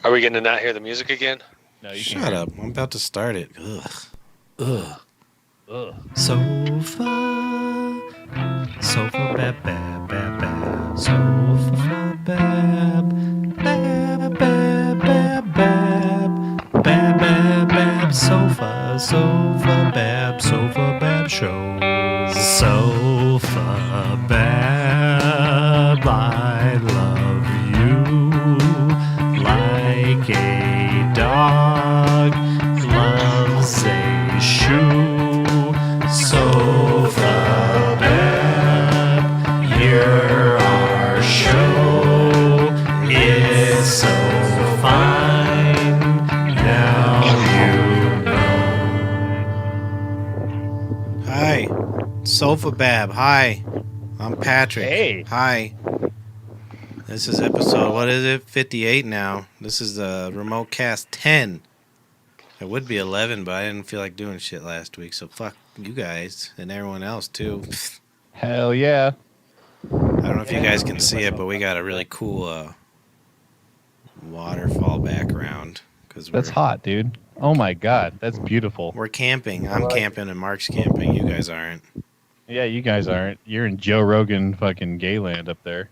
Are we going to not hear the music again? No, you Shut up. I'm about to start it. Ugh. Ugh. Sofabab, bab, bab, bab. Sofabab, bab, bab, bab, bab. Bab, bab, bab, sofabab, show. Sofabab, I love you like a dog loves a shoe. Sofabab, you're our show. It's so fine. Now you know. Hi, Sofabab. Hi, I'm Patrick. Hey. Hi. This is episode, what is it? 58 now. This is the remote cast 10. It would be 11, but I didn't feel like doing shit last week, so fuck you guys and everyone else too. Hell yeah. I don't know if you guys can see it, but we got a really cool waterfall background. That's hot, dude. Oh my god, that's beautiful. We're camping. I'm camping and Mark's camping. You guys aren't. Yeah, you guys aren't. You're in Joe Rogan fucking gayland up there.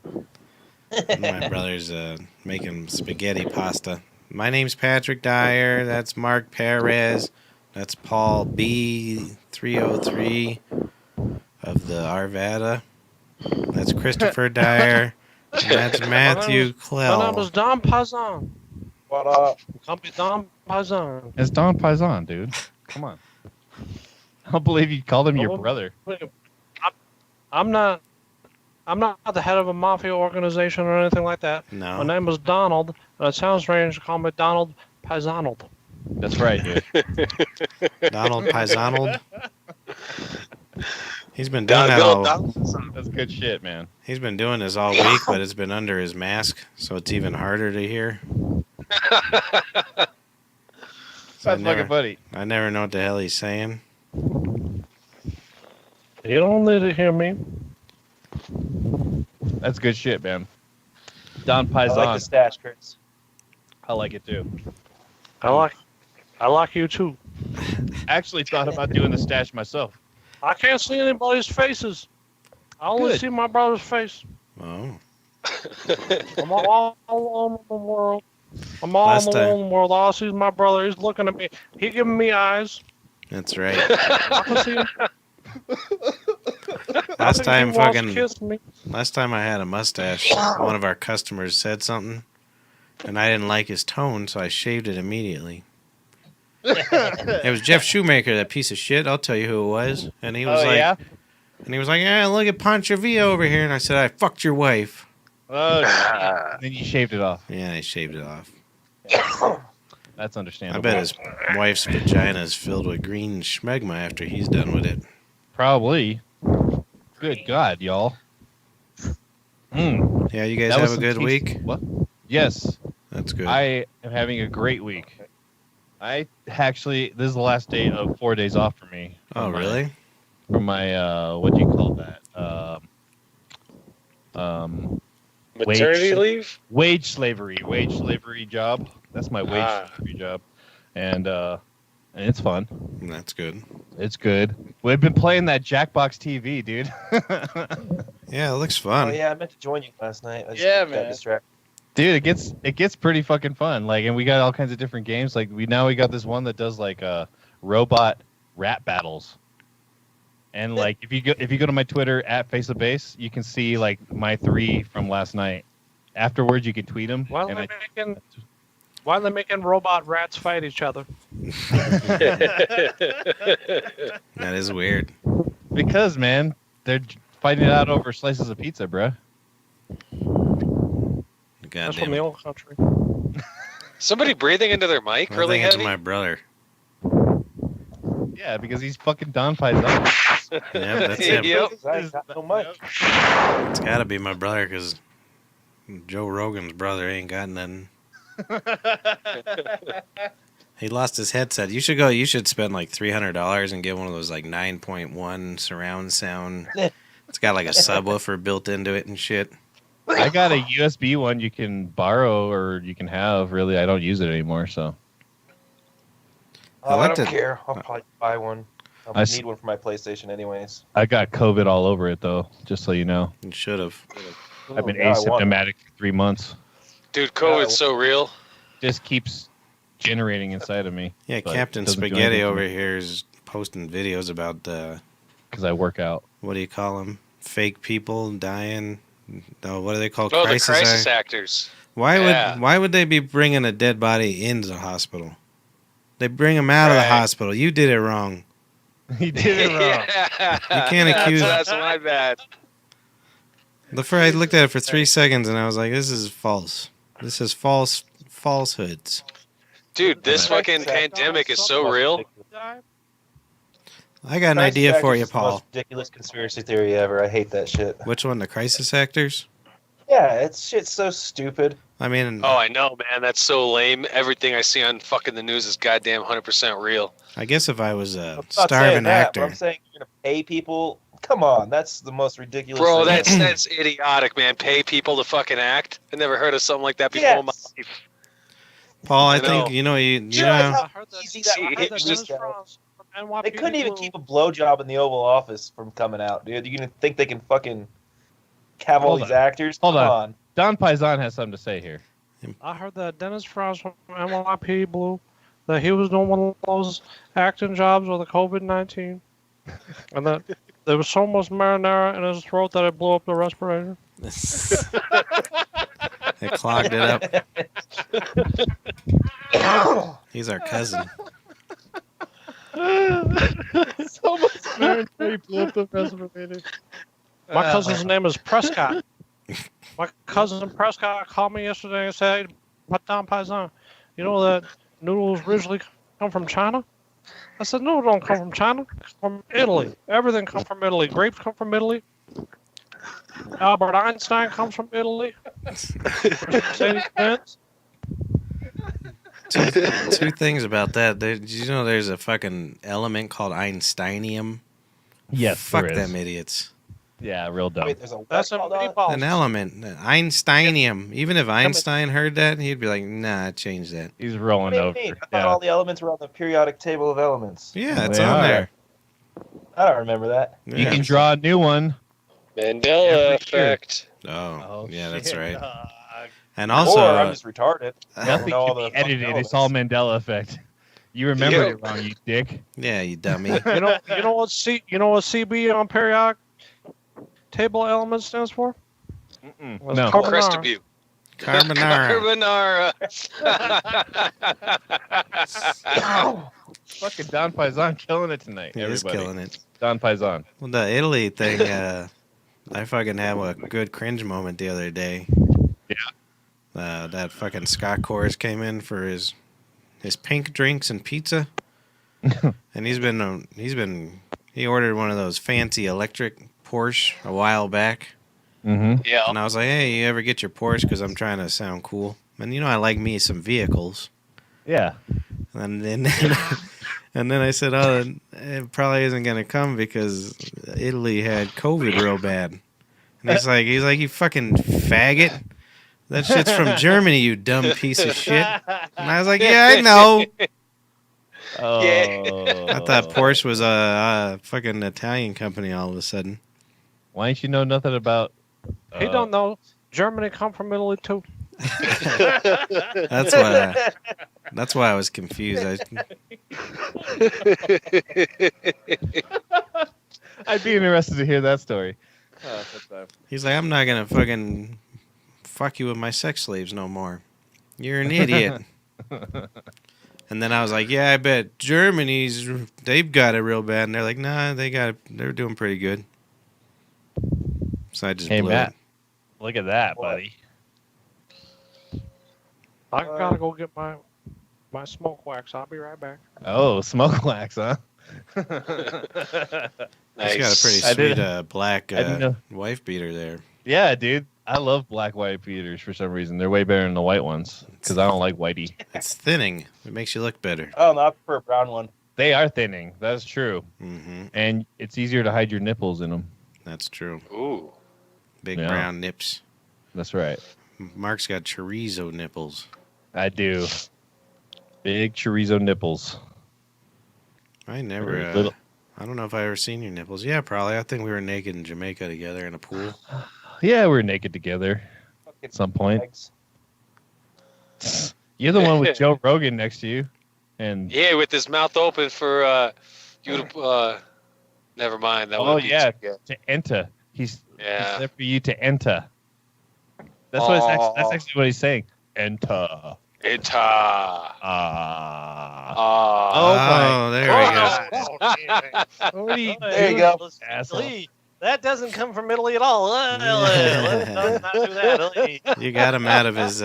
My brother's making spaghetti pasta. My name's Patrick Dyer. That's Mark Perez. That's Paul B303 of the Arvada. That's Christopher Dyer. And that's Matthew Clell. My name is Don Paisan. What up? Call me Don Paisan. It's Don Paisan, dude. Come on. I don't believe you called him your brother. I'm not the head of a mafia organization or anything like that. No. My name is Donald, and it sounds strange to call me Donald Paisanold. That's right, dude. Donald Paisanold. He's been doing that all. That's good shit, man. He's been doing this all week, but it's been under his mask, so it's even harder to hear. That's fucking funny. I never know what the hell he's saying. You don't need to hear me. That's good shit, man. Don Paisan. I like the stash, Chris. I like it too. I like you too. Actually thought about doing the stash myself. I can't see anybody's faces. I only Good. see my brother's face. Oh. I'm all alone in the world. I'm all Last alone time- in the world. All I see is my brother. He's looking at me. He giving me eyes. That's right. I can see him. Last time he wants to fucking kiss me. last time I had a mustache, one of our customers said something, and I didn't like his tone, so I shaved it immediately. It was Jeff Shoemaker, that piece of shit. I'll tell you who it was. And he was yeah, look at Pancho Villa over here. And I said, I fucked your wife. Oh, then you shaved it off. Yeah, I shaved it off. That's I understandable. bet his wife's vagina is filled with green schmegma after he's done with it. Probably. Good God, y'all. Yeah, you guys That was have a some good week? What? Yes. That's good. I am having a great week. I actually, this is the last day of 4 days off for me. Oh, really? From my, what do you call that? Maternity leave? Wage slavery job. That's my wage slavery job. And it's fun. That's good. It's good. We've been playing that Jackbox TV, dude. Yeah, it looks fun. Oh yeah, I meant to join you last night. I just Yeah, got distracted. Dude, it gets pretty fucking fun. Like, and we got all kinds of different games. Like, we got this one that does like robot rap battles. And like, if you go to my Twitter at Face of Base, you can see like my 3 from last night. Afterwards, you can tweet them. Why are they making robot rats fight each other? That is weird. Because, man, they're fighting it out over slices of pizza, bruh. That's from the old country. Somebody breathing into their mic I really think it's heavy? my brother. Yeah, because he's fucking Don Paisan. Yep, that's him. Yep. Not so much. It's got to be my brother because Joe Rogan's brother ain't got nothing. He lost his headset. You should go. You should spend like $300 and get one of those like 9.1 surround sound. It's got like a subwoofer built into it and shit. I got a USB one you can borrow or you can have. Really, I don't use it anymore. So Oh, I I like don't to- care. I'll probably buy one. I I s- need one for my PlayStation anyways. I got COVID all over it though. Just so you know, You should have. I've been Yeah, I want one. asymptomatic for 3 months. Dude, COVID's so real. Just keeps generating inside of me. Yeah, But Captain it doesn't do Spaghetti anything to over me. here is posting videos about Because I work out. what do you call them? Fake people dying. No, what do they call Oh, the crisis? crisis actors. Why Yeah. would they be bringing a dead body into the hospital? They bring him out of the Right. hospital. You did it wrong. He did it wrong. Yeah. You can't accuse- That's my bad. I looked at it for 3 seconds and I was like, "This is false. This is falsehoods." Dude, this Crisis fucking actors pandemic is are so most real. ridiculous. I got an Crisis idea for actors you, is the most Paul. ridiculous conspiracy theory ever. I hate that shit. Which one? The crisis actors? Yeah, it's shit's so stupid. I mean, Oh, I know, man. That's so lame. Everything I see on fucking the news is goddamn 100% real. I guess if I was a I'm not starving saying that, but actor, I'm saying you're gonna pay people. Come on, that's the most ridiculous. Bro, thing. that's idiotic, man. Pay people to fucking act. I never heard of something like that before in my Yes. life. Paul, I I think know. you Realize know. how I heard that. easy that See, I heard hit that it's Dennis just out. Franz from NYPD They couldn't even Blue- keep a blowjob in the Oval Office from coming out, dude. You gonna think they can fucking have all Hold these on. actors? Hold Come on. on. Don Paisan has something to say here. I heard that Dennis Franz from NYPD Blue, that he was doing one of those acting jobs with the COVID-19, and that there was so much marinara in his throat that it blew up the respirator. It clogged it up. He's our cousin. So much marinara blew up the respirator. My cousin's name is Prescott. My cousin Prescott called me yesterday and said, "Hey, Don Paisan, you know that noodles originally come from China?" I said, "No, it don't come from China. It's from Italy. Everything comes from Italy. Grapes come from Italy. Albert Einstein comes from Italy. Mercedes-Benz." Two things about that. Did you know there's a fucking element called Einsteinium? Yes, Fuck there is. them idiots. Yeah, real dumb. Wait, there's a That's what some called meatballs. An element, Einsteinium. Even if Einstein heard that, he'd be like, "Nah, change that." He's What rolling do you over. mean? I thought Yeah. all the elements were on the periodic table of elements. Yeah, it's They on are. there. I don't remember that. You Yeah. can draw a new one. Mandela Every year. effect. Oh, yeah, that's right. Dog. And Or also, I'm just retarded. I don't Nothing know all can the be edited. fucking It's all Mandela effect. You remembered it wrong, you dick. yeah, you dummy. You know what CB on periodic table element stands for? Mm-mm. Well, No. carbon- Crest of you. Carbonara. Carbonara. Fucking Don Paisan killing it tonight. He is Everybody. killing it. Don Paisan. Well, the Italy thing, I fucking had a good cringe moment the other day. Yeah. That fucking Scott Kors came in for his pink drinks and pizza, and he ordered one of those fancy electric Porsche a while back, Mm-hmm. Yeah. and I was like, "Hey, you ever get your Porsche? Because I'm trying to sound cool, and you know I like me some vehicles." Yeah. And then and then I said, "Oh, it probably isn't gonna come because Italy had COVID real bad." And he's like, "You fucking faggot! That shit's from Germany, you dumb piece of shit." And I was like, "Yeah, I know." Oh. I thought Porsche was a fucking Italian company all of a sudden. Why ain't you know nothing about? He don't know. Germany come from Italy too. That's why I was confused. I'd be interested to hear that story. He's like, "I'm not gonna fucking fuck you with my sex slaves no more. You're an idiot." And then I was like, "Yeah, I bet they've got it real bad." And they're like, "Nah, they're doing pretty good." So I just Hey, blew Matt. it. Look at that, What? buddy. I gotta go get my smoke wax. I'll be right back. Oh, smoke wax, huh? He's got a Nice. pretty I did- sweet black I didn't know. wife beater there. Yeah, dude. I love black white beaters for some reason. They're way better than the white ones because I don't like whitey. It's thinning. It makes you look better. Oh no, I prefer a brown one. They are thinning. That's true. Hmm. And it's easier to hide your nipples in them. That's true. Ooh. Big Yeah. brown nips. That's right. Mark's got chorizo nipples. I do. Big chorizo nipples. I never. Very little. I don't know if I ever seen your nipples. Yeah, probably. I think we were naked in Jamaica together in a pool. Yeah, we're naked together Fucking at some point. eggs. You're the one with Joe Rogan next to you, and Yeah, with his mouth open for you to. Never mind. That oh would be yeah, too good. to enter. He's Yeah. there for you to enter. That's what that's actually what he's saying. Enter. Oh, there we go. What are you There you doing, go. asshole? Lee, that doesn't come from Italy at all. Let's not do that. Lee. You got him out of his.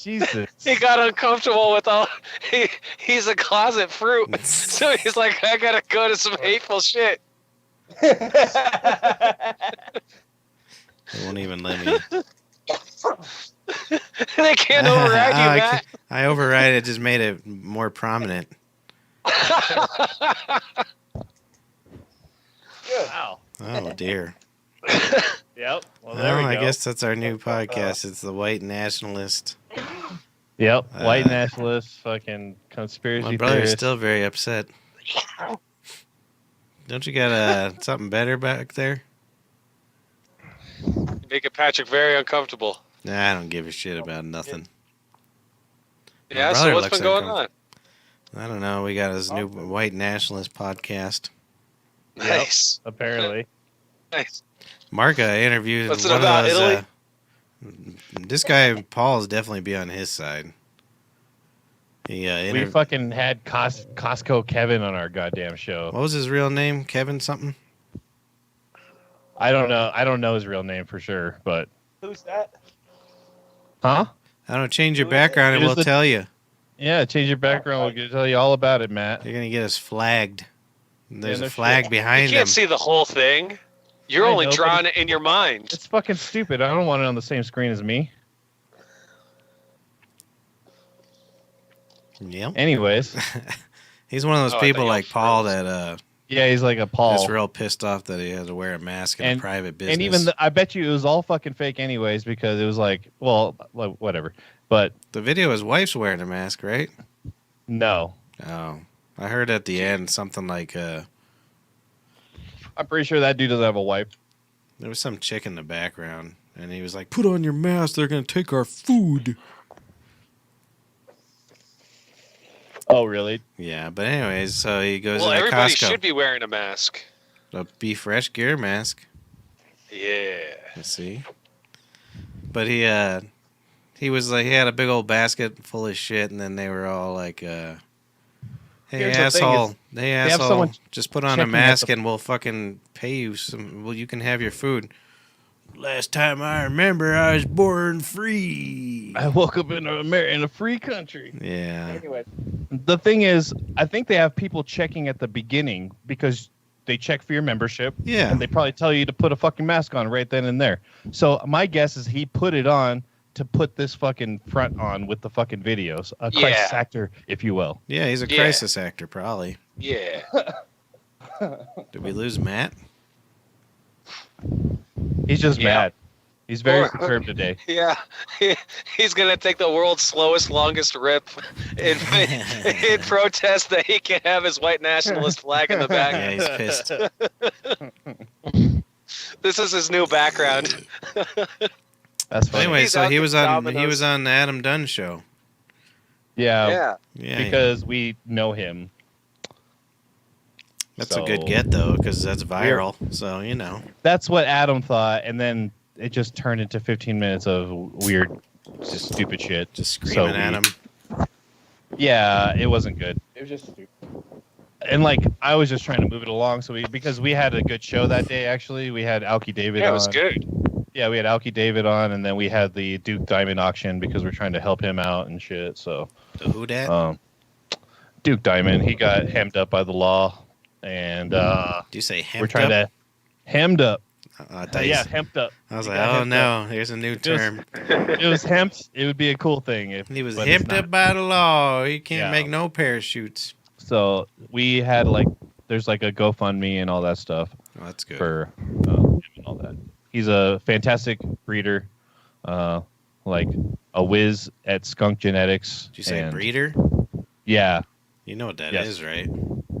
Jesus. He got uncomfortable with all. He's a closet fruit, so he's like, I gotta go to some hateful shit. They won't even let me. They can't override you, Matt. I override it. Just made it more prominent. Wow. Oh dear. Yep. Well, Well, there we go. I guess that's our new podcast. It's the White Nationalist. Yep. White Uh, nationalist, fucking conspiracy My brother's theorist. still very upset. Don't you got something better back there? Making Patrick very uncomfortable. Nah, I don't give a shit about nothing. My Yeah, brother so what's looks been going on? uncomfortable. I don't know. We got his new White Nationalist podcast. Nice. Apparently. Nice. Mark interviewed What's it one about, of those. Italy? This guy Paul's definitely be on his side. He We fucking had Costco Kevin on our goddamn show. What was his real name? Kevin something? I don't know. I don't know his real name for sure, but Who's that? huh? I don't change your background and It is we'll the- tell you. Yeah, change your background. We'll tell you all about it, Matt. You're gonna get us flagged. There's no a flag shit. You behind can't him. see the whole thing. You're I only know, but drawing it in your mind. It's fucking stupid. I don't want it on the same screen as me. Yep. Anyways, He's one of those Oh, I people thought you like were Paul frozen. that yeah, he's like a Paul. is real pissed off that he had to wear a mask in a And- private business. And even I bet you it was all fucking fake anyways because it was like, well, whatever. But the video, his wife's wearing a mask, right? no, Oh, I heard at the end something like I'm pretty sure that dude doesn't have a wife. there was some chick in the background, and he was like, "Put on your mask. They're gonna take our food." Oh, really? Yeah, but anyways, so he goes Well, into everybody Costco. should be wearing a mask. A Be Fresh Gear mask. Yeah. Let's see. But he was like, he had a big old basket full of shit, and then they were all like, "Hey Here's the thing asshole, is, hey have asshole, someone just put on a checking at mask the- and we'll fucking pay you some. Well, you can have your food." Last time I remember, I was born free. I woke up in a free country. Yeah. Anyway, the thing is, I think they have people checking at the beginning because they check for your membership. Yeah. And they probably tell you to put a fucking mask on right then and there. So my guess is he put it on to put this fucking front on with the fucking videos. A crisis Yeah. actor, if you will. Yeah, he's a Yeah. crisis actor, probably. Yeah. Did we lose Matt? He's just Yeah. mad. He's very Or- perturbed today. Yeah. He's going to take the world's slowest, longest rip in protest that he can have his white nationalist flag in the back. Yeah, he's pissed. This is his new background. That's But funny. anyway, He's so out he to was on Domino's. the Adam Dunn show. yeah, Yeah, because we know him. that's a good get though, because that's viral. So you know, That's what Adam thought, and then it just turned into 15 minutes of weird, just stupid shit. just So screaming at him. Yeah, it wasn't good. It was just stupid. And like I was just trying to move it along, so because we had a good show that day. Actually, we had Alki David. Yeah, on. it was good. Yeah, we had Alki David on, and then we had the Duke Diamond auction because we're trying to help him out and shit. So, Who dat? Duke Diamond, he got hemmed up by the law, and Do you say hemmed we're trying up? to hemmed up. I thought you Yeah, said- hemped up. I was He like, got oh hemped no, here's a new It was- term. If it was hemped, it would be a cool thing. If He was but it's hemped not. up by the law. You can't Yeah. make no parachutes. So we had there's like a GoFundMe and all that stuff Oh, that's good. for him and all that. He's a fantastic breeder, like a whiz at skunk genetics. Did you say and- breeder? Yeah, You know what that Yes. is, right?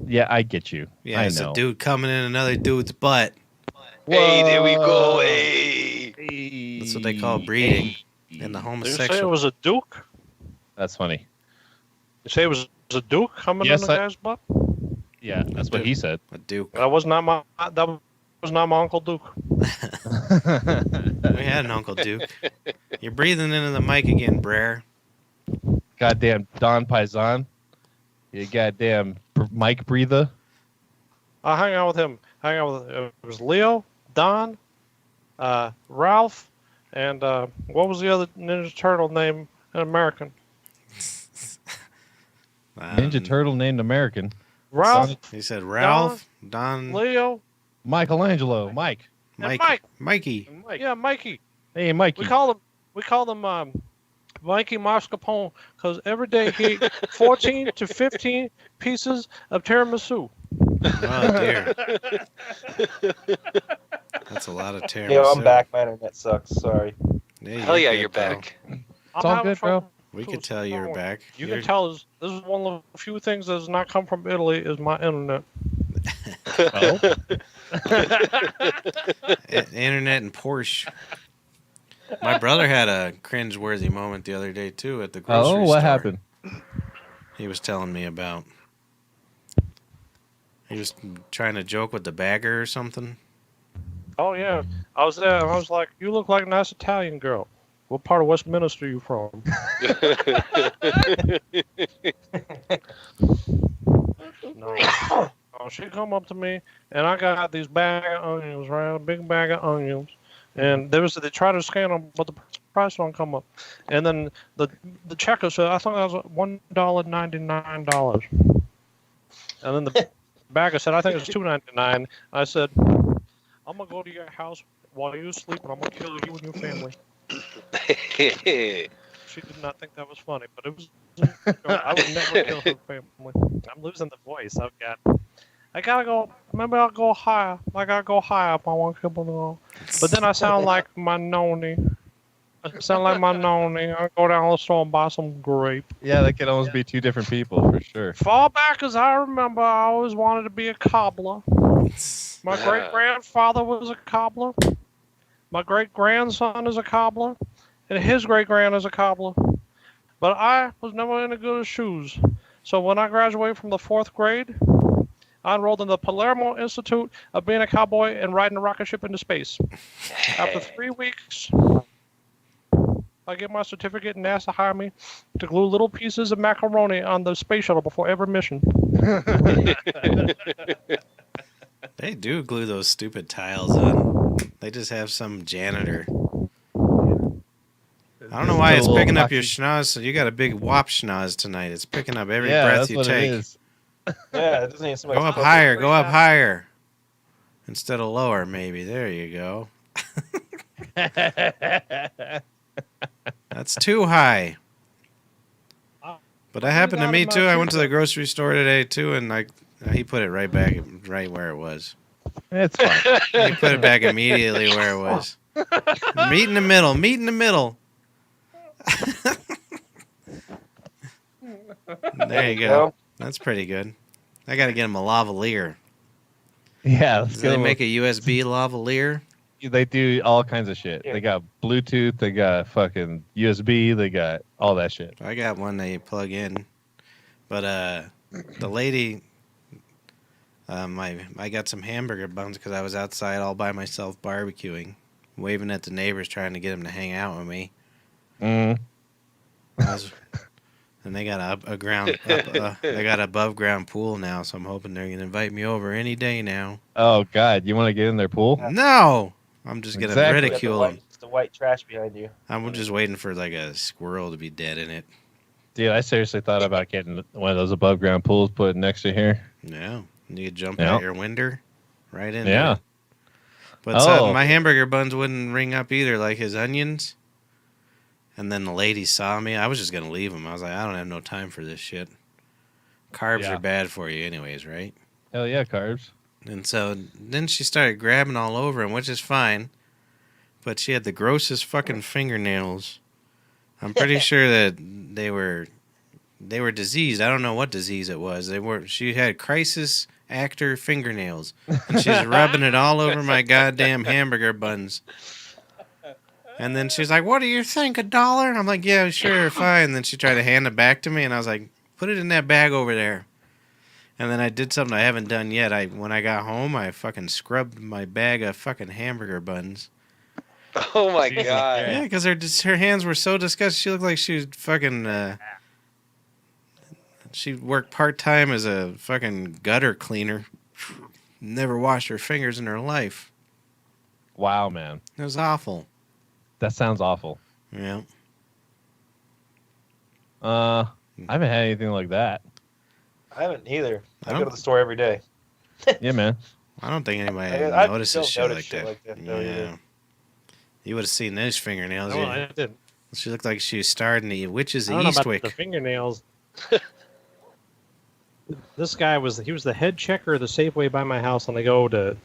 yeah, I get you. Yeah, I it's know. a dude coming in another dude's butt. Hey, there we go. Whoa. Hey. That's what they call breeding in the Did you say it homosexual. was a duke? That's funny. You say it was a duke coming Yes, in the I- guy's butt? Yeah, that's what he said. A duke. That was not my Uncle Duke. We had an Uncle Duke. You're breathing into the mic again, Brer. Goddamn Don Paisan. You goddamn Mike breather. I hung out with him. It was Leo, Don, Ralph, and what was the other Ninja Turtle name in American? Ninja Turtle named American. Ralph, He said Ralph, Don, Leo, Michelangelo. Mike. and Mike, Mike. Mikey. Yeah, Mikey. Hey, Mikey. We call them Mikey Mascarpone because every day he ate 14 to 15 pieces of tiramisu. Oh dear. That's a lot of tiramisu. Yo, I'm back. My internet sucks. Sorry. Hell yeah, good, you're though. back. It's all good, bro. We could tell you were back. You You're- can tell this is one of the few things that does not come from Italy is my internet. Oh. Internet and Porsche. My brother had a cringe-worthy moment the other day too at the grocery store. Oh, what happened? He was telling me about. He was trying to joke with the bagger or something. Oh yeah, I was there and I was like, "You look like a nice Italian girl. What part of Westminster are you from?" No. Oh, she come up to me and I got these bag of onions, right? A big bag of onions. And they tried to scan them, but the price don't come up. And then the checker said, I thought that was $1.99. And then the bagger said, I think it's $2.99. I said, I'm gonna go to your house while you sleep and I'm gonna kill you and your family. She did not think that was funny, but it was. I would never kill her family. I'm losing the voice. I gotta go. Maybe I'll go higher. I gotta go higher if I want to kill them all. But then I sound like my noni. I sound like my noni. I go down to the store and buy some grape. Yeah, that could almost be two different people for sure. Far back as I remember, I always wanted to be a cobbler. My great grandfather was a cobbler. My great grandson is a cobbler. And his great grand is a cobbler. But I was never any good at shoes. So when I graduated from the 4th grade, I enrolled in the Palermo Institute of being a cowboy and riding a rocket ship into space. After 3 weeks, I get my certificate and NASA hired me to glue little pieces of macaroni on the space shuttle before every mission. They do glue those stupid tiles on. They just have some janitor. I don't know why it's picking up your schnoz. So you got a big wop schnoz tonight. It's picking up every breath that's you what take. It is. Yeah, it doesn't even seem like Go up it's higher. appropriate Go right up now. higher. Instead of lower, maybe. There you go. That's too high. But that happened to me too. I went to the grocery store today too, and he put it right back, right where it was. It's fine. He put it back immediately where it was. Meet in the middle. Meet in the middle. There you go. That's pretty good. I got to get him a lavalier. Yeah, let's Do go. they make a USB lavalier? They do all kinds of shit. Yeah. They got Bluetooth. They got fucking USB. They got all that shit. I got one that you plug in. But the lady, I got some hamburger buns because I was outside all by myself barbecuing, waving at the neighbors trying to get them to hang out with me. Mm. And they got they got above ground pool now, so I'm hoping they're gonna invite me over any day now. Oh God, you want to get in their pool? No, I'm just gonna Exactly. ridicule them. It's the white trash behind you. I'm just waiting for like a squirrel to be dead in it. Dude, I seriously thought about getting one of those above ground pools put next to here. No, you could jump Yeah. out your window, right in Yeah. there. But Oh. my hamburger buns wouldn't ring up either, like his onions. And then the lady saw me. I was just gonna leave them. I was like, I don't have no time for this shit. Carbs Yeah. are bad for you, anyways, right? Hell yeah, carbs. And so then she started grabbing all over him, which is fine. but she had the grossest fucking fingernails. I'm pretty sure that they were diseased. I don't know what disease it was. She had crisis actor fingernails, and she's rubbing it all over my goddamn hamburger buns. And then she's like, "What do you think, $1?" I'm like, "Yeah, sure, fine." And then she tried to hand it back to me, and I was like, "Put it in that bag over there." And then I did something I haven't done yet. When I got home, I fucking scrubbed my bag of fucking hamburger buns. Oh my Jesus, god. Yeah, because her hands were so disgusting. She looked like she was fucking. She worked part-time as a fucking gutter cleaner. Never washed her fingers in her life. Wow, man. It was awful. That sounds awful. Yeah. I haven't had anything like that. I haven't either. I I go to the store every day. Yeah, man. I don't think anybody I notices don't shit notice like shit that. like that, though, either. You would have seen those fingernails. No, Yeah. I didn't. She looked like she starred in the Witches I of don't know about Eastwick. the fingernails. This guy was the head checker of the Safeway by my house, and I go to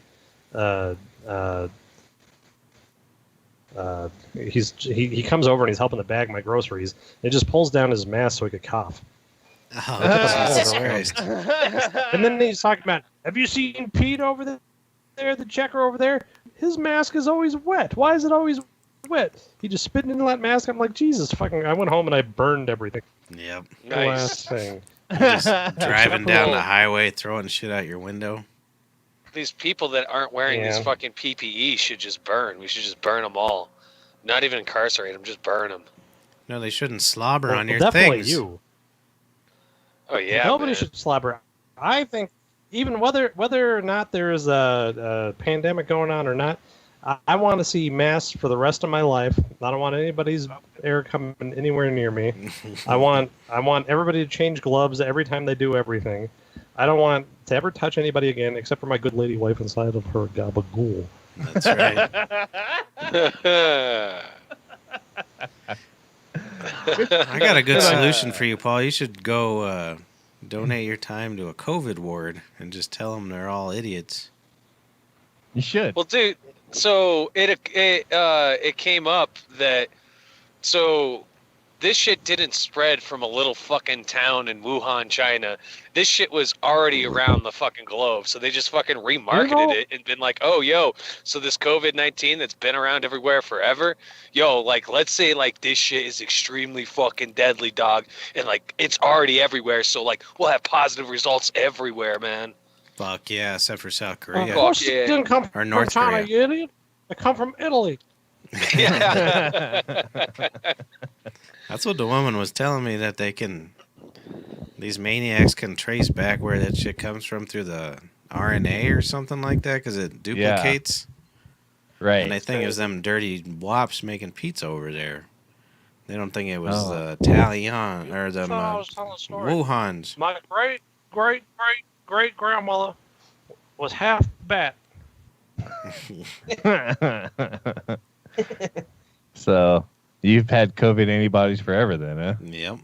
he comes over and he's helping to bag my groceries. And he just pulls down his mask so he could cough. Oh, Jesus Christ. And then he's talking about, have you seen Pete over there, the checker over there? His mask is always wet. Why is it always wet? He just spit into that mask. I'm like, Jesus fucking. I went home and I burned everything. Yep. The Nice. last thing. Just driving down the Cool. highway, throwing shit out your window. These people that aren't wearing these Yeah. fucking PPE should just burn. We should just burn them all. Not even incarcerate them, just burn them. No, they shouldn't slobber Well, on your definitely things. you. Oh yeah. Nobody man. should slobber. I think even whether or not there is a pandemic going on or not, I want to see masks for the rest of my life. I don't want anybody's air coming anywhere near me. I want everybody to change gloves every time they do everything. I don't want to ever touch anybody again except for my good lady wife inside of her gabagool. That's right. I got a good solution for you, Paul. You should go donate your time to a COVID ward and just tell them they're all idiots. You should. Well, dude, so it came up that this shit didn't spread from a little fucking town in Wuhan, China. This shit was already around the fucking globe. So they just fucking remarketed it and been like, oh, yo, so this COVID-19 that's been around everywhere forever, yo, like, let's say, like, this shit is extremely fucking deadly, dog. And, like, it's already everywhere. So, like, we'll have positive results everywhere, man. Fuck yeah, except for South Of Korea. course, yeah. it didn't come Or from North China, Korea. you idiot. It come from Italy. Yeah. That's what the woman was telling me, that these maniacs can trace back where that shit comes from through the RNA or something like that, because it duplicates. Right. And they think it was them dirty wops making pizza over there. They don't think it was Oh. the Italian or the That's what I was telling the story. Wuhans. My great grandmother was half bat. So you've had COVID antibodies forever then, huh? Yep.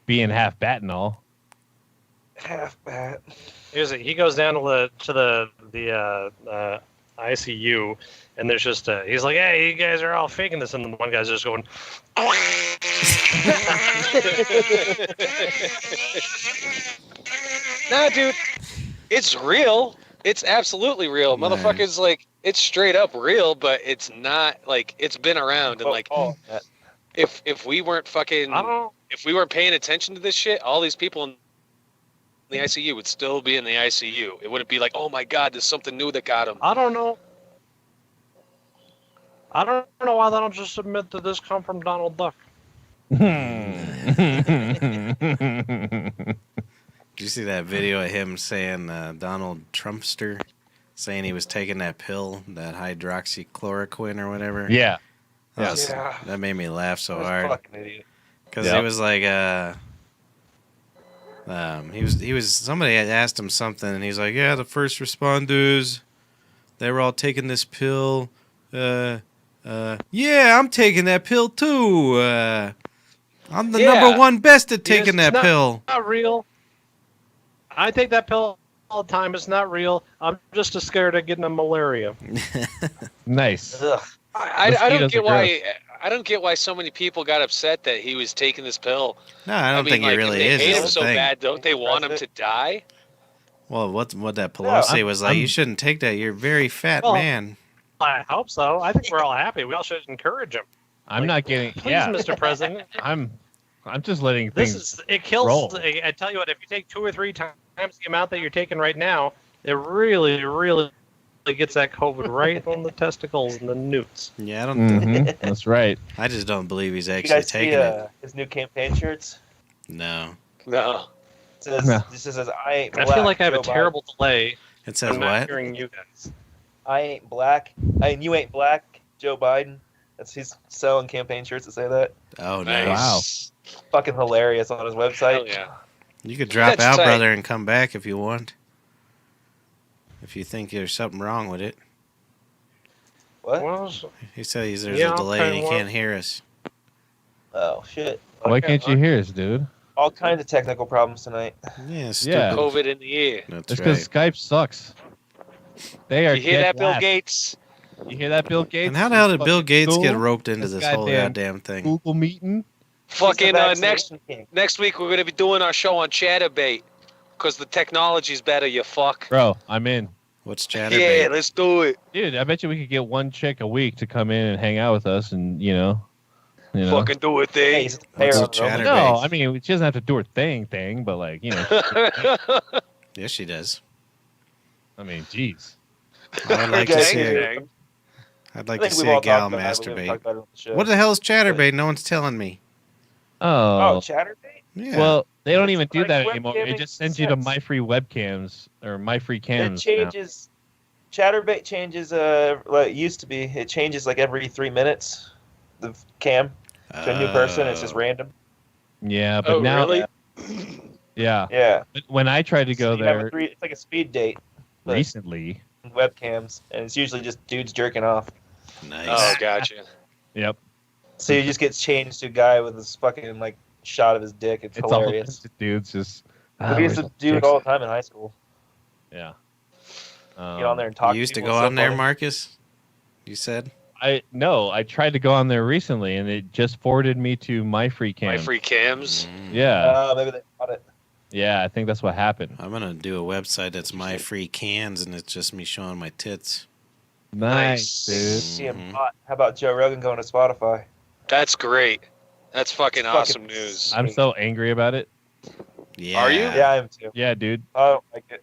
Being half bat and all. Half bat. He goes down to the ICU, and there's just he's like, hey, you guys are all faking this, and the one guy's just going. Nah, dude, it's real. It's absolutely real. Man. Motherfuckers, like, it's straight up real, but it's not, like, it's been around. And, like, if we weren't fucking, I don't. if we weren't paying attention to this shit, all these people in the ICU would still be in the ICU. It wouldn't be like, oh my God, there's something new that got them. I don't know. I don't know why they don't just admit that this come from Donald Duck. Did you see that video of him saying Donald Trumpster, saying he was taking that pill, that hydroxychloroquine or whatever? Yeah. That made me laugh so hard. Fucking idiot. Because Yep. he was like, he was. Somebody had asked him something, and he's like, "Yeah, the first responders, they were all taking this pill. Yeah, I'm taking that pill too. I'm the Yeah. number one best at taking Yes, that it's pill." Not real. I take that pill the time. It's not real. I'm just as scared of getting a malaria. Nice. Ugh. I don't Mosquitoes get are why. I don't get why so many people got upset that he was taking this pill. No, I don't mean, think like, it really if is. they hate Is him the so thing. bad, don't they want him to President. die? Well, what that Pelosi I'm- was like, you shouldn't take that. You're a very fat Well, man. I hope so. I think we're all happy. We all should encourage him. I'm not getting. Please, Yeah, Mr. President. I'm just letting This things. it kills. roll. I tell you what, if you take 2 or 3 times the amount that you're taking right now, it really, really gets that COVID right on the testicles and the newts. Yeah, I don't. Mhm, that's right. I just don't believe he's You actually guys see taking it. his new campaign shirts? No, No. It says, No. This says, I ain't I black. feel like I have Joe a terrible delay. it says I'm not what? hearing you guys. Biden. I ain't black. You ain't black, Joe Biden. He's selling campaign shirts that say that. Oh, Nice. nice. Wow. Fucking hilarious on his website. Hell yeah. You could drop That's out, tight. brother, and come back if you want. If you think there's something wrong with it. What? Well, He says there's Yeah, a delay and he okay, can't hear us. Oh shit! Why can't you hear us, dude? All kinds of technical problems tonight. Yeah, stupid. Yeah. COVID in the ear. That's It's right. because Skype sucks. They are. You hear dead that, Bill last. Gates? You hear that, Bill Gates? And how the hell did Bill Fucking Gates get Google- roped into this whole goddamn thing? Google meeting? Fucking He's the next vaccination king. next week we're gonna be doing our show on Chatterbait because the technology's better. You fuck. Bro, I'm in. What's Yeah, Chatterbait? let's do it. Dude, I bet you we could get one chick a week to come in and hang out with us, and you know. Fucking do it, Hey, thing. he's the mayor What's of a chatter- No, Chatterbait. I mean she doesn't have to do her thing, but like you know, Yes, she does. I mean, jeez. I'd like to Okay. see. Dang. I'd I like to think see we've a all gal talked about it, but we haven't talked masturbate. about it on the show. What the hell is Chatterbait? No one's telling me. Oh, Oh, Chatterbait? Yeah. well, they don't It's even do like that anymore. It webcamming just sends you to sex. My Free Webcams or My Free It Cams. now. changes. Chatterbait changes. Like it used to be. It changes like every 3 minutes. The cam to a new person. It's just random. Yeah, but Oh, now, really? yeah. Yeah. But when I tried to go So you have a there it's like a speed date. but recently, webcams, and it's usually just dudes jerking off. Nice. Oh, gotcha. yep, So he just gets changed to a guy with this fucking like shot of his dick. It's it's all hilarious. just dudes just. We used to do it all the time in high school. Yeah. Get on there and talk. You used to people. go It's so on there, funny. Marcus? You said? I tried to go on there recently, and it just forwarded me to My Free Cam. My free cams. Yeah, Maybe they caught it. yeah, I think that's what happened. I'm going to do a website that's my free cans, and it's just me showing my tits. Nice, Nice. dude. See him Mhm. hot. How about Joe Rogan going to Spotify? That's great. That's fucking It's fucking awesome news. I'm so angry about it. Yeah. Are you? Yeah, I am too. Yeah, dude. I don't like it.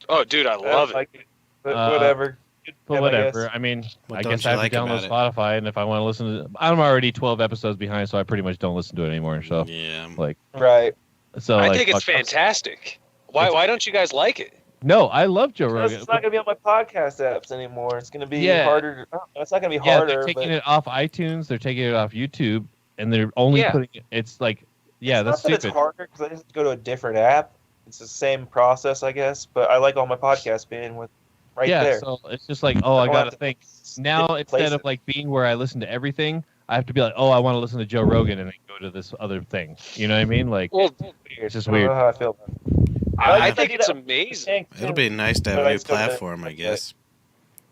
Oh, dude, I I love don't it. like it. But Uh, whatever. Good for But him, I whatever. guess. I mean, What I don't guess you I have like to download about Spotify, and if I want to listen to, I'm already 12 episodes behind, so I pretty much don't listen to it anymore. So, Yeah. like, Right. so I like, think it's fuck- fantastic. Why don't you guys like it? No, I love Joe Because Rogan. it's not gonna be on my podcast apps anymore. It's gonna be Yeah. harder. It's not gonna be Yeah, harder. they're taking but it off iTunes. They're taking it off YouTube, and they're only Yeah. putting it. It's like, yeah, it's that's not that stupid. It's harder because I just go to a different app. It's the same process, I guess. But I like all my podcasts being with right yeah, there. so it's just like, oh, I don't gotta have to think. Now place instead of it. like being where I listen to everything, I have to be like, oh, I want to listen to Joe Rogan, and then go to this other thing. You know what I mean? Like, Well, it's just I don't weird. know how I feel about it. I just think do it's that. amazing. It'll be nice to have But a I new still don't- platform, I guess.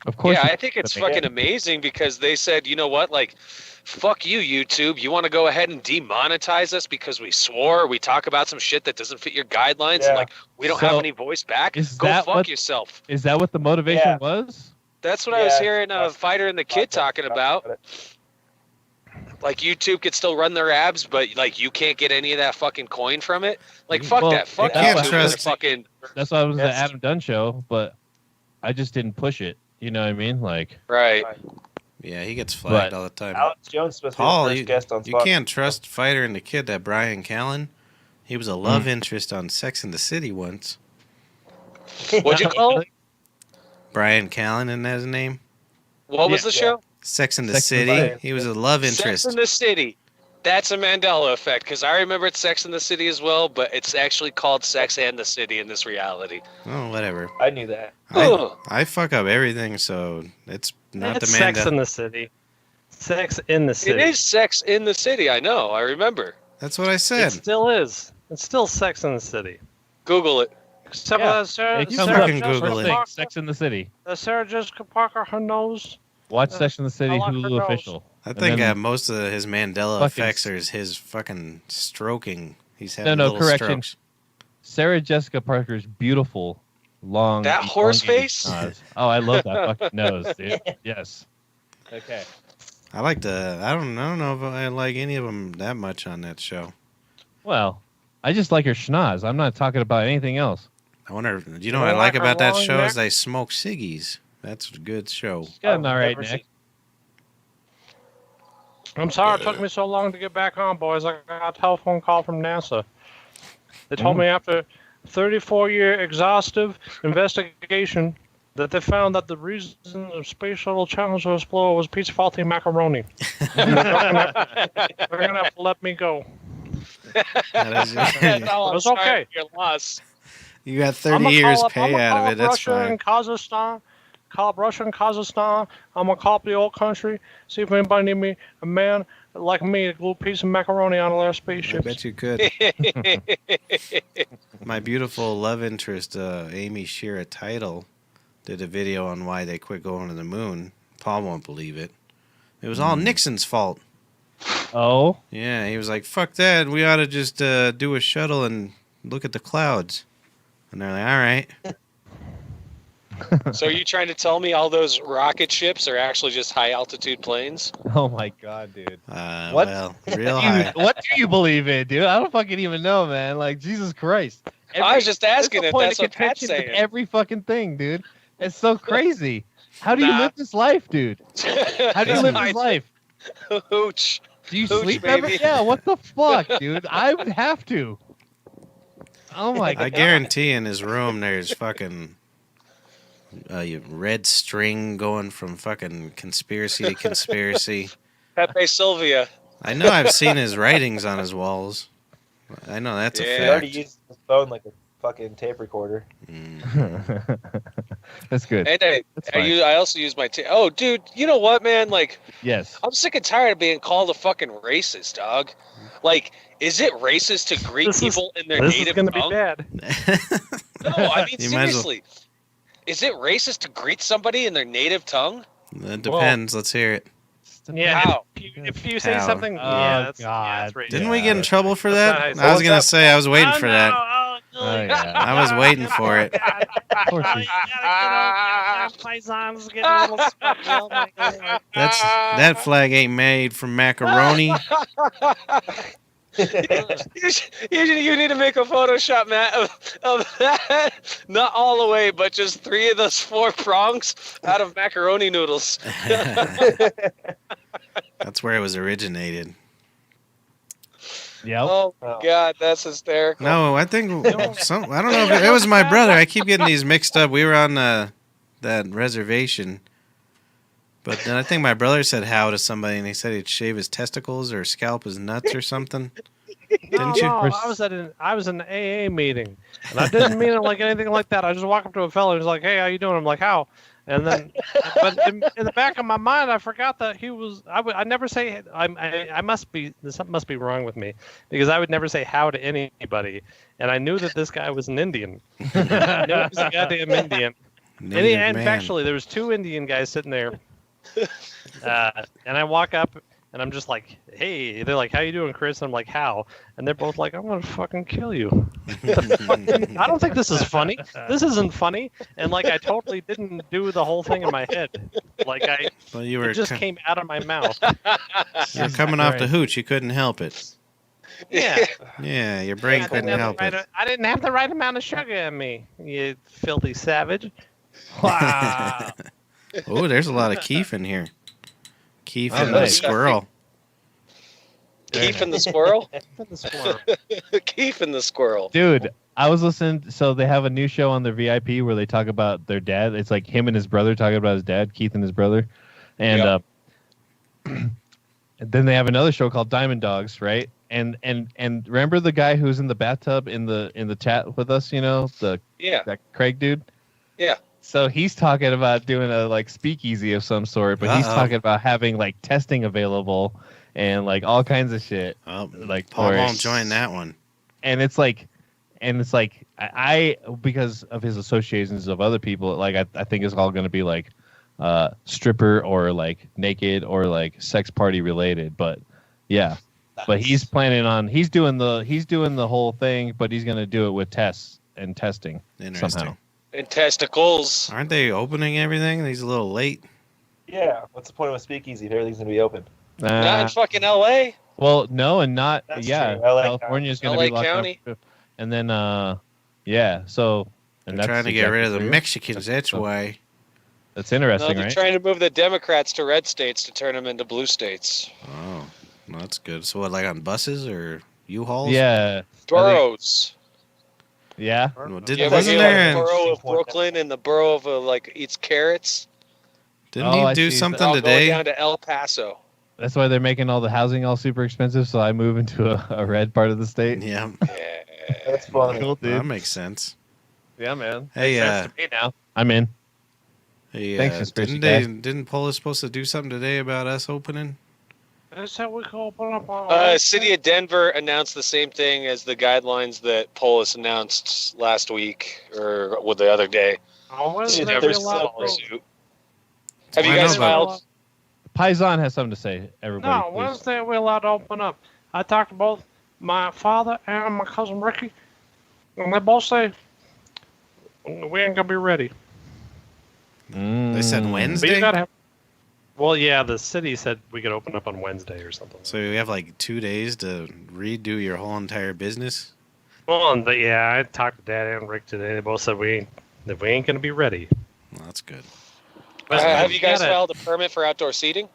Of course, Yeah, it's I think it's amazing. fucking amazing because they said, you know what, like, fuck you, YouTube. You want to go ahead and demonetize us because we swore, we talk about some shit that doesn't fit your guidelines, Yeah. and like we don't have So, any voice back. is Go that fuck what- yourself. Is that what the motivation Yeah. was? That's what I was Yeah, hearing that's- Fighter and the Kid talking about. Like YouTube could still run their abs, but like you can't get any of that fucking coin from it. Like fuck Well, that. Fuck you can't YouTube. trust- They're fucking That's why I was the Yes. Adam Dunn show, but I just didn't push it. You know what I mean? Like, right. Yeah, he gets flagged But- all the time. Alex Jones is supposed to be Paul, the first guest on you Spotify. can't trust Fighter and the Kid, that Brian Callen. He was a love interest on Sex and the City once. What'd you call it? Brian Callen, isn't that his name? What was Yeah. the show? Sex and the Sex and City. the City. He was a love Sex interest. in the City. That's a Mandela effect because I remember it's Sex in the City as well, but it's actually called Sex and the City in this reality. Oh, whatever. I knew that. Ugh. I fuck up everything, so it's not It's the Sex Mandela. in the City. Sex in the It City. is Sex in the City. I know. I remember. That's what I It said. still is. It's still Sex in the City. Google it. Except Yeah, for that Sarah, it You comes Sarah fucking up Jessica Google it. first thing, Parker, Sex in the City. Sarah Jessica Parker, her nose. Watch Sex in the City, like her Hulu nose. official. I And think then most of his Mandela fucking effects are his fucking stroking. He's No, having no, little correction. strokes. Sarah Jessica Parker's beautiful, long, That horse elongated face? nose. Oh, I love that fucking nose, dude. Yes. Okay. I like the. I don't know if I like any of them that much on that show. Well, I just like her schnoz. I'm not talking about anything else. I wonder. You You know what I don't like like her about that long show neck? is they smoke ciggies. That's a good show. She's got an I've alright never neck. I'm sorry it took me so long to get back on, boys. I got a telephone call from NASA. They told me after 34-year exhaustive investigation that they found that the reason the Space Shuttle Challenger was exploded was Pete's faulty macaroni. They're gonna have to let me go. That is- That's all I'm It's sorry okay. for your loss. you got I'ma 30 years call pay out call of it. up That's Russia fine. and Kazakhstan. Call up Russia and Kazakhstan. I'm gonna call up the old country. See if anybody need me a man like me, a little piece of macaroni on their I spaceships. bet you could. My beautiful love interest, Amy Shearer Title, did a video on why they quit going to the moon. Paul won't believe it. It was all Nixon's fault. Oh, Yeah, he was like, fuck that. We ought to just do a shuttle and look at the clouds. And they're like, all right. So are you trying to tell me all those rocket ships are actually just high altitude planes? oh my god, dude. What? Well, real high. What do you believe in, dude? I don't fucking even know, man. Like, Jesus Christ. I was just asking there's a if point that's of what Pat's contention with saying. every fucking thing, dude. It's so crazy. How do you Nah. live this life, dude? How do you live this life? Hooch. Do you Hooch, sleep ever? baby. Yeah, what the fuck, dude? I would have to. Oh my I god. guarantee in his room there's fucking red string going from fucking conspiracy to conspiracy. Pepe Sylvia. I know I've seen his writings on his walls. I know that's Yeah. a He already fact. used his phone like a fucking tape recorder. Mm. That's good. And That's I, fine. I also use my. Oh, dude, you know what, man? Like, Yes. I'm sick and tired of being called a fucking racist, dog. Like, is it racist to greet This is- people in their This is native gonna be tongue? bad. No, I mean You might as well- seriously. Is it racist to greet somebody in their native tongue? That depends. Let's hear it. Yeah. How? If you say How? something, Oh, yeah, that's God. racist. Didn't we get in trouble for That's that? not I was nice. gonna say I was waiting Oh, for no, that. oh, Oh, yeah. I was waiting for it. Of course Oh, we- you gotta get those paisans getting a little stuffy. Oh my God. That flag ain't made from macaroni. You need to make a Photoshop, Matt, of that. Not all the way, but just 3 of those 4 prongs out of macaroni noodles. That's where it was originated. Yep. Oh, Oh. God, that's hysterical. No, I think I don't know if it was my brother. I keep getting these mixed up. We were on that reservation, but then I think my brother said how to somebody, and he said he'd shave his testicles or scalp his nuts or something. Didn't you? No, I was in an AA meeting, and I didn't mean it like anything like that. I just walked up to a fellow and was like, "Hey, how you doing?" I'm like, "How?" And then, but in the back of my mind, I forgot that he was. I never say. I must be. Something must be wrong with me because I would never say how to anybody, and I knew that this guy was an Indian. I knew he was a goddamn Indian. Native And man. actually, there was 2 Indian guys sitting there, and I walk up and I'm just like, "Hey," they're like, "How you doing, Chris?" And I'm like, "How?" And they're both like, "I'm gonna fucking kill you." I don't think this is funny. This isn't funny. And like, I totally didn't do the whole thing in my head. Like Well, you it were just came out of my mouth. you're coming off the hooch. You couldn't help it. Yeah. Yeah, your brain I couldn't didn't have help the it. right- I didn't have the right amount of sugar in me. You filthy savage. Wow. Oh, there's a lot of Keef in here. Keef Oh, and the nice. squirrel. Keef and the squirrel? The squirrel. Keef and the squirrel. Dude, I was listening. So they have a new show on their VIP where they talk about their dad. It's like him and his brother talking about his dad, Keith and his brother. And then they have another show called Diamond Dogs, right? And remember the guy who was in the bathtub in the chat with us, you know, Yeah. that Craig dude? Yeah. So he's talking about doing a like speakeasy of some sort, but he's Uh-oh. talking about having like testing available and like all kinds of shit. Oh, Like Paul for- won't join that one. And it's like I because of his associations of other people, like I think it's all going to be like stripper or like naked or like sex party related. But yeah, but he's planning on he's doing the whole thing, but he's going to do it with tests and testing somehow. And testicles. Aren't they opening everything? He's a little late. Yeah. What's the point of a speakeasy if everything's gonna be open? Not in fucking L.A. Well, no, and not That's yeah. true. LA California's going to LA be locked County. up, and then yeah. So and They're that's trying to get rid of the exactly true. Mexicans. That's why. That's No, interesting, they're right? trying to move the Democrats to red states to turn them into blue states. Oh, well, that's good. So what, like on buses or U-Hauls? Yeah, Boroughs. yeah. Well, You didn't, ever wasn't hear there? like the borough of Brooklyn and the borough of like eats carrots? Didn't Oh, I he do see. They're something all going today? down to El Paso. That's why they're making all the housing all super expensive. So I move into a red part of the state. Yeah, Yeah. That's funny. Cool, well, that dude. makes sense. Yeah, man. Hey, Makes sense to me now. I'm in. Hey, Thanks, conspiracy didn't Polis supposed to do something today about us opening? They said we could open up on. City of Denver announced the same thing as the guidelines that Polis announced last week or the other day. On Wednesday, Dude, we there's allowed so- to- Suit. Have you I guys know, but- filed? Paisan has something to say. Everybody, No, please. Wednesday we're allowed to open up. I talked to both my father and my cousin Ricky, and they both say we ain't gonna be ready. They said Mm. But Wednesday. you gotta have. Well, yeah, the city said we could open up on Wednesday or something. So we have like 2 days to redo your whole entire business. Well, and yeah, I talked to Dad and Rick today. They both said we ain't gonna be ready. Well, that's good. But Have you guys gotta- filed a permit for outdoor seating?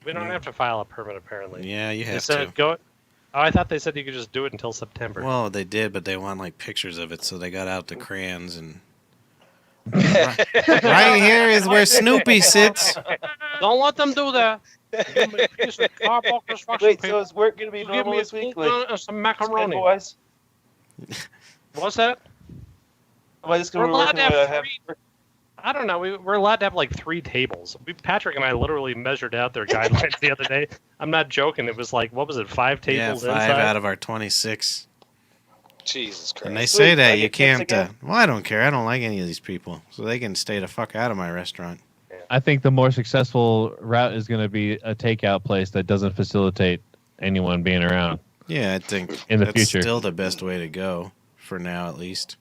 We don't have to file a permit apparently. Yeah, you They have said to. go. Oh, I thought they said you could just do it until September. Well, they did, but they want like pictures of it, so they got out the crayons and. Right here is where Snoopy sits. Don't let them do that. Give me a piece of cardboard construction Wait, paper. so is work gonna be Give me normal a this week? spoon Like, and some macaroni. boys? What's that? Am I just gonna We're be allowed working to have have three. I don't know. We're allowed to have like 3 tables. Patrick and I literally measured out their guidelines the other day. I'm not joking. It was like, what was it, 5 Yeah, tables 5 inside? out of our 26. Jesus Christ. And they Sweet, say that I you get tips can't. again? Well, I don't care. I don't like any of these people, so they can stay the fuck out of my restaurant. I think the more successful route is going to be a takeout place that doesn't facilitate anyone being around. Yeah, I think In the that's future. still the best way to go for now, at least.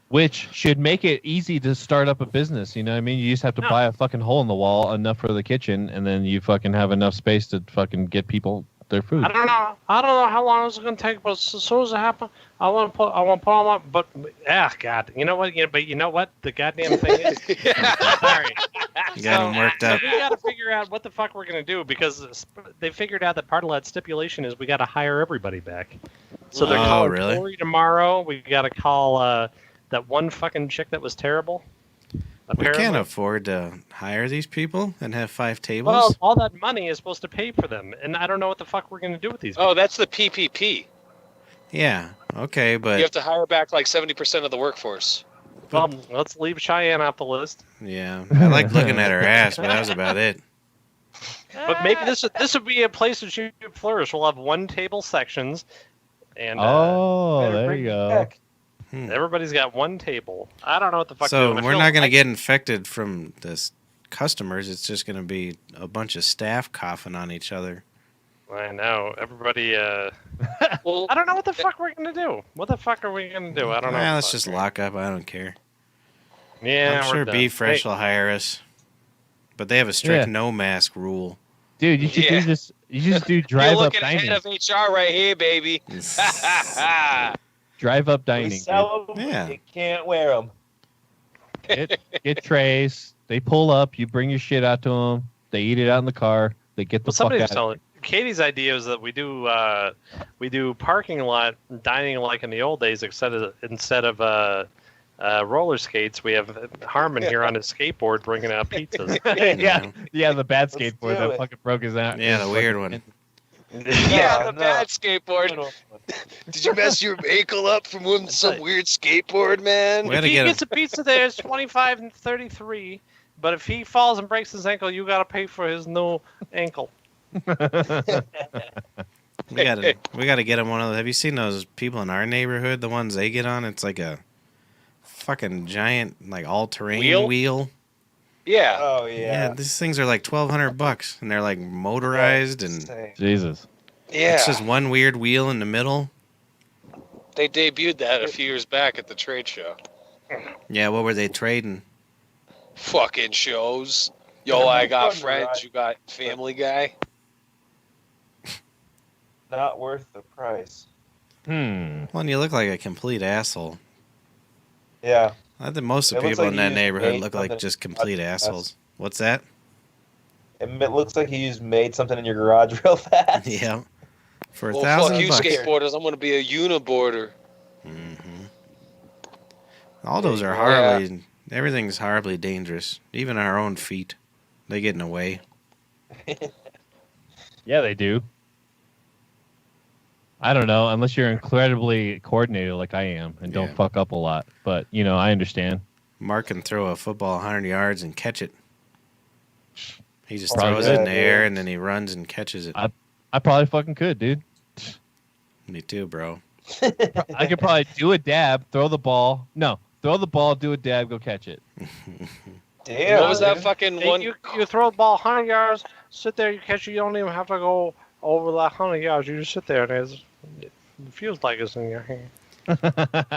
Which should make it easy to start up a business. You know what I mean? You just have to No. buy a fucking hole in the wall enough for the kitchen, and then you fucking have enough space to fucking get people their food. I don't know. I don't know how long it's going to take, but as soon as it happens, I want to put them up. But God, you know what? But you know what? The goddamn thing is. Sorry. You got them worked up. We got to figure out what the fuck we're going to do because they figured out that part of that stipulation is we got to hire everybody back. So they're Oh, calling really? Tori tomorrow. We got to call that one fucking chick that was terrible. We Apparently. can't afford to hire these people and have 5 tables. Well, all that money is supposed to pay for them, and I don't know what the fuck we're going to do with these. Oh, that's the PPP. Yeah, okay, but You have to hire back like 70% of the workforce. Well, let's leave Cheyenne off the list. yeah, I like looking at her ass, but that was about it. But maybe this would be a place that you could flourish. We'll have 1 table sections, and Oh, better there bring you it go. back. everybody's got 1 table. I don't know what the fuck. So to do. I we're feel not going to like- get infected from this customers. It's just going to be a bunch of staff coughing on each other. I know everybody. Well, I don't know what the fuck we're gonna do. What the fuck are we gonna do? I don't know. Well, let's just lock up. I don't care. Yeah, I'm we're sure done. Be Fresh Hey, will hire us, but they have a strict Yeah. no mask rule. Dude, you should Yeah. do this. You should just do you're drive up looking dining. ahead of HR right here, baby. Drive up We dining. dude. sell them, Yeah. you can't wear them. Get trays. They pull up. You bring your shit out to them. They eat it out in the car. They get the Well, somebody fuck was out. telling. Katie's idea is that we do parking lot dining like in the old days, instead of roller skates. We have Harmon here on his skateboard bringing out pizzas. Yeah, the bad Let's skateboard do that it. fucking broke his out. Yeah, the weird one. Yeah, the no. bad skateboard. Did you mess your ankle up from some weird skateboard, man? We If gotta he get gets a pizza there, it's 25 and 33. But if he falls and breaks his ankle, you gotta pay for his new ankle. We We gotta get him one of those. Have you seen those people in our neighborhood? The ones they get on? It's like a fucking giant, like all-terrain wheel. Yeah. Oh Yeah, yeah. these things are like $1,200, and they're like motorized, and Insane. Jesus. Yeah. it's just one weird wheel in the middle. They debuted that a few years back at the trade show. Yeah, what were they trading? Fucking shows. Yo, I got Fun to Friends. ride. You got Family Guy. Not worth the price. Well, and you look like a complete asshole. Yeah. I think most of It the looks people like in he that used neighborhood made look like something- just complete assholes. What's that? It looks like you just made something in your garage real fast. Yeah. For Well, fuck $1,000 you, bucks. skateboarders. I'm gonna be a uniboarder. All those are horribly. Everything's horribly dangerous. Even our own feet, they get in the way. Yeah, they do. I don't know, unless you're incredibly coordinated like I am and don't Yeah. fuck up a lot. But, I understand. Mark can throw a football 100 yards and catch it. He just Probably throws it in good, the yeah. air and then he runs and catches it. I probably fucking could, dude. Me too, bro. I could probably do a dab, throw the ball. No, throw the ball, do a dab, go catch it. Damn. What was that dude. fucking Hey, one? you throw the ball 100 yards, sit there, you catch it. You don't even have to go over that 100 yards. You just sit there, and it feels like it's in your hand.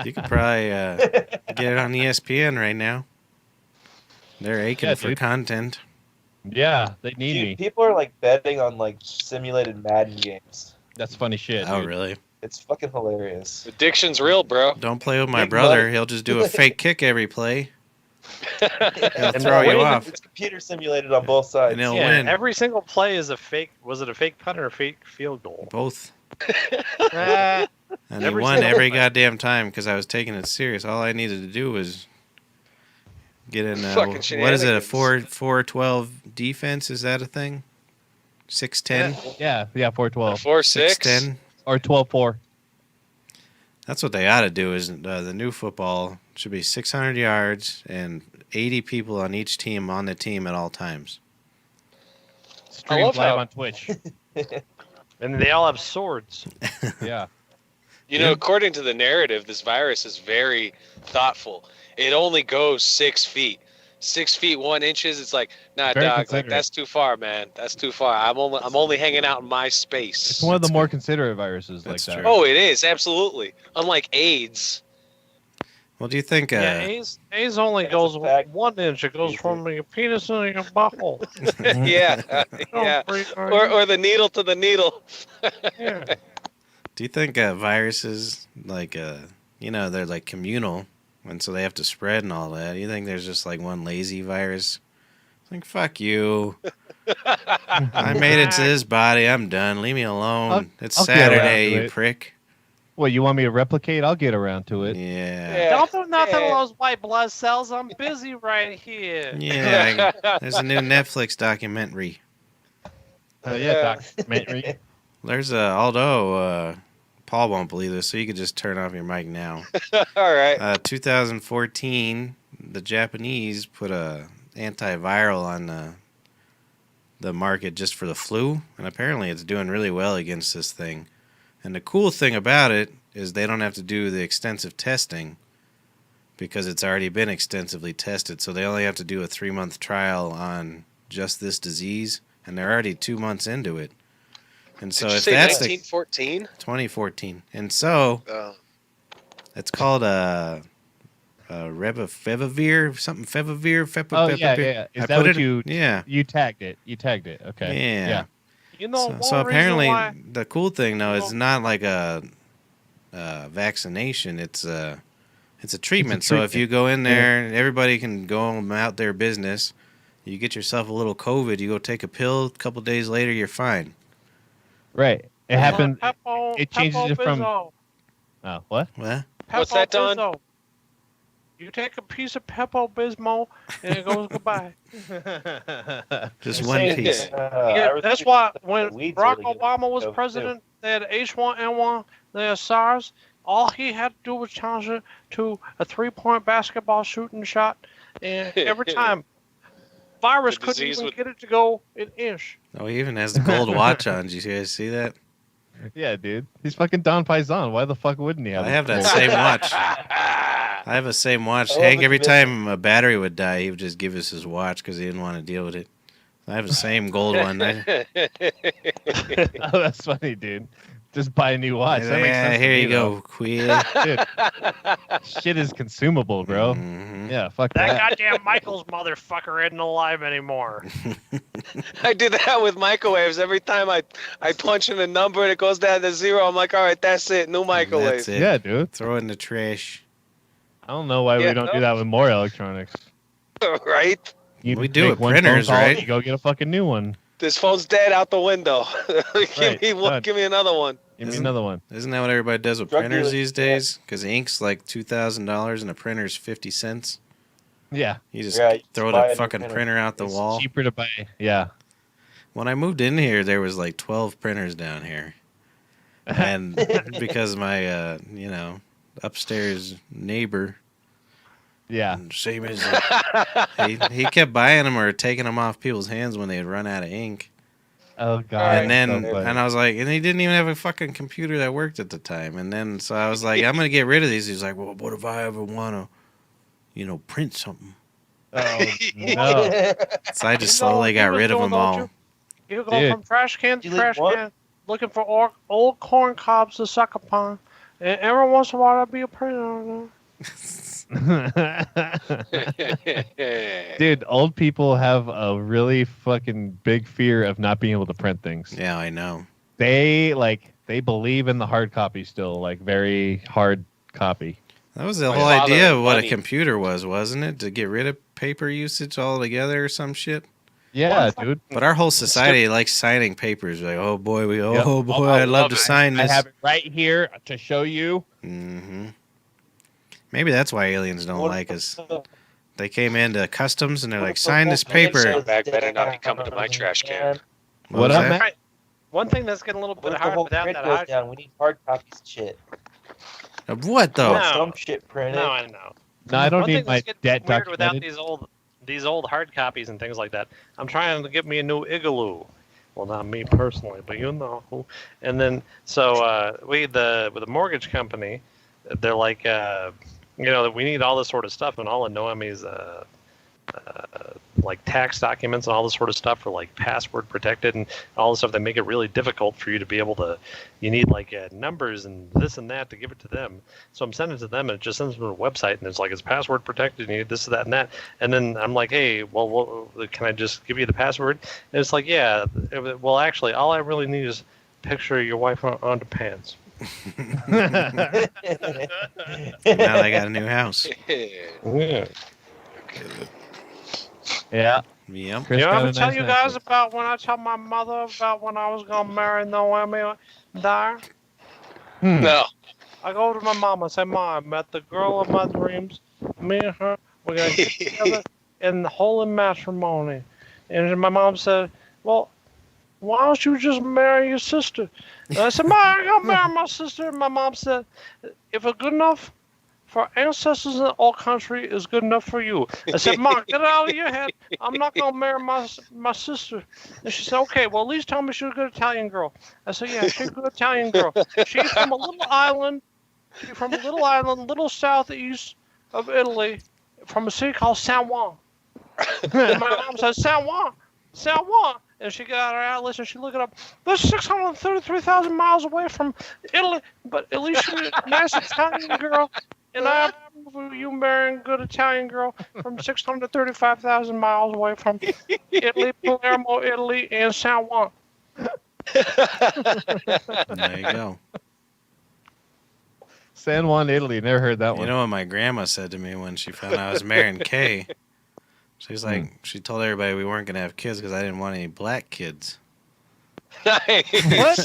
You could probably get it on ESPN right now. They're aching Yeah, for dude. content. Yeah, they need Dude, me. people are like betting on like simulated Madden games. That's funny shit. Oh, dude. really? It's fucking hilarious. Addiction's real, bro. Don't play with my Big brother. money. He'll just do a fake kick every play. He'll And throw you wait, off. It's computer simulated on both sides. And he'll Yeah, win. every single play is a fake. Was it a fake punt or a fake field goal? Both. Ah, And he Every won single every time. goddamn time because I was taking it serious. All I needed to do was get in. Fucking What is it? A shenanigans. 4-12 defense? Is that a thing? 6-10. Yeah, 4-12. 4-6. 6-10. Or 12-4. That's what they ought to do. Is the new football should be 600 yards and 80 people on each team on the team at all times. Streamed love live how- on Twitch. and they all have swords. Yeah. You know, according to the narrative, this virus is very thoughtful. It only goes 6 feet. 6 feet 1 inches. It's like, nah, Very dog. Like considerate. that's too far, man. That's too far. I'm only hanging out in my space. It's one of the more considerate viruses like That's that. true. Oh, it is absolutely. Unlike AIDS. Well, do you think? Yeah, A's only That's goes a fact. 1 inch. It goes from your penis and your butthole. Yeah, Oh, yeah. freak, are Or the needle to the needle. you? Yeah. Do you think viruses like they're like communal, and so they have to spread and all that? Do you think there's just like one lazy virus? It's like fuck you. I made it to this body. I'm done. Leave me alone. It's I'll get around Saturday, to you it. prick. What, you want me to replicate? I'll get around to it. Yeah. Yeah. Don't do nothing to Yeah. those white blood cells. I'm busy right here. Yeah. There's a new Netflix documentary. Yeah, documentary. There's although Paul won't believe this, so you could just turn off your mic now. All right. 2014, the Japanese put a antiviral on the market just for the flu, and apparently it's doing really well against this thing. And the cool thing about it is they don't have to do the extensive testing because it's already been extensively tested. So they only have to do a 3-month trial on just this disease, and they're already 2 months into it. And so Did you if say that's 1914? 2014, and so Oh. it's called Favipiravir, something Favipiravir. Oh, yeah. Is I that put what it- you... Yeah. You tagged it. Okay. Yeah. You know, So, one so reason apparently, why- the cool thing though, it's not like a vaccination. It's a treatment. So if treatment. you go in there, everybody can go about their business. You get yourself a little COVID. You go take a pill. A couple days later, you're fine. Right. It happened... Peppo, it changes it from- Peppo-Bismol. Oh, what? What? What's that, Don? Peppo-Bismol. You take a piece of Pepto-Bismol and it goes goodbye. Just You're one saying, piece. Yeah, that's why when weed's Barack really good Obama was stuff, too. president, they had H1N1, they had SARS. All he had to do was challenge it to a 3-point basketball shooting shot, and every time, virus The couldn't disease even would- get it to go an inch. Oh, he even has the gold watch on. Did you guys see that? Yeah, dude. He's fucking Don Paisan. Why the fuck wouldn't he have? I have that same watch. I have the same watch. I love Hank, the every commitment. time a battery would die, he would just give us his watch because he didn't want to deal with it. I have the same gold one. Oh, that's funny, dude. Just buy a new watch. That makes sense. Here to you me, go, Queen. though. Dude, shit is consumable, bro. Mhm. Yeah, fuck That that. goddamn Michael's motherfucker isn't alive anymore. I do that with microwaves. Every time I punch in a number and it goes down to 0, I'm like, all right, that's it. New microwave. That's it. Yeah, dude. Throw it in the trash. I don't know why Yeah, we don't no. do that with more electronics. Right? You We do make with one phone printers, call, right? You go get a fucking new one. This phone's dead out the window. Right, done. Give me another one. Give me Isn't- another one. Isn't that what everybody does with Drug printers dealers, these days? Because ink's like $2,000 and a printer's 50 cents. Yeah, You just Yeah, you throw buy a the new fucking printer. printer out the it's wall. cheaper to buy. Yeah. When I moved in here, there was like 12 printers down here. And because my, upstairs neighbor, Yeah. same as he kept buying them or taking them off people's hands when they had run out of ink. Oh god. And then, so funny. and I was like, and he didn't even have a fucking computer that worked at the time. And then, so I was like, I'm gonna get rid of these. He's like, well, what if I ever wanna, print something? Oh no. So I just You know slowly what got you was rid of doing, them don't all. You go Dude. from trash can to You trash leave what? can, looking for old corn cobs to suck upon. And every once in a while, there'll be a printer on Dude, old people have a really fucking big fear of not being able to print things. Yeah, I know. They believe in the hard copy still, like very hard copy. That was the My whole father idea was of what a funny. computer was, wasn't it? To get rid of paper usage altogether or some shit. Yeah, dude. But our whole society likes signing papers. Like, oh boy, Yep. oh boy, I I'd love love to it. sign I this. have it right here to show you. hmm Maybe that's why aliens don't like us. They came into customs and they're like, sign this paper. Scumbag better not be coming to my trash can. What was up, that? man? there. One thing that's getting a little What bit if the hard whole without print that goes hard. down? We need hard copies of shit. Of what though? No. Some shit printed. No, I know. No, I don't One need thing my that's getting debt weird without documented. these old hard copies and things like that. I'm trying to get me a new igloo. Well, not me personally, but you know. And then so with the mortgage company, they're like, that we need all this sort of stuff, and all of Noemi's like tax documents and all this sort of stuff are like password protected and all this stuff that make it really difficult for you to be able to. You need like numbers and this and that to give it to them. So I'm sending it to them, and it just sends them to a website, and it's like it's password protected. You need this, that, and that. And then I'm like, hey, well, can I just give you the password? And it's like, yeah. Well, actually, all I really need is a picture of your wife on underpants. Now they got a new house. Yeah. Yeah. Yep. Chris You got ever a tell nice you house. guys about when I tell my mother about when I was gonna marry Noemi Dyer? Hmm. No. I go to my mom and say, Mom, I met the girl of my dreams. Me and her, we're gonna get together in the holy matrimony. And my mom said, well, why don't you just marry your sister? And I said, Mom, I gotta marry my sister. And my mom said, if it's good enough for ancestors in all country is good enough for you. I said, Mom, get it out of your head. I'm not going to marry my sister. And she said, okay, well, at least tell me she's a good Italian girl. I said, yeah, she's a good Italian girl. She's from a little island. Little southeast of Italy, from a city called San Juan. And my mom said, San Juan. And she got her atlas and she looked it up. That's 633,000 miles away from Italy, but at least she's a nice Italian girl. And I'm you marrying a good Italian girl from 635,000 miles away from Italy, Palermo, Italy, and San Juan. There you go. San Juan, Italy. Never heard that You one. know what my grandma said to me when she found out I was marrying Kay? She's like, she told everybody we weren't gonna have kids because I didn't want any black kids. What?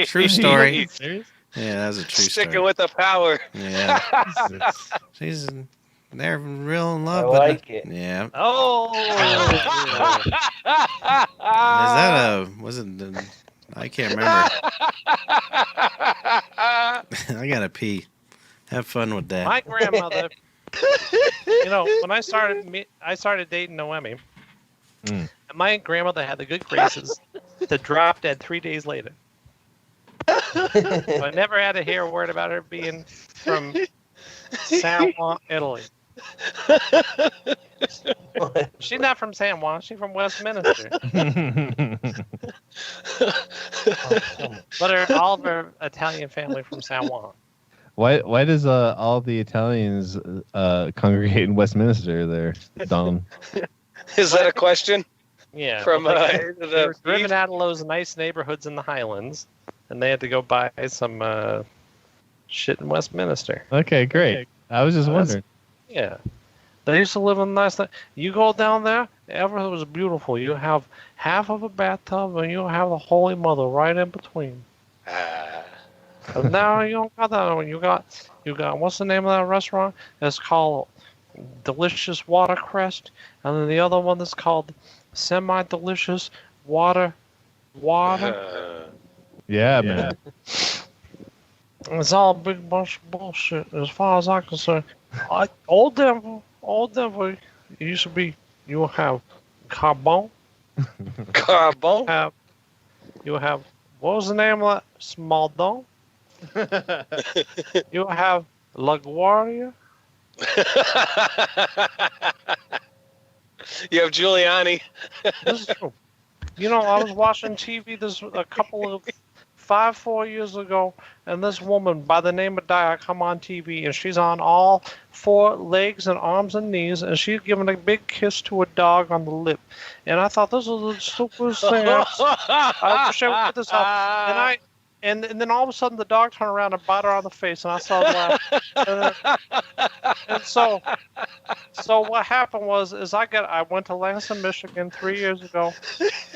True story. Serious? Yeah, that was a true Sticking story. with the power. Yeah, Jesus. she's they're real in I love. but like it. Yeah. Oh, Is that a? Was it? I can't remember. I gotta pee. Have fun with that. my grandmother. When I started dating Noemi, Mm. and my grandmother had the good graces to drop dead 3 days later. I never had to hear a word about her being from San Juan, Italy. She's not from San Juan. She's from Westminster. But all of her Italian family from San Juan. Why does all the Italians congregate in Westminster there, Don? Is that a question? Yeah. From they the were driven out of those nice neighborhoods in the Highlands, and they had to go buy some shit in Westminster. Okay, great. I was just wondering. Yeah. They used to live in nice. You go down there, everything was beautiful. You have half of a bathtub, and you have the Holy Mother right in between. And now you don't got that one. You got what's the name of that restaurant? It's called Delicious Watercrest, and then the other one is called Semi-Delicious Water. Yeah, man. It's all a big bunch of bullshit as far as I'm concerned. Old Denver, it used to be, you have Carbone. Carbone? You have, what was the name of that? Smaldon. You have LaGuardia. You have Giuliani. This is true. You know, I was watching TV a couple of 4 years ago, and this woman by the name of Dia come on TV, and she's on all 4 legs and arms and knees, and she's giving a big kiss to a dog on the lip. And I thought this was the stupidest thing. I wish I would put this up. And then all of a sudden the dog turned around and bit her on the face, and I started laughing. And so what happened is I went to Lansing, Michigan 3 years ago,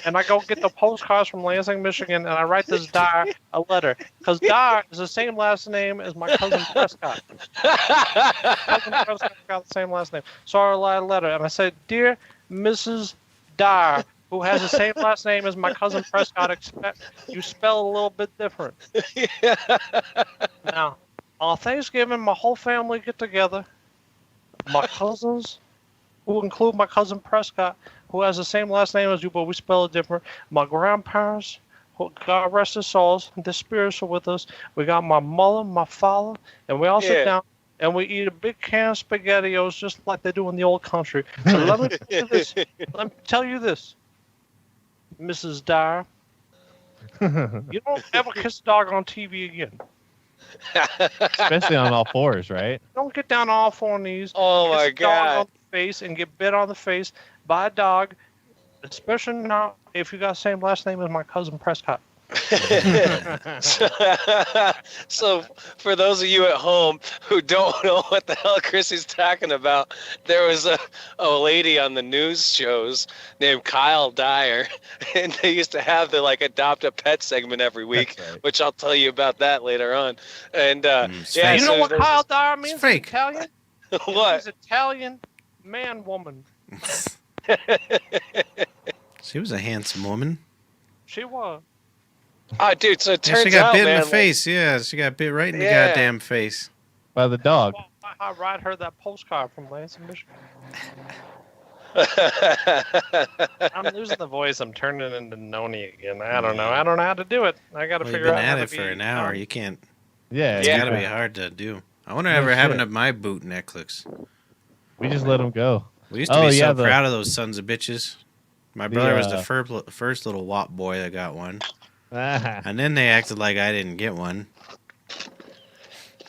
and I go get the postcards from Lansing, Michigan, and I write this Dar a letter, because Dar is the same last name as my cousin Prescott. Cousin Prescott got the same last name. So I write a letter, and I said, "Dear Mrs. Dar, who has the same last name as my cousin Prescott, except you spell it a little bit different." Yeah. Now, on Thanksgiving, my whole family get together. My cousins, who include my cousin Prescott, who has the same last name as you, but we spell it different. My grandparents, who, God rest their souls, their spirits are with us. We got my mother, my father, and we all sit down and we eat a big can of SpaghettiOs just like they do in the old country. So let me tell you this. Mrs. Dyer, you don't ever kiss a dog on TV again. Especially on all fours, right? Don't get down on all 4 knees. Oh my kiss a dog God. on the face and get bit on the face by a dog, especially now if you got the same last name as my cousin Prescott. So for those of you at home who don't know what the hell Chrissy's talking about, there was a lady on the news shows named Kyle Dyer, and they used to have the adopt a pet segment every week, Right. which I'll tell you about that later on. And yeah, You know so what there's Kyle Dyer means? It's fake. Italian? what? He's Italian man woman. She was a handsome woman. She was. Oh, dude, so it turns Yeah, she got out, bit man, in the face. Yeah, she got bit right in the Yeah. goddamn face. By the dog. Well, I write her that postcard from Lansing, Michigan. I'm losing the voice. I'm turning into Noni again. I don't know. I don't know how to do it. I got to Well, you've figure been out how at to it for be an hour. You can't. Yeah, It's Yeah. gotta be hard to do. I wonder No ever happened shit. to my boot necklace. We just let him go. We used to Oh, be yeah, so the- proud of those sons of bitches. My brother was the The, first little wop boy that got one. Ah. And then they acted like I didn't get one.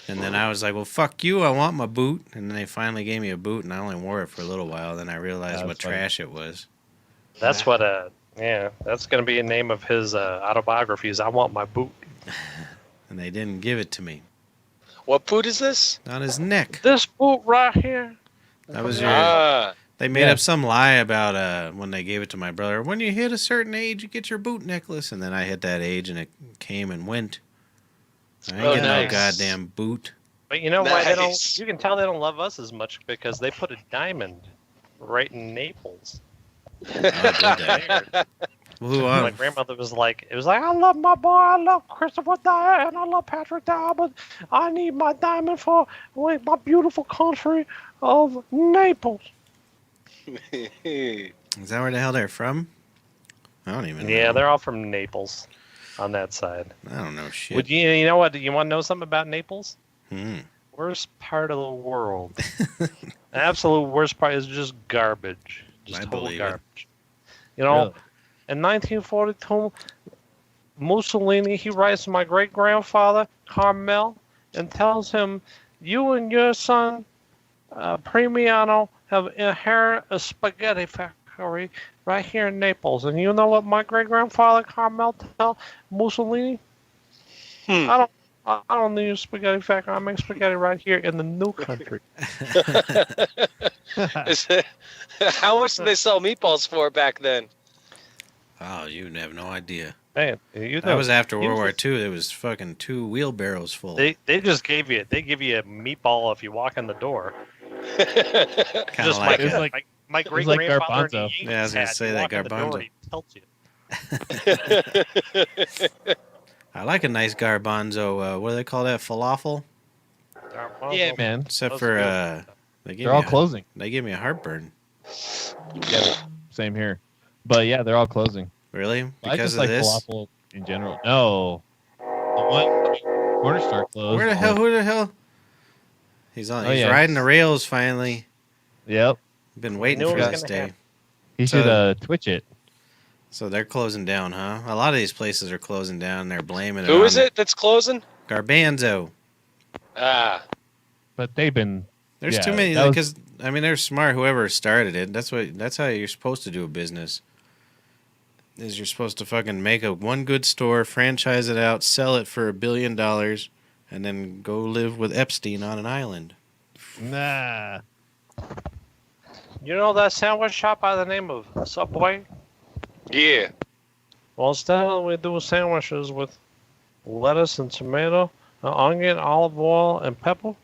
And then I was like, well, fuck you, I want my boot. And then they finally gave me a boot, and I only wore it for a little while. Then I realized That what was funny. trash it was. That's what, that's going to be a name of his autobiography is I Want My Boot. And they didn't give it to me. What boot is this? On his neck. This boot right here. That was your... Ah, They made Yeah. up some lie about when they gave it to my brother. When you hit a certain age, you get your boot necklace. And then I hit that age, and it came and went. I ain't Oh, getting nice. no goddamn boot. But you know why they don't? Nice. You can tell they don't love us as much because they put a diamond right in Naples. Oh, did they? Well, who My grandmother was like, I love my boy, I love Christopher Dyer, and I love Patrick Dyer, but I need my diamond for my beautiful country of Naples. Is that where the hell they're from? I don't even know. Yeah, they're all from Naples. on that side. I don't know shit. Would you know what? You want to know something about Naples? Hmm. Worst part of the world. The absolute worst part is just garbage. Just I total believe it. garbage. You know, Really? in 1942, Mussolini, he writes to my great-grandfather, Carmel, and tells him, you and your son, Premiano, have inherited a spaghetti factory right here in Naples. And you know what my great-grandfather, Carmel, tell Mussolini? I don't need a spaghetti factory. I make spaghetti right here in the new country. How much did they sell meatballs for back then? Oh, you have no idea. Man, you know, That was after he World War was- II. There was fucking 2 wheelbarrows full. They just give you a meatball if you walk in the door. Kind of Just like, It's a- like- my it's great like grandfather. garbanzo. Yeah, I was gonna say that garbanzo. He tells you. I like a nice garbanzo. What do they call that? Falafel. Yeah, man. Except Those for are good. They're all closing. They give me a heartburn. Yeah, same here. But yeah, they're all closing. Really? I Because just of like this? falafel in general. No, the one corner store closed. Where the hell? Who the hell? He's on. Oh, He's yeah. riding the rails finally. Yep. Been waiting knew for it was this gonna day. happen. He So- should Twitch it. So they're closing down, huh? A lot of these places are closing down. They're blaming it Who on is it that's closing? Garbanzo. Ah, But they've been. There's Yeah, too many that was- because I mean they're smart. Whoever started it, that's how you're supposed to do a business. Is you're supposed to fucking make one good store, franchise it out, sell it for $1 billion, and then go live with Epstein on an island. Nah. You know that sandwich shop by the name of Subway? yeah. Well, instead we do sandwiches with lettuce and tomato, onion, olive oil, and pepper.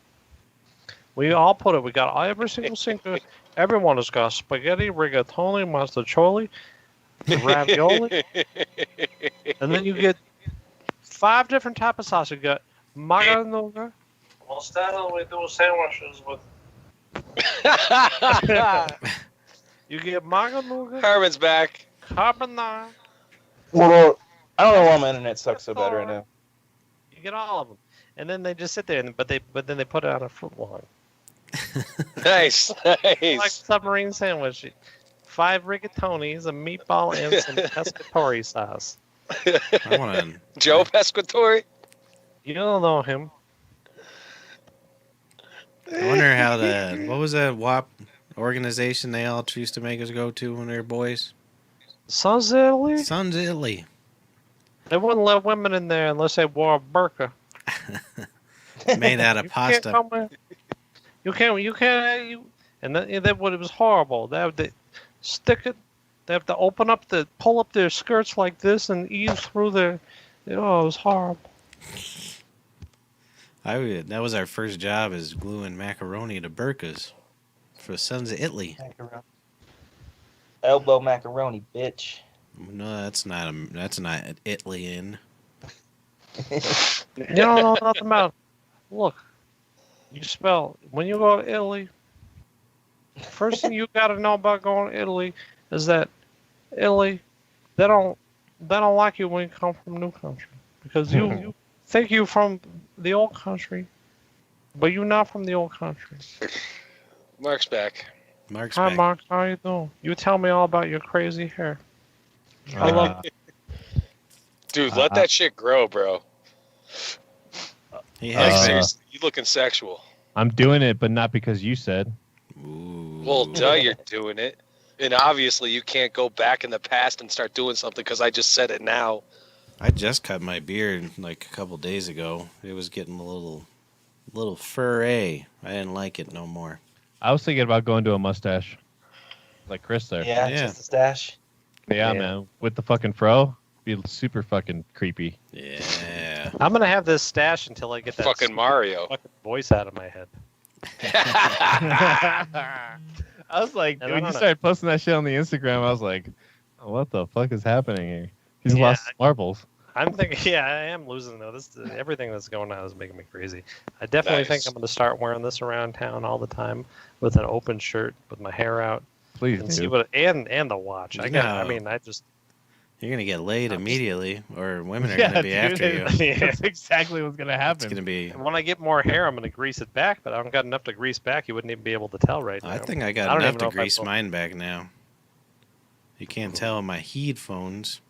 We all put it. We got every single single. Everyone has got spaghetti, rigatoni, masticholi, ravioli, and then you get 5 different type of sauce. You got maganuga. Well, instead we do sandwiches with. You get maganuga, Herman's back. carbonara. Well, I don't know why my internet sucks so bad right now. You get all of them, and then they just sit there. But then they put it on a foot long, Nice, like nice. submarine sandwich. 5 rigatonis, a meatball, and some pescatore sauce. I want to. Joe Pescatore. You don't know him. I wonder how what was that WAP organization they all used to make us go to when they were boys? Sons of Italy? Sons of Italy. They wouldn't let women in there unless they wore a burqa. Made out of You can't pasta. come in. You can't. And that what it was horrible. They have to stick it. They have to pull up their skirts like this and ease through their. Oh, it was horrible. That was our first job, is gluing macaroni to burkas for Sons of Italy. Macaroni. Elbow macaroni, bitch. No, that's not Italian. You don't know nothing about it. Look, you spell when you go to Italy. First thing you got to know about going to Italy is that Italy, they don't like you when you come from new country because you think you from the old country, but you're not from the old country. Mark's back. Mark's Hi, back. Mark. How you doing? You tell me all about your crazy hair. I love Dude, let that shit grow, bro. He Like, has seriously, you looking sexual. I'm doing it, but not because you said. Ooh. Well, duh, you're doing it. And obviously, you can't go back in the past and start doing something because I just said it now. I just cut my beard like a couple days ago. It was getting a little furry. I didn't like it no more. I was thinking about going to a mustache, like Chris there. Yeah, Yeah. just a stash. Yeah, Yeah. man, with the fucking fro, be super fucking creepy. Yeah. I'm gonna have this stash until I get that Fucking stupid Mario. fucking voice out of my head. I was like, I when don't you know. started posting that shit on the Instagram, I was like, oh, what the fuck is happening here? He's Yeah, lost his marbles. I'm thinking, yeah, I am losing though. Everything that's going on is making me crazy. I definitely think Nice. I'm going to start wearing this around town all the time with an open shirt with my hair out Please and see do. what and the watch. I No. mean, I just You're gonna get laid immediately, or women are Yeah, gonna be dude, after you. That's exactly what's gonna It's happen. gonna be. And when I get more hair, I'm going to grease it back, but I don't got enough to grease back. You wouldn't even be able to tell right now. I think I I got don't enough even to know if I grease told- mine back now. You can't tell on my headphones,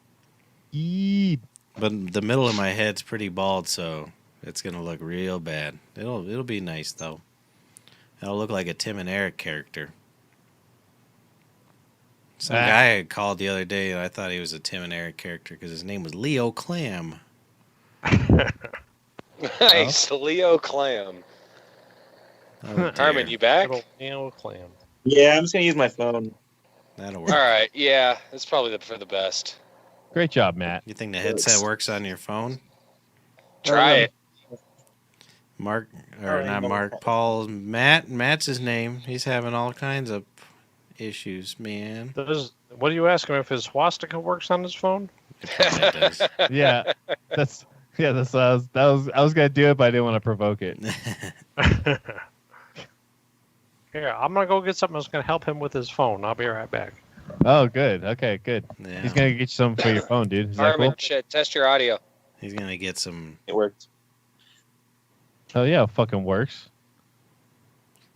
Eee. but the middle of my head's pretty bald, so it's gonna look real bad. It'll be nice though. It'll look like a Tim and Eric character. Some guy had called the other day, and I thought he was a Tim and Eric character because his name was Leo Clam. Nice, Leo Clam. Oh, dear. Harmon, you back? Little Leo Clam. Yeah, I'm just gonna use my phone. That'll All work. right, yeah, it's probably for the best. Great job, Matt. You think the headset works on your phone? Try it. Mark, or Alright, not no Mark, problem. Paul, Matt's his name. He's having all kinds of issues, man. What do you ask him if his swastika works on his phone? It probably does. Yeah, that's I was gonna do it, but I didn't want to provoke it. Here, I'm going to go get something that's going to help him with his phone. I'll be right back. Oh, good. Okay, good. Yeah. He's gonna get you something for your phone, dude. Is that Harmon, cool? shit, test your audio. He's gonna get some. It worked. Oh yeah, it fucking works.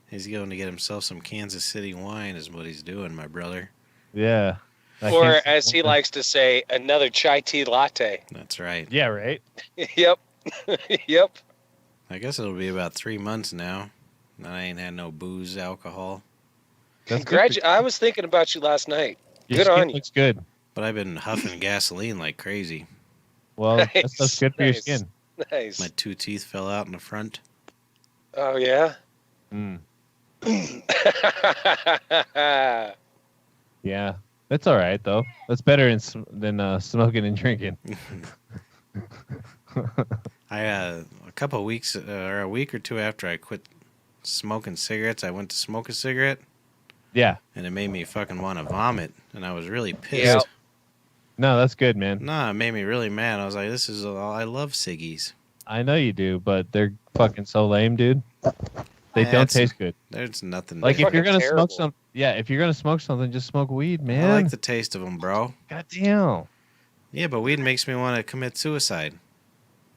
He's going to get himself some Kansas City wine, is what he's doing, my brother. Yeah. I Or, can't- as he likes to say, another chai tea latte. That's right. Yeah, right. Yep. Yep. I guess it'll be about 3 months now. I ain't had no booze, alcohol, That's good. I was thinking about you last night. Your Good skin on you. looks good. but I've been huffing gasoline like crazy. Well, that stuff's good for your Nice. skin. Nice. My 2 teeth fell out in the front. Oh, yeah? Mm. Yeah, that's all right though. That's better than smoking and drinking. A couple of weeks or a week or two after I quit smoking cigarettes, I went to smoke a cigarette, Yeah. and it made me fucking want to vomit, and I was really pissed. Yep. No, that's good, man. Nah, it made me really mad. I was like, "This is all I love ciggies. I know you do, but they're fucking so lame, dude. They Yeah, don't it's- taste good. There's nothing. Like They're if you're fucking gonna terrible. smoke some, yeah, if you're gonna smoke something, just smoke weed, man. I like the taste of them, bro. Goddamn. Yeah, but weed makes me want to commit suicide.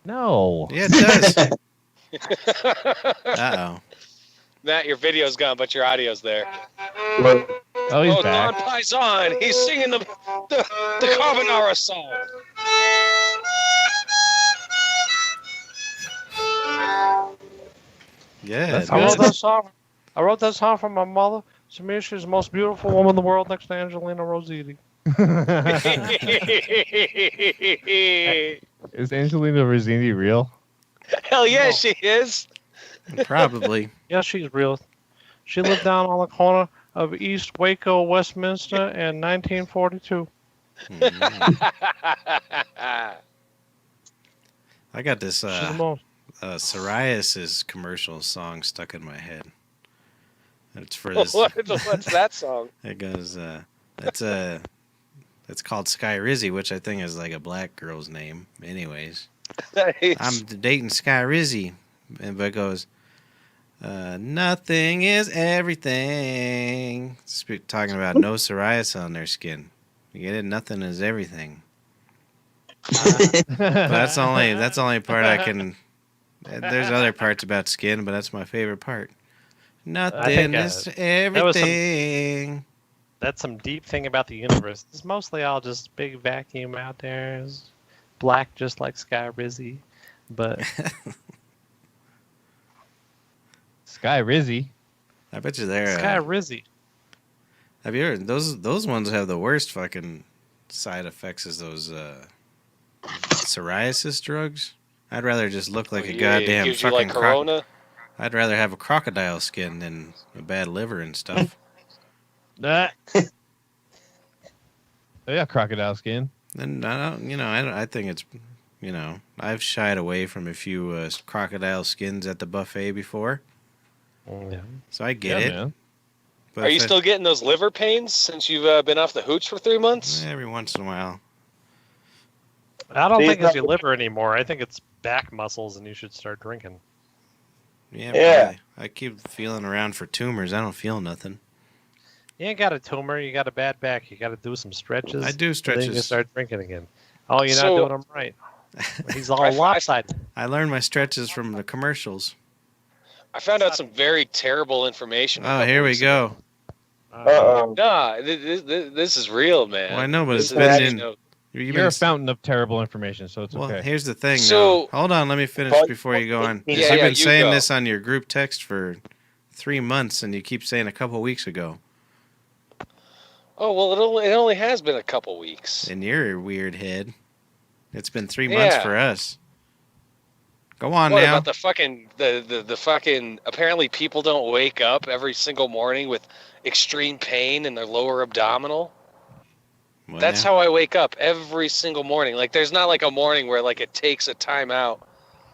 No. Yeah, it does. Uh-oh. Matt, your video's gone, but your audio's there. Oh, he's Don back. Paisan, he's singing the Carbonara song. Yeah, That's it I wrote does. that song. I wrote that song for my mother. To me, she's the most beautiful woman in the world next to Angelina Rossetti. Is Angelina Rossetti real? Hell yeah, No. she is. Probably. Yeah, she's real. She lived down on the corner of East Waco, Westminster in 1942. Mm. I got this She's the most. psoriasis commercial song stuck in my head. It's for this. What's that song? It goes. It's called Sky Rizzy, which I think is like a black girl's name. Anyways, Nice. I'm dating Sky Rizzy, and it goes. Nothing is everything. Talking about no psoriasis on their skin. You get it? Nothing is everything. But that's the only part I can. There's other parts about skin, but that's my favorite part. Nothing is was some- everything. That's some deep thing about the universe. It's mostly all just big vacuum out there. It's black, just like Sky Rizzy. But Sky Rizzy. I bet you they're. Sky Rizzy. Have you heard those ones have the worst fucking side effects as those psoriasis drugs? I'd rather just look like a goddamn gives you fucking like Corona. I'd rather have a crocodile skin than a bad liver and stuff. Ah. Oh, yeah, crocodile skin. And I think it's, I've shied away from a few crocodile skins at the buffet before, Yeah. so I get it. Man. But Are you if still getting those liver pains since you've been off the hooch for 3 months? every once in a while? I don't See, think it's that- your liver anymore. I think it's back muscles, and you should start drinking. Yeah. Yeah. I keep feeling around for tumors. I don't feel nothing. You ain't got a tumor. You got a bad back. You got to do some stretches. I do And then you can stretches. start drinking again. Oh, you're So- not doing them right. He's all I- lopsided. I learned my stretches from the commercials. I found out some very terrible information. a Oh, couple here we weeks go. ago. Uh-oh. Nah, this is real, man. Well, I know, but This it's is- been you in. know, You've You're been a fountain of terrible information, so it's Well, okay. here's the thing. So- now. Hold on, let me finish But- before you go on. 'Cause Yeah, you've been you saying go. this on your group text for 3 months, and you keep saying a couple weeks ago. Oh well, it only has been a couple weeks. And you're a weird head. It's been 3 months Yeah. for us. Go on What now. about the fucking the fucking? Apparently, people don't wake up every single morning with extreme pain in their lower abdominal. What That's now? how I wake up every single morning. Like, there's not like a morning where like it takes a time out.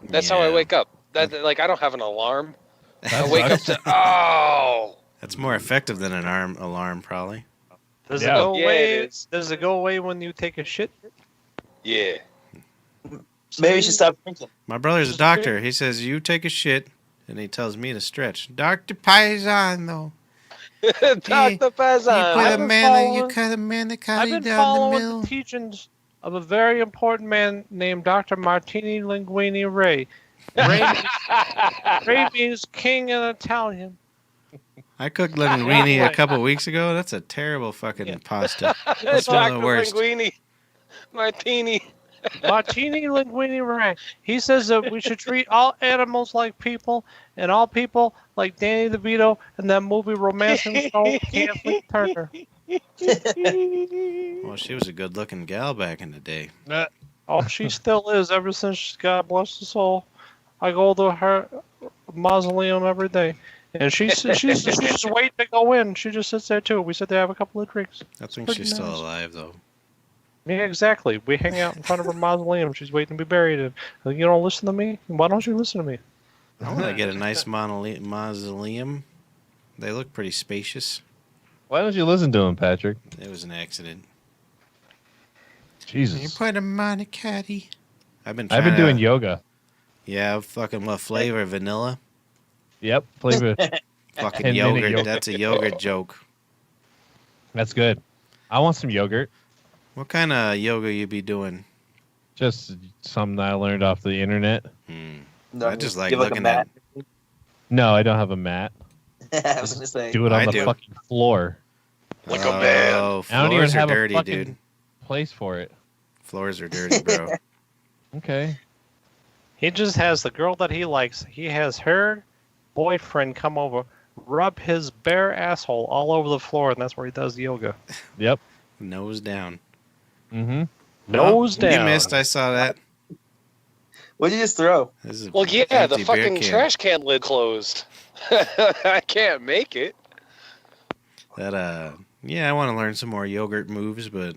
That's how I Yeah. wake up. That like I don't have an alarm. I That wake up sucks. to That's more effective than an alarm, probably. Does Yeah. it go Yeah, away? it is. Does it go away when you take a shit? yeah. Maybe you should stop drinking. My brother's a doctor. He says, you take a shit, and he tells me to stretch. Dr. Paisano. Dr. You put Pazan. a been man, you following- cut a man that cut I've you been down the following middle. the teachings of a very important man named Dr. Martini Linguini Ray. Ray means king in Italian. I cooked linguine a couple weeks ago. That's a terrible fucking Yeah. pasta. That's one of Dr. the worst. Linguini. Martini. Martini Linguini Ray. He says that we should treat all animals like people and all people like Danny DeVito in that movie Romancing Stone Kathleen Turner. Well, she was a good-looking gal back in the day. Oh, she still is ever since God bless her soul. I go to her mausoleum every day. And she's just waiting to go in. She just sits there too. We sit there have a couple of drinks. I think pretty she's still nice. alive, though. Yeah, exactly. We hang out in front of her mausoleum. She's waiting to be buried. And you don't listen to me? Why don't you listen to me? I want to get a nice mausoleum. They look pretty spacious. Why don't you listen to him, Patrick? It was an accident. Jesus. You put him on a caddy. I've been doing yoga. Yeah, fucking what flavor? Vanilla? Yep, flavor. Fucking 10-minute yogurt. yogurt. That's a yogurt joke. That's good. I want some yogurt. What kind of yoga you be doing? Just something I learned off the internet. No, I just like give, a looking mat. No, I don't have a mat. I was gonna say. Do it on I the do. fucking floor. Like a man. Oh, I don't even floors are have dirty, a fucking dude. place for it. Floors are dirty, bro. Okay. He just has the girl that he likes. He has her boyfriend come over, rub his bare asshole all over the floor, and that's where he does the yoga. Yep. Nose down. Mm-hmm. Nose Oh, down. You missed. I saw that. What'd you just throw? This is Well, yeah, empty the beer fucking can. trash can lid closed. I can't make it. That yeah, I want to learn some more yogurt moves, but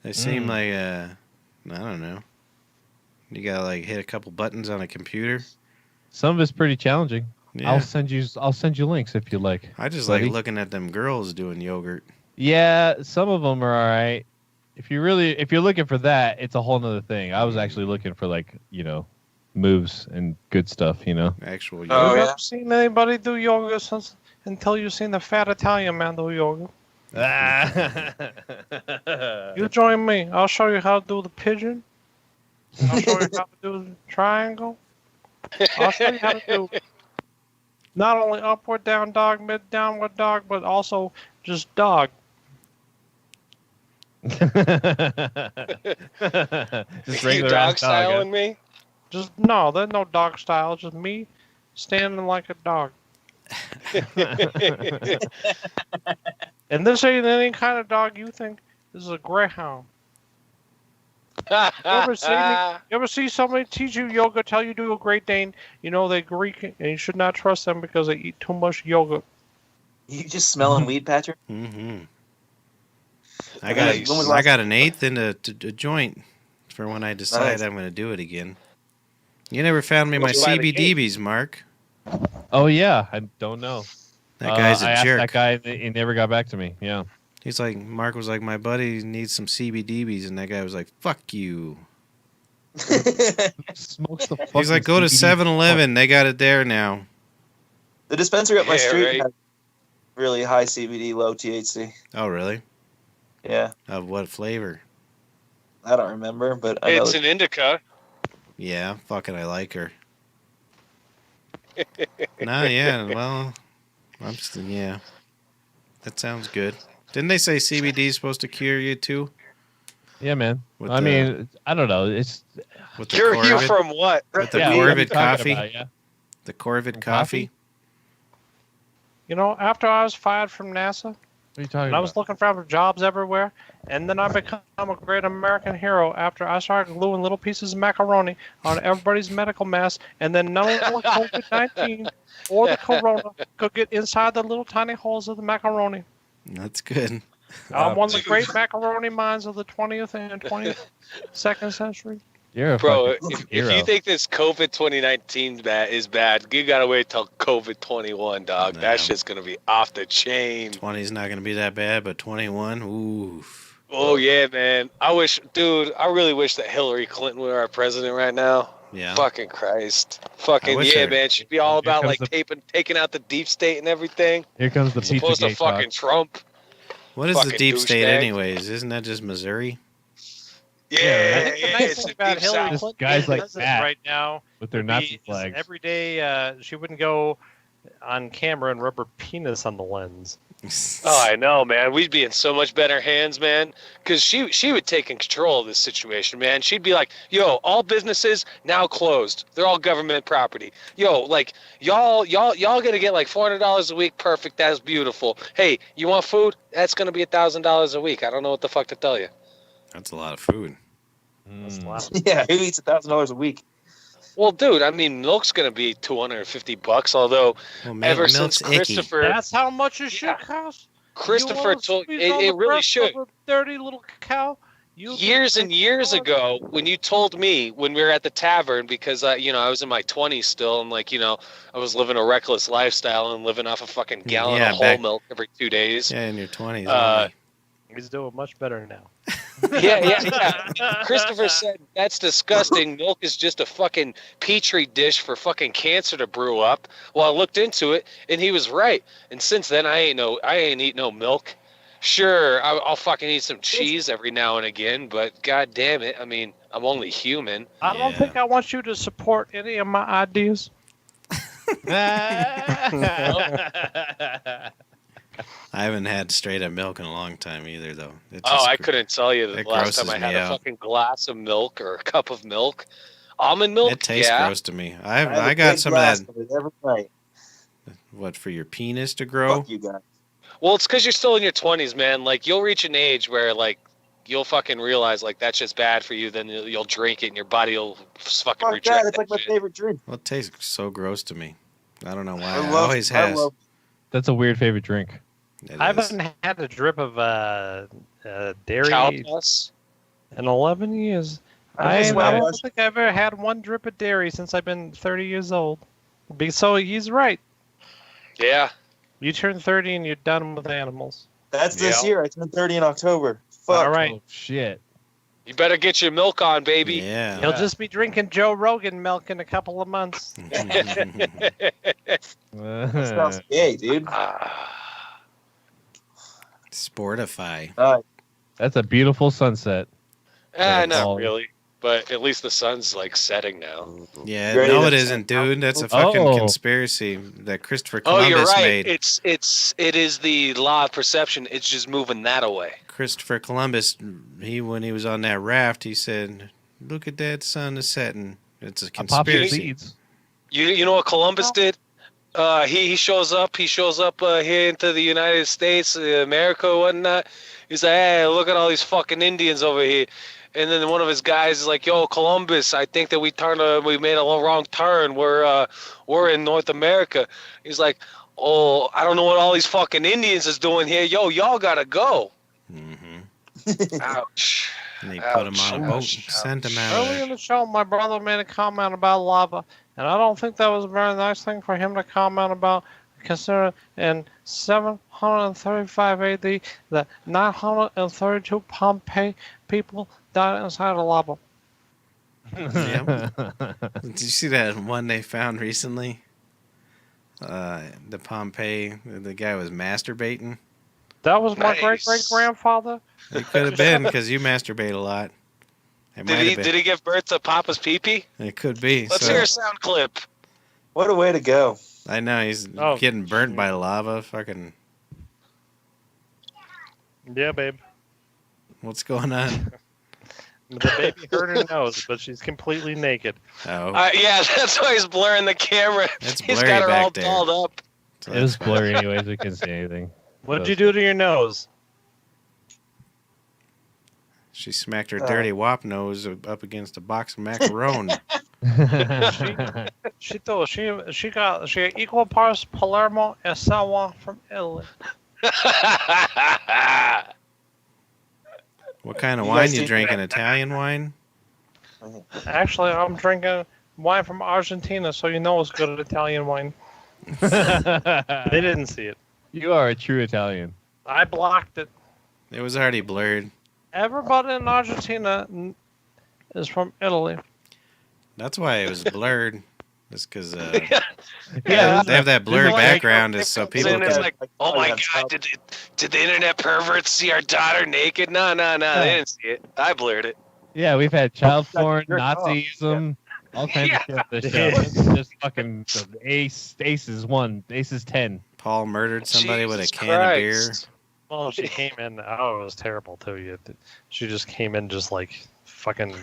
they seem like I don't know. You gotta like hit a couple buttons on a computer. Some of it's pretty challenging. Yeah, I'll send you links if you like. I just buddy. like looking at them girls doing yogurt. Yeah, some of them are all right. If you're looking for that, it's a whole nother thing. I was actually looking for like, moves and good stuff, Actual Oh, yoga. Have you yeah. ever seen anybody do yoga until you've seen the fat Italian man do yoga? You join me. I'll show you how to do the pigeon. I'll show you how to do the triangle. I'll show you how to do not only upward down dog, mid downward dog, but also just dog. Just You regular dog ass styling me? Just no, there's no dog style. It's just me standing like a dog. And this ain't any kind of dog you think. This is a greyhound. You ever see somebody teach you yoga, tell you to do a Great Dane? You know they're Greek, and you should not trust them because they eat too much yogurt. You just smelling weed, Patrick? Mm-hmm. I Nice. got an eighth in a joint for when I decide Nice. I'm going to do it again. You never found me my What's by the gate? CBDBs, Mark. Oh yeah, I don't know. That guy's I a asked jerk. that guy, he never got back to me. Yeah. He's like, Mark was like, my buddy needs some CBDBs, and that guy was like, fuck you. Smokes the He's like, go to 7-Eleven. They got it there now. The dispensary up my Yeah, street right. really high CBD, low THC. Oh, really? Yeah, Of what flavor? I don't remember, but I know. It's an indica. Yeah, fucking, I like her. Nah, yeah, well, yeah. That sounds good. Didn't they say CBD is supposed to cure you too? Yeah, man. With I the- mean, I don't know. It's With the Cure you Corvid, from what? with the yeah, what are you Corvid talking coffee, about, yeah. the Corvid From coffee. You know, after I was fired from NASA, What are you talking and I was about? looking for jobs everywhere, and then I become a great American hero after I started gluing little pieces of macaroni on everybody's medical mask, and then none of the COVID-19 or the corona could get inside the little tiny holes of the macaroni. That's good. I'm one of the great macaroni minds of the 20th and 22nd century. You're a Bro, fucking if hero. you think this COVID 2019 is bad, you gotta wait till COVID 21, dog. Nah. That shit's gonna be off the chain. 20's not gonna be that bad, but 21, oof. Oh yeah, man. I really wish that Hillary Clinton were our president right now. Yeah. Fucking Christ. Fucking wish yeah, her- man. She'd be all Here about comes like the- taking out the deep state and everything. Here comes the As opposed to Pizzagate fucking talk. Trump. What is the Fucking deep state, douchebag. anyways? Isn't that just Missouri? Yeah, Yeah, I think the yeah, nice it's thing the about deep Hillary south. Clinton Guys like is that. right now With their would Nazi be- is flags. every day she wouldn't go on camera and rub her penis on the lens. Oh, I know, man. We'd be in so much better hands, man. Because she would take in control of this situation, man. She'd be like, "Yo, all businesses now closed. They're all government property. Yo, like y'all gonna get like $400 a week. Perfect. That's beautiful. Hey, you want food? That's gonna be $1,000 a week. I don't know what the fuck to tell you. That's a lot of food. That's Mm. loud. Yeah, who eats $1,000 a week? Well, dude, I mean, milk's gonna be $250. Although Well, ever milk's since icky. Christopher That's how much it should cost. Christopher told it really should. A dirty little cow. You Years and years ago, when you told me when we were at the tavern, because I was in my 20s still, and I was living a reckless lifestyle and living off a fucking gallon Yeah, of whole back- milk every 2 days. Yeah, in your 20s. Uh, He's doing much better now. Yeah. Christopher said that's disgusting. Milk is just a fucking petri dish for fucking cancer to brew up. Well, I looked into it, and he was right. And since then, I ain't eat no milk. Sure, I'll fucking eat some cheese every now and again, but god damn it, I mean, I'm only human. I don't Yeah. think I want you to support any of my ideas. I haven't had straight up milk in a long time either, though. I couldn't tell you the it last time grosses I had me a out. fucking glass of milk or a cup of milk. Almond milk? It tastes yeah. gross to me. have I a got big some of glass that. of it every night. What, for your penis to grow? Fuck you guys. Well, it's because you're still in your 20s, man. Like, you'll reach an age where, like, you'll fucking realize, like, that's just bad for you. Then you'll drink it and your body will fucking Fuck reject that. It's like my shit. favorite drink. Well, it tastes so gross to me. I don't know why. I It love- always I has. love- That's a weird favorite drink. It I is. haven't had a drip of dairy Cow plus? in 11 years. I just I went don't watched- think I've ever had one drip of dairy since I've been 30 years old. So he's right. Yeah. You turn 30 and you're done with animals. That's this Yeah. year. I turned 30 in October. Fuck. All right. Oh, shit. You better get your milk on, baby. Yeah. He'll just be drinking Joe Rogan milk in a couple of months. That sounds gay, dude. Ah. Sportify. That's a beautiful sunset. Not Balls. really. But at least the sun's, like, setting now. Yeah, Ready no, to- it isn't, dude. That's a fucking Oh. conspiracy that Christopher Oh, Columbus you're right. made. It is the law of perception. It's just moving that away. Christopher Columbus, when he was on that raft, he said, "Look at that sun is setting." It's a I popped some conspiracy. seeds. You know what Columbus did? He shows up here into the United States, America, and whatnot. He's like, hey, look at all these fucking Indians over here. And then one of his guys is like, yo, Columbus, I think that we made a wrong turn. We're in North America. He's like, oh, I don't know what all these fucking Indians is doing here. Yo, y'all gotta go. Mm-hmm. Ouch. And they put him on a boat, Ouch. and sent him out of Early in there. the show, my brother made a comment about lava, and I don't think that was a very nice thing for him to comment about, considering in 735 AD, the 932 Pompeii people died inside of lava. Did you see that one they found recently? the Pompeii, the guy was masturbating. That was my Nice. great-great-grandfather. It could have been because you masturbate a lot. It might have been. Did he give birth to Papa's pee-pee? It could be. Let's So- hear a sound clip. What a way to go. I know he's Oh. getting burnt by lava. Fucking, Yeah, babe. what's going on? The baby hurt her nose, but she's completely naked. Oh, Yeah, that's why he's blurring the camera. It's He's blurry got her back all there. dolled up. so It was that's- blurry anyways. We couldn't see anything. What did you do to your nose? She smacked her dirty wop nose up against a box of macaroni. She got equal parts Palermo and Savoir from Italy. What kind of You wine guys you see- drinking? Italian wine? Actually, I'm drinking wine from Argentina, so you know it's good Italian wine. They didn't see it. You are a true Italian. I blocked it. It was already blurred. Everybody in Argentina is from Italy. That's why it was blurred. Just because Yeah, they have that blurred like- background, is so people And it's can. like, oh my god, did the internet perverts see our daughter naked? No, they didn't see it. I blurred it. Yeah, we've had child porn, Your dog. Nazism, all kinds of shit on this show. Yeah. It's just fucking aces 1, aces 10. Paul murdered somebody with a Jesus can of beer. Christ. Well, she came in. Oh, it was terrible too. She just came in just like fucking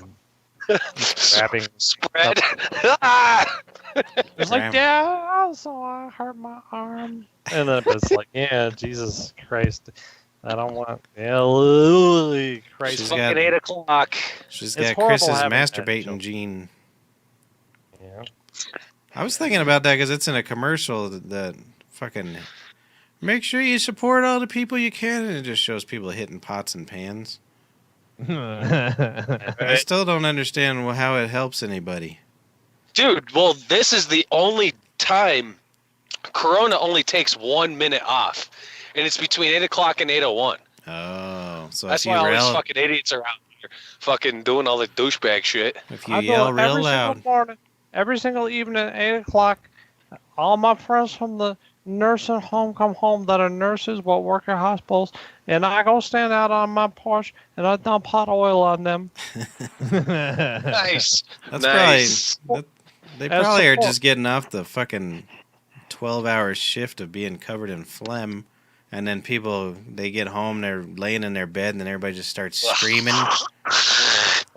grabbing. Spread. Ah! It was like, Graham. yeah, so I hurt my arm. And then it's like, yeah, Jesus Christ. I don't want. Yeah, literally, Christ. She's Fucking got- 8 o'clock. She's It's got horrible Chris's having that masturbating joke. gene. Yeah. I was thinking about that because it's in a commercial that fucking make sure you support all the people you can, and it just shows people hitting pots and pans. I still don't understand how it helps anybody. Dude, well, this is the only time Corona only takes 1 minute off. And it's between 8 o'clock and 8:01. Oh, so That's if why you all these yell, fucking idiots are out there fucking doing all the douchebag shit. if you I do yell it real every loud, single morning, every single evening at 8 o'clock. All my friends from the nursing home come home that are nurses but work at hospitals, and I go stand out on my porch and I dump hot oil on them. Nice. that's Nice. probably they As probably are support. just getting off the fucking 12-hour shift of being covered in phlegm, and then people they get home, they're laying in their bed, and then everybody just starts screaming.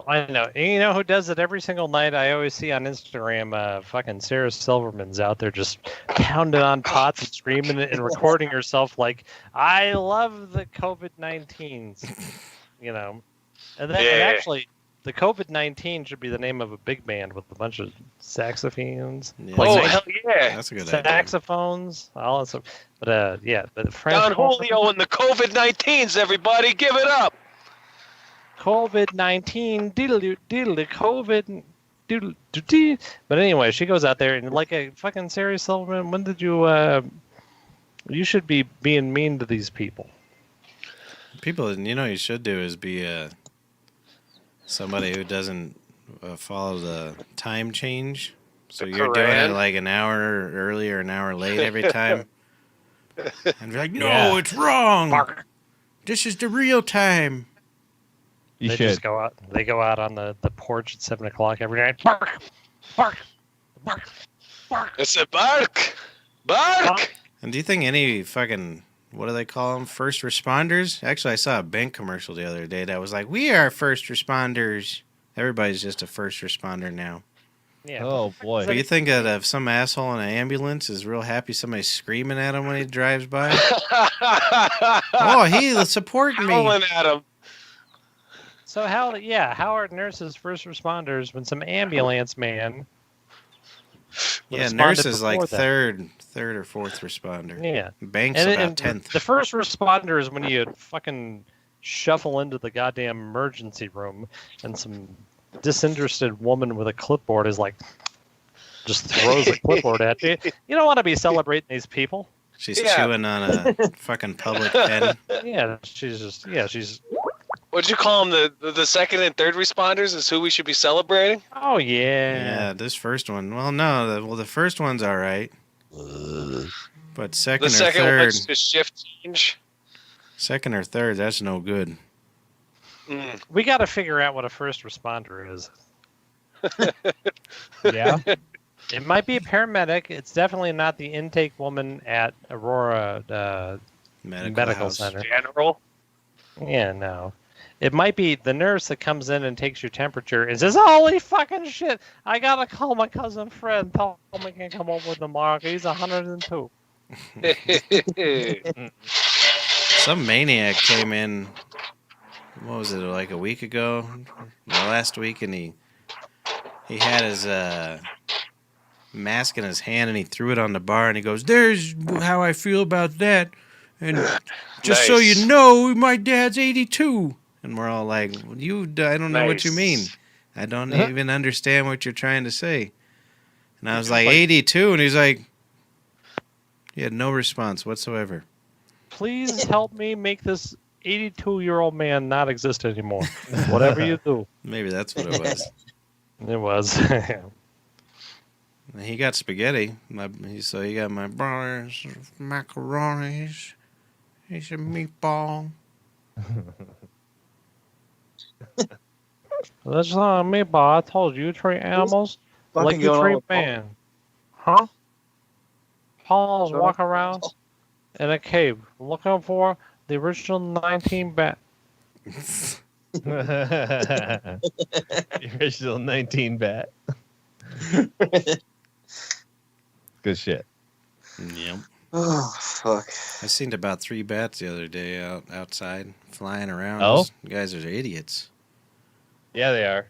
I know. And you know who does it every single night? I always see on Instagram, fucking Sarah Silverman's out there just pounding on pots and screaming and recording herself like, I love the COVID-19s, you know. And then and Yeah. actually, the COVID-19 should be the name of a big band with a bunch of saxophones, Yeah. like Oh, nice hell yeah. That's a good idea. saxophones, all that stuff. But yeah, but Don Julio and the COVID-19s, everybody, give it up. COVID-19, diddly, COVID, diddly. But anyway, she goes out there and like a fucking Sarah Silverman. When did you? You should be being mean to these people. People, you should do is be somebody who doesn't follow the time change. So The you're doing it Quran? like an hour early or an hour late every time. And be like, no, Yeah. it's wrong. Bark. This is the real time. You They should. just go out. They go out on the porch at 7 o'clock every night. Bark, bark, bark, bark. It's a bark. Bark. And do you think any fucking, what do they call them, first responders? Actually, I saw a bank commercial the other day that was like, we are first responders. Everybody's just a first responder now. Yeah. Oh boy. But you think that if some asshole in an ambulance is real happy somebody's screaming at him when he drives by? Oh, he's supporting me. Howling at him. So how are nurses first responders when some ambulance man? Yeah, responded nurse is like before that? third or fourth responder. Yeah. Bank's And, about and 10th. the first responder is when you fucking shuffle into the goddamn emergency room and some disinterested woman with a clipboard is like, just throws a clipboard at you. You don't want to be celebrating these people. She's Yeah. chewing on a fucking public pen. Yeah, she's. What'd you call them? The second and third responders is who we should be celebrating? Oh Yeah, yeah. this first one. Well, no, the first one's all right. But second The or second third, one's just shift change. second or third, that's no good. Mm. We got to figure out what a first responder is. Yeah. It might be a paramedic. It's definitely not the intake woman at Aurora Medical House. Center. General. Yeah, no. It might be the nurse that comes in and takes your temperature and says, "Holy fucking shit! I gotta call my cousin Fred. Tell him I can come over tomorrow. He's 102." Some maniac came in. What was it, like a week ago? Last week, and he had his mask in his hand, and he threw it on the bar, and he goes, "There's how I feel about that. And just so Nice. you know, my dad's 82." And we're all like, I don't know what you mean. Nice. I don't even understand what you're trying to say. And I was like, 82? And he's like, he had no response whatsoever. Please help me make this 82-year-old man not exist anymore. Whatever you do. Maybe that's what it was. It was. He got spaghetti. So he got my brother's macaronis. He's a meatball. That's not me, but I told you treat animals like Fucking you going on treat with Paul? man. Huh? Paul's walking around in a cave looking for the original 19 bat. The original 19 bat. Good shit. Yep. Oh fuck! I seen about 3 bats the other day outside flying around. Oh? Those guys are idiots. Yeah, they are.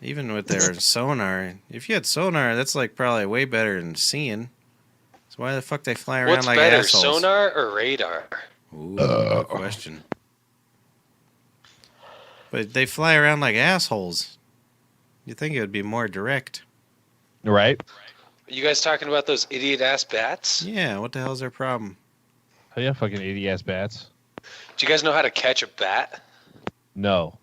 Even with their sonar. If you had sonar, that's like probably way better than seeing. So why the fuck they fly around What's like better, assholes? sonar or radar? Ooh, good question. But they fly around like assholes. You think it would be more direct? Right? Are you guys talking about those idiot ass bats? Yeah. What the hell's their problem? Oh, yeah, fucking 80-ass bats. Do you guys know how to catch a bat? No.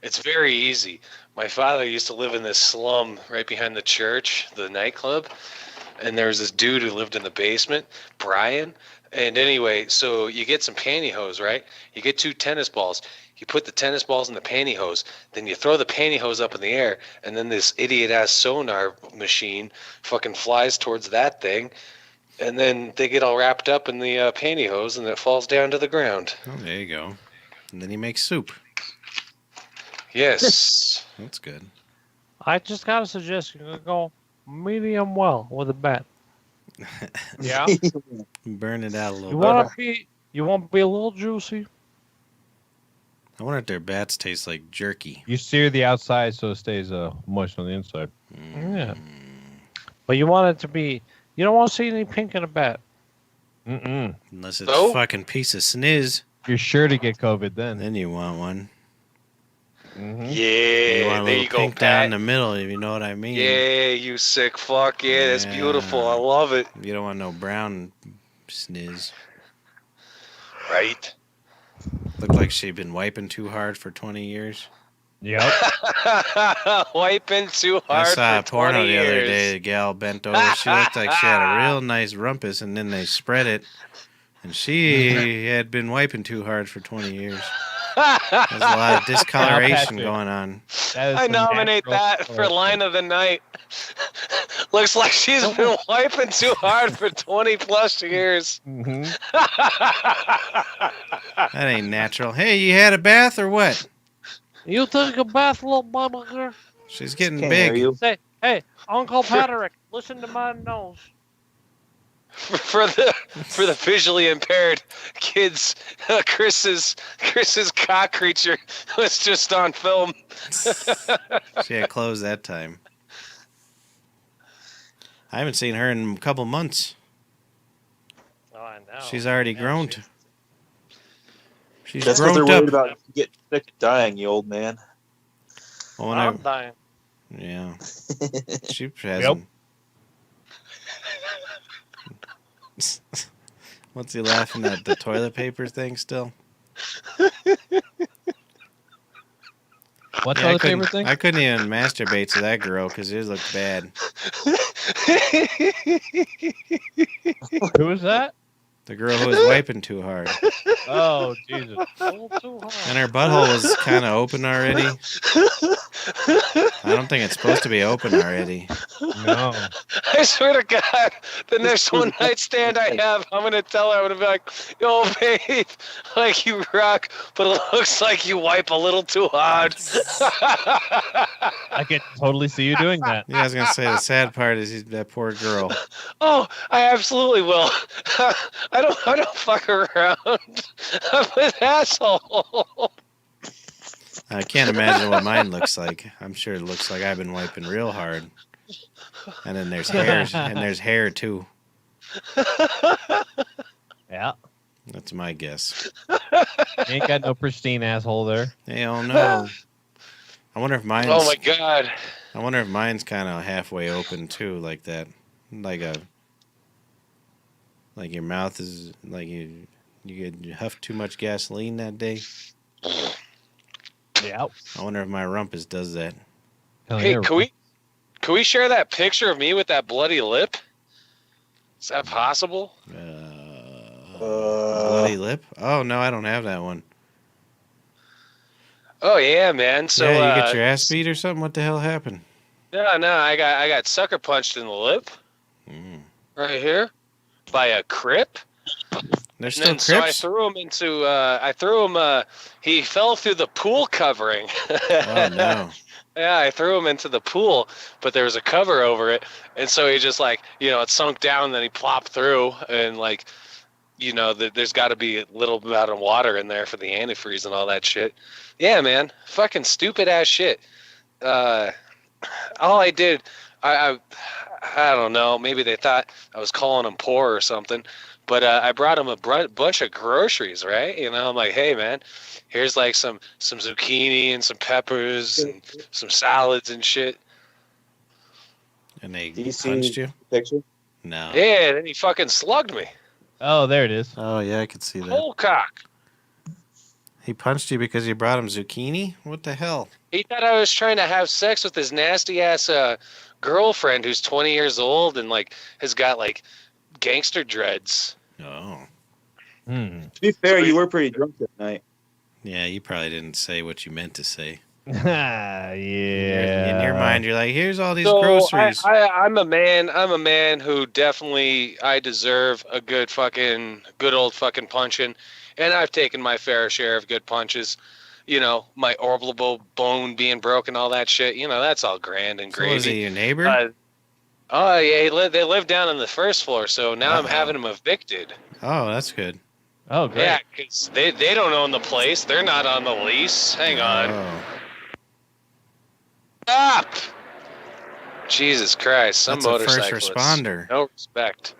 It's very easy. My father used to live in this slum right behind the church, the nightclub, and there was this dude who lived in the basement, Brian. And anyway, so you get some pantyhose, right? You get 2 tennis balls. You put the tennis balls in the pantyhose, then you throw the pantyhose up in the air, and then this idiot-ass sonar machine fucking flies towards that thing, and then they get all wrapped up in the pantyhose, and it falls down to the ground. Oh, there you go. And then he makes soup. Yes. That's good. I just got a suggestion. You go medium well with a bat. Yeah? Burn it out a little You bit. want to be a little juicy? I wonder if their bats taste like jerky. You sear the outside so it stays moist on the inside. Yeah. But you want it to be. You don't want to see any pink in a bat. Mm-mm. Unless it's No? a fucking piece of sniz. You're sure to get COVID then. Then you want one. Mm-hmm. You Yeah, want a there little you go, pink down Pat. in the middle, if you know what I mean. Yeah, you sick fuck. Yeah, that's beautiful. Yeah. I love it. You don't want no brown sniz. Right? Looked like she'd been wiping too hard for 20 years. Yep. Wiping too I hard saw a for porno 20 the other years. day. The gal bent over. She looked like she had a real nice rumpus, and then they spread it. And she had been wiping too hard for 20 years. There's a lot of discoloration Patrick. going on. That is I some nominate natural that for coloration. line of the night. Looks like she's been wiping too hard for 20 plus years. Mhm. That ain't natural. Hey, you had a bath or what? You take a bath, little mama girl. She's getting Can't hear big. you. Say, hey, Uncle Patrick, listen to my nose. For the visually impaired kids, Chris's cock creature was just on film. She had clothes that time. I haven't seen her in a couple months. Oh, I know. She's already Yeah, grown. she's- She's That's what they're grown worried up. about. You get sick and dying, you old man. Well, when I'm dying. yeah. She hasn't. What's he laughing at? The toilet paper thing still? What Yeah, toilet paper thing? I couldn't even masturbate to that girl because it looked bad. Who was that? The girl who was wiping too hard. Oh, Jesus. A little too hard. And her butthole was kind of open already. I don't think it's supposed to be open already. No. I swear to God, the next one night stand I have, I'm gonna tell her, I'm gonna be like, yo, babe, like you rock, but it looks like you wipe a little too hard. I could totally see you doing that. Yeah, I was gonna say the sad part is that poor girl. Oh, I absolutely will. I don't fuck around. I'm an asshole. I can't imagine what mine looks like. I'm sure it looks like I've been wiping real hard. And then there's hairs, and there's hair too. Yeah. That's my guess. You ain't got no pristine asshole there. Hell no. I wonder if mine's. Oh my God. I wonder if mine's kind of halfway open too, like that, like your mouth is like you huffed too much gasoline that day. Yeah. I wonder if my rumpus does that. Hell Hey, yeah. can we share that picture of me with that bloody lip? Is that possible? Bloody lip? Oh no, I don't have that one. Oh yeah, man. So yeah, you get your ass beat or something? What the hell happened? No, I got sucker punched in the lip right here by a Crip. There's And still then, Crips? so I threw him, he fell through the pool covering. Oh no. Yeah, I threw him into the pool, but there was a cover over it. And so he just like, it sunk down, and then he plopped through, and like, there's got to be a little amount of water in there for the antifreeze and all that shit. Yeah, man. Fucking stupid ass shit. All I did, I don't know, maybe they thought I was calling him poor or something, but I brought him a bunch of groceries, right? I'm like, hey, man, here's like some zucchini and some peppers and some salads and shit. And they Do you see punched you? the picture? No. Yeah, then he fucking slugged me. Oh, there it is. Oh yeah, I could see that. Whole cock. He punched you because you brought him zucchini? What the hell? He thought I was trying to have sex with his nasty ass girlfriend who's 20 years old and like has got like gangster dreads. Oh. Hmm. To be fair, you were pretty drunk that night. Yeah, you probably didn't say what you meant to say. Yeah. In your mind, you're like, here's all these So groceries. I'm a man who definitely I deserve a good old fucking punching, and I've taken my fair share of good punches. My orbital bone being broken, all that shit. That's all grand and So was he gravy. your neighbor? Oh yeah, they live down on the first floor, so now I'm Uh-oh. having them evicted. Oh, that's good. Oh, great. Yeah, because they don't own the place. They're not on the lease. Hang on. Oh. Stop! Jesus Christ, some That's a first motorcyclist. responder. No respect.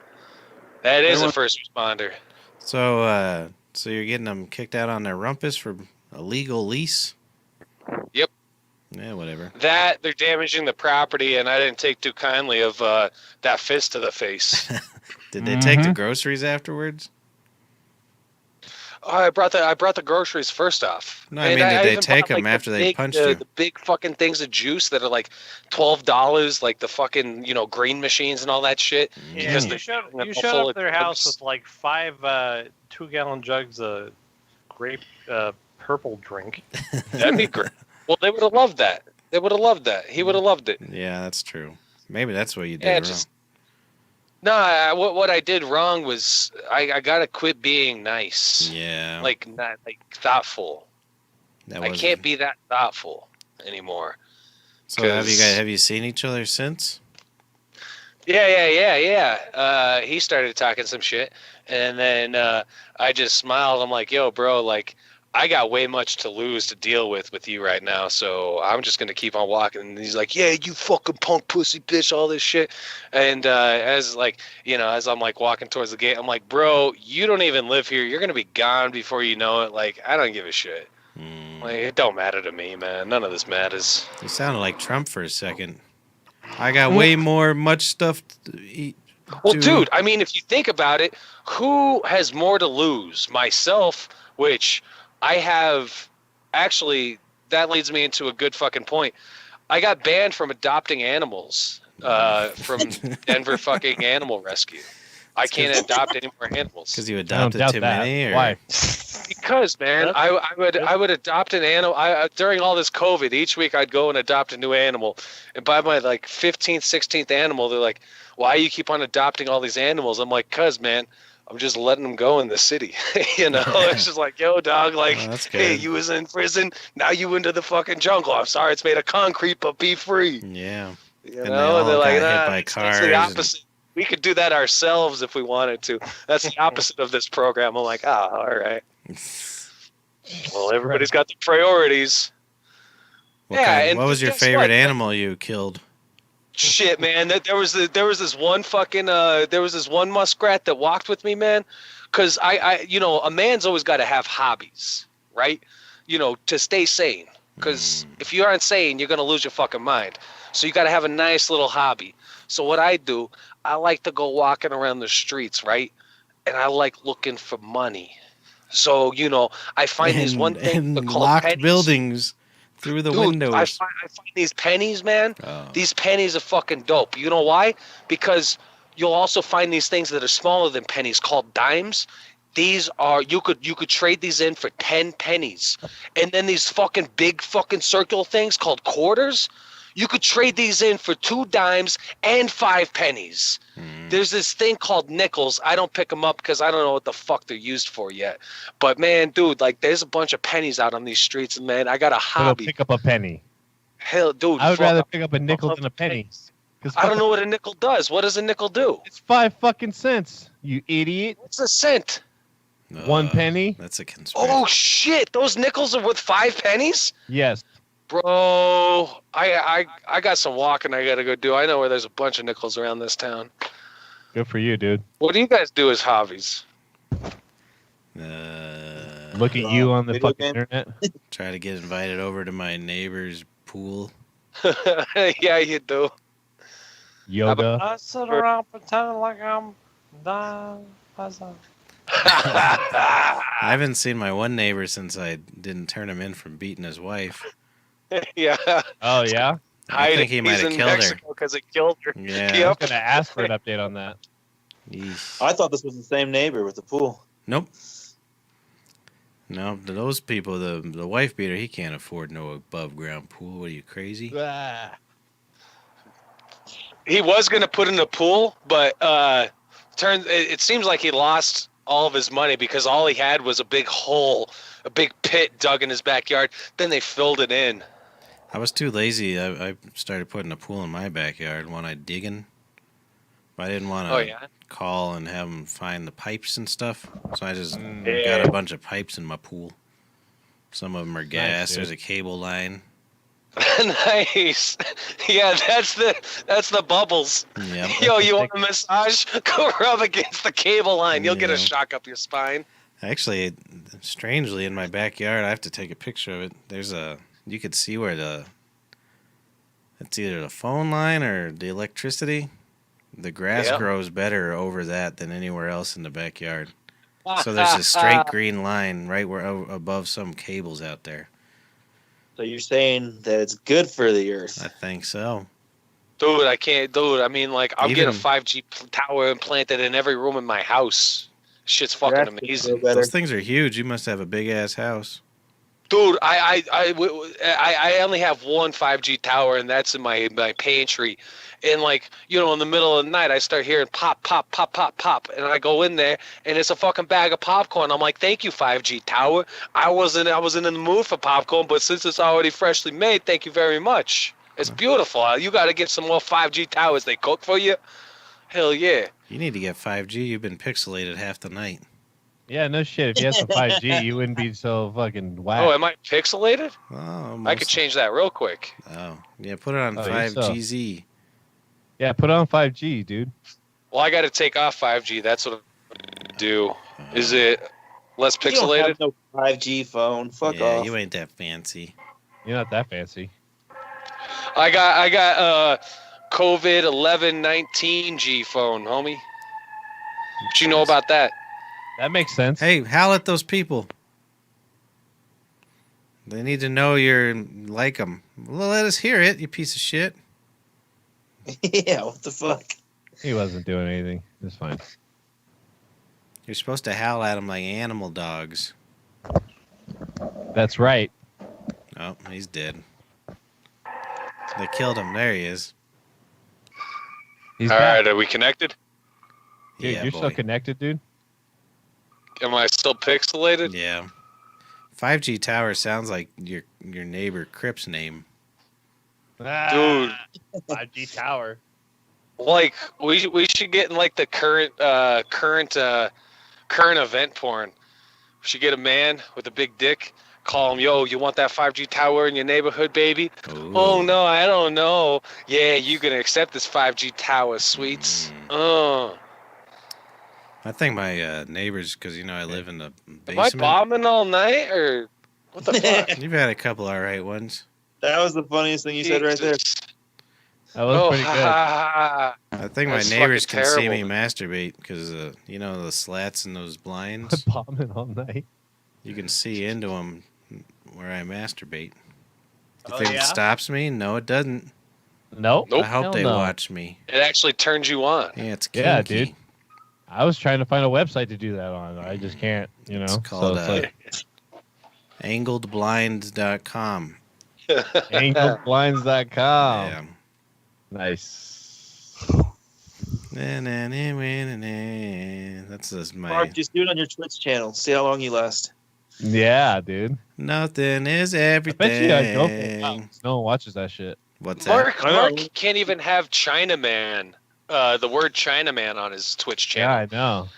That is Everyone- a first responder. So, so you're getting them kicked out on their rumpus for a legal lease? Yep. Yeah, whatever. That, they're damaging the property, and I didn't take too kindly of that fist to the face. Did they take the groceries afterwards? Oh, I brought the groceries first off. No, I mean, did they even take bought, them like, after the they big, punched you? The big fucking things of juice that are like $12, like the fucking green machines and all that shit. Yeah, Because you they're showed, full you showed of up at their house drugs. with like 5 2-gallon jugs of grape purple drink. That'd be great. Well, they would have loved that. They would have loved that. He would have loved it. Yeah, that's true. Maybe that's what you did Yeah, wrong. just no. What I did wrong was I gotta quit being nice. Yeah. Like not like thoughtful. that I wasn't- can't be that thoughtful anymore. So have you seen each other since? Yeah. He started talking some shit, and then I just smiled. I'm like, yo, bro, like I got way much to lose to deal with you right now, so I'm just gonna keep on walking. And he's like, yeah, you fucking punk pussy bitch, all this shit. And as I'm like walking towards the gate, I'm like, bro, you don't even live here. You're gonna be gone before you know it. Like, I don't give a shit. Like, it don't matter to me, man. None of this matters. You sounded like Trump for a second. I got way much stuff to eat. Well, to- dude, I mean, if you think about it, who has more to lose? Myself, which I have. Actually, that leads me into a good fucking point. I got banned from adopting animals. from Denver fucking Animal Rescue. I can't adopt any more animals. Because you I don't adopted doubt too that. many? Or? Why? Because, man, I would adopt an animal. During all this COVID, each week I'd go and adopt a new animal. And by my like 15th, 16th animal, they're like, "Why you keep on adopting all these animals?" I'm like, "Cause, man, I'm just letting them go in the city." It's just like, "Yo, dog, like, Oh, that's hey, good. you was in prison, now you into the fucking jungle. I'm sorry, it's made of concrete, but be free." Yeah. You And know, they all and they're like, got hit "Nah, by it's cars the and- opposite. We could do that ourselves if we wanted to." That's the opposite of this program. I'm like, all right. Well, everybody's got their priorities. What was your guess favorite what? animal you killed? Shit, man. There was this one fucking there was this one muskrat that walked with me, man. Cause a man's always got to have hobbies, right? To stay sane. Cause if you aren't sane, you're gonna lose your fucking mind. So you got to have a nice little hobby. So what I do, I like to go walking around the streets, right? And I like looking for money. So I find these one thing and called locked pennies. buildings through the Dude, windows. I find these pennies, man. Oh. These pennies are fucking dope. You know why? Because you'll also find these things that are smaller than pennies called dimes. These are you could trade these in for 10 pennies. And then these fucking big fucking circular things called quarters, you could trade these in for 2 dimes and 5 pennies. There's this thing called nickels. I don't pick them up because I don't know what the fuck they're used for yet. But man, dude, like there's a bunch of pennies out on these streets, and man, I got a Go hobby. pick up a penny. Hell, dude, I would fuck, rather pick up a nickel love than a penny. pennies. 'Cause I don't know what a nickel does. What does a nickel do? It's 5 fucking cents. You idiot. What's a cent? 1 penny. That's a conspiracy. Oh shit! Those nickels are worth 5 pennies, Yes. bro. I got some walking I gotta go do. I know where there's a bunch of nickels around this town. Good for you, dude. What do you guys do as hobbies? Look at you on the Video fucking game? internet. Try to get invited over to my neighbor's pool. Yeah, you do. Yoga. I sit around pretending like I'm dying. I haven't seen my one neighbor since I didn't turn him in from beating his wife. Yeah. Oh, yeah? I think he might He's have in killed her. Mexico because it killed her. Yeah. I Yep. was going to ask for an update on that. Yeesh. I thought this was the same neighbor with the pool. Nope. No, those people, the wife beater, he can't afford no above ground pool. What are you, crazy? He was going to put in a pool, but it seems like he lost all of his money because all he had was a big hole, a big pit dug in his backyard. Then they filled it in. I was too lazy. I started putting a pool in my backyard when I digging. But I didn't want to Oh, yeah? call and have them find the pipes and stuff. So I just Yeah. got a bunch of pipes in my pool. Some of them are gas. dude. There's a cable line. Nice. Yeah, that's the bubbles. Yep. Yo, you want a massage? Go rub against the cable line. You'll get Yeah. a shock up your spine. Actually, strangely, in my backyard, I have to take a picture of it. You could see where it's either the phone line or the electricity. The grass Yeah. grows better over that than anywhere else in the backyard. So there's a straight green line right above some cables out there. So you're saying that it's good for the earth? I think so. Dude, I can't. Dude, I mean, like, I'm getting a Even- 5G tower implanted in every room in my house. Shit's fucking That's amazing. so better. Those things are huge. You must have a big ass house. Dude, I only have one 5G tower, and that's in my pantry. And like, in the middle of the night, I start hearing pop, pop, pop, pop, pop, and I go in there, and it's a fucking bag of popcorn. I'm like, thank you, 5G tower. I wasn't in the mood for popcorn, but since it's already freshly made, thank you very much. It's beautiful. You got to get some more 5G towers. They cook for you. Hell yeah. You need to get 5G. You've been pixelated half the night. Yeah, no shit. If you had some 5G, you wouldn't be so fucking whack. Oh, am I pixelated? Oh, I could change that real quick. Oh, yeah. Put it on Oh, you 5GZ. Yeah, put on 5G, dude. Well, I got to take off 5G. That's what I do. Is it less You don't pixelated? have no 5G phone. Fuck yeah, off. you ain't that fancy. You're not that fancy. I got COVID 11-19G phone, homie. What you know about that? That makes sense. Hey, howl at those people. They need to know you're like them. Well, let us hear it, you piece of shit. Yeah, what the fuck? He wasn't doing anything. It's fine. You're supposed to howl at him like animal dogs. That's right. Oh, he's dead. They killed him. There he is. He's All back. right, are we connected? Dude, Yeah, you're boy. still connected, dude? Am I still pixelated? Yeah. 5G tower sounds like your neighbor Crip's name. Dude. 5G tower. Like we should get in like the current event porn. We should get a man with a big dick. Call him, yo, you want that 5G tower in your neighborhood, baby? Ooh. Oh no, I don't know. Yeah, you gonna accept this 5G tower, sweets? I think my neighbors, because I live in the Am I basement. bombing all night or what the fuck? You've had a couple all right ones. That was the funniest thing you said right there. Jesus. That was pretty good. I think my That's neighbors fucking can see me terrible. masturbate because, the slats in those blinds. Bombing all night. You can see into them where I masturbate. You Oh, think yeah? it stops me? No, it doesn't. Nope. Nope. I hope Hell they no. watch me. It actually turns you on. Yeah, it's kinky. Yeah, dude. I was trying to find a website to do that on. I just can't, It's called angledblinds.com. angleblinds.com. Yeah. Nice. That's just my. Mark, just do it on your Twitch channel. See how long you last. Yeah, dude. Nothing is I everything. bet you I don't. No one watches that shit. What's that? Mark can't even have Chinaman, the word Chinaman on his Twitch Yeah, channel I know.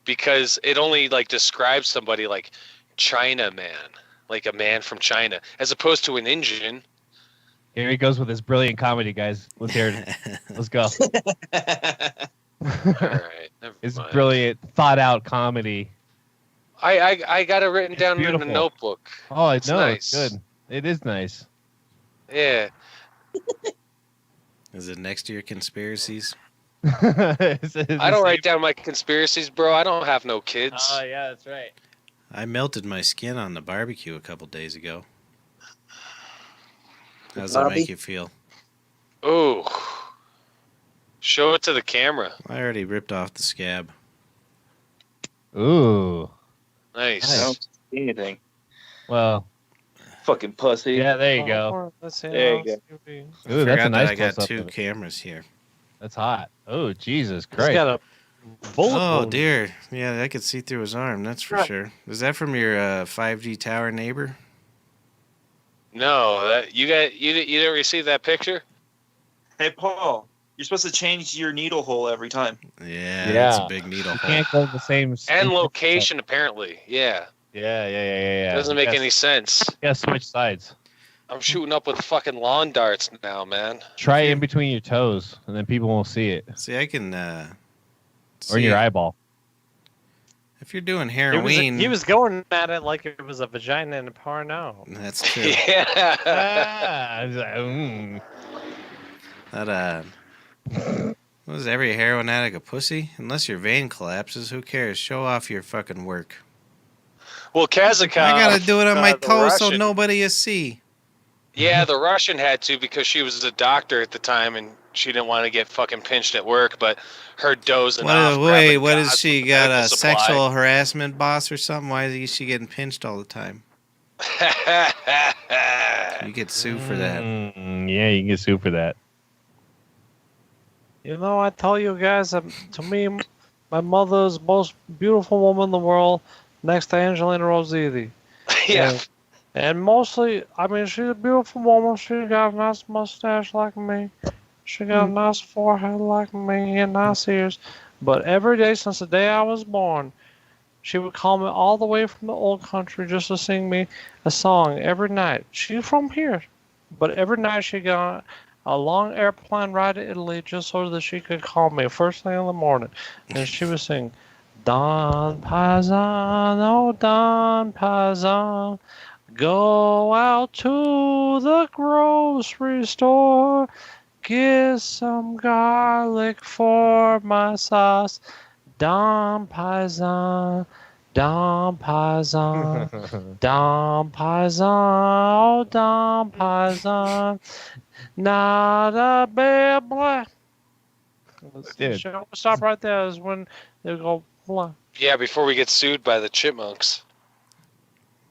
because it only like describes somebody like Chinaman, like a man from China, as opposed to an Indian. Here he goes with his brilliant comedy, guys. Let's hear it. Let's go. All right, never His mind. brilliant, thought-out comedy. I got it written It's down in beautiful. a notebook. Oh, I It's know. nice. It's good. It is nice. Yeah. Is it next to your conspiracies? I don't write down my conspiracies, bro. I don't have no kids. Oh, yeah, that's right. I melted my skin on the barbecue a couple days ago. How does that Bobby? make you feel? Ooh. Show it to the camera. I already ripped off the scab. Ooh. Nice. I don't see anything. Well, Fucking pussy. yeah, there you go. Let's see There how you it's gonna be. Ooh, that's a Forgot nice that I got close-up two of it. cameras here. That's hot. Oh, Jesus He's Christ. got a bullet Oh wound. dear. Yeah, I could see through his arm, that's for Right. sure. Is that from your 5G tower neighbor? No, that you didn't receive that picture? Hey, Paul, you're supposed to change your needle hole every time. Yeah, that's a Yeah. big needle You hole. can't go to the same... And location apparently. Yeah. Yeah. Doesn't make any sense. Yeah, switch sides. I'm shooting up with fucking lawn darts now, man. Try it in between your toes, and then people won't see it. See, I can Or see in your eyeball. if you're doing He heroin. was going at it like it was a vagina and a porno. That's true. Yeah. I was like, That was every heroin addict a pussy? Unless your vein collapses, who cares? Show off your fucking work. Well, Kazakhstan. I gotta do it on my the toes so Russian- nobody will see. Yeah, the Russian had to because she was a doctor at the time and she didn't want to get fucking pinched at work, but her dozing off. Wait, grabbing what is gauze she with got? medical A supply. sexual harassment boss or something? Why is she getting pinched all the time? You get sued for that. Yeah, you can get sued for that. You know, I tell you guys, to me, my mother is the most beautiful woman in the world, next to Angelina Rossetti. Yeah. And mostly, I mean, she's a beautiful woman. She got a nice mustache like me. She got a nice forehead like me and nice ears. But every day since the day I was born, she would call me all the way from the old country just to sing me a song every night. She's from here. But every night she got a long airplane ride to Italy just so that she could call me first thing in the morning. And she would sing, Don Paisano, Don Paisan, go out to the grocery store, get some garlic for my sauce. Don Paisan, Don Paisan, Don Paisan, oh Don Paisan, not a bad black Dude. Stop right there is when they go. Blah. Yeah, before we get sued by the Chipmunks.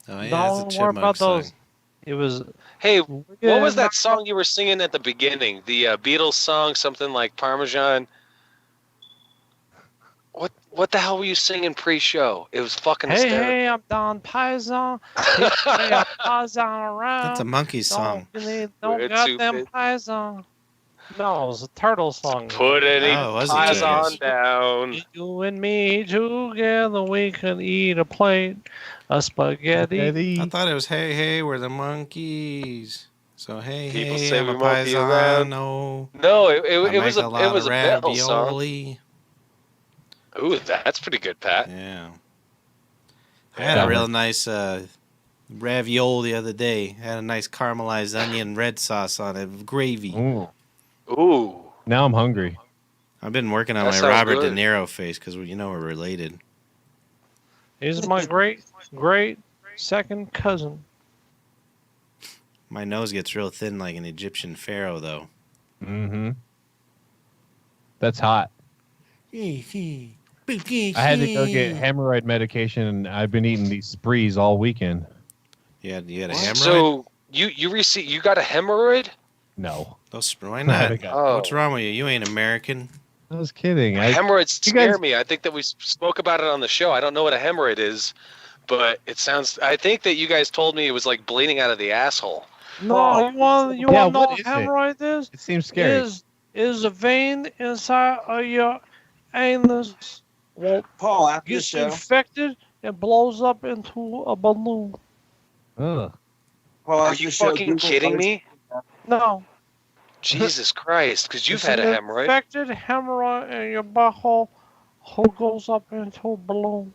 Oh yeah, Don't it's a worry chipmunk about song. those. It was. Hey, what was that song you were singing at the beginning? The Beatles song, something like Parmesan. What the hell were you singing pre-show? It was fucking Hey, hysterical. hey, I'm Don Paisan. Hey, I'm Paisan around. That's a monkey song. Don't We're goddamn stupid. Paisan. No, it was a turtle song. Put any Oh, it was a pies turtle. on down. You and me together, we can eat a plate of spaghetti. Eddie. I thought it was hey hey, we're the monkeys. So hey People hey, say I'm we a monkey around. paisano. No, it I was make a lot of Beatles song. ravioli. Ooh, that's pretty good, Pat. Yeah. I had a real nice ravioli the other day. Had a nice caramelized onion red sauce on it, gravy. Ooh. Ooh. Now I'm hungry. I've been working on That my sounds Robert good. De Niro face because we're related. He's my great second cousin. My nose gets real thin like an Egyptian pharaoh, though. Mm-hmm. That's hot. I I had to go get hemorrhoid medication, and I've been eating these sprees all weekend. You had a hemorrhoid? So you got a hemorrhoid? No. Why I not? haven't got- Oh. What's wrong with you? You ain't American. I was kidding. Hemorrhoids you scare guys- me. I think that we spoke about it on the show. I don't know what a hemorrhoid is, but it sounds. I think that you guys told me it was like bleeding out of the asshole. No, you want Yeah, to know what what is it? hemorrhoid is? It seems scary. Is a vein inside of your anus Paul, after the gets show, infected and blows up into a balloon. Ugh. Paul, Are after you the show, fucking Google kidding others- me? No, Jesus Christ! Because you've it's had a an hemorrhoid. infected hemorrhoid in your butthole who goes up into a balloon.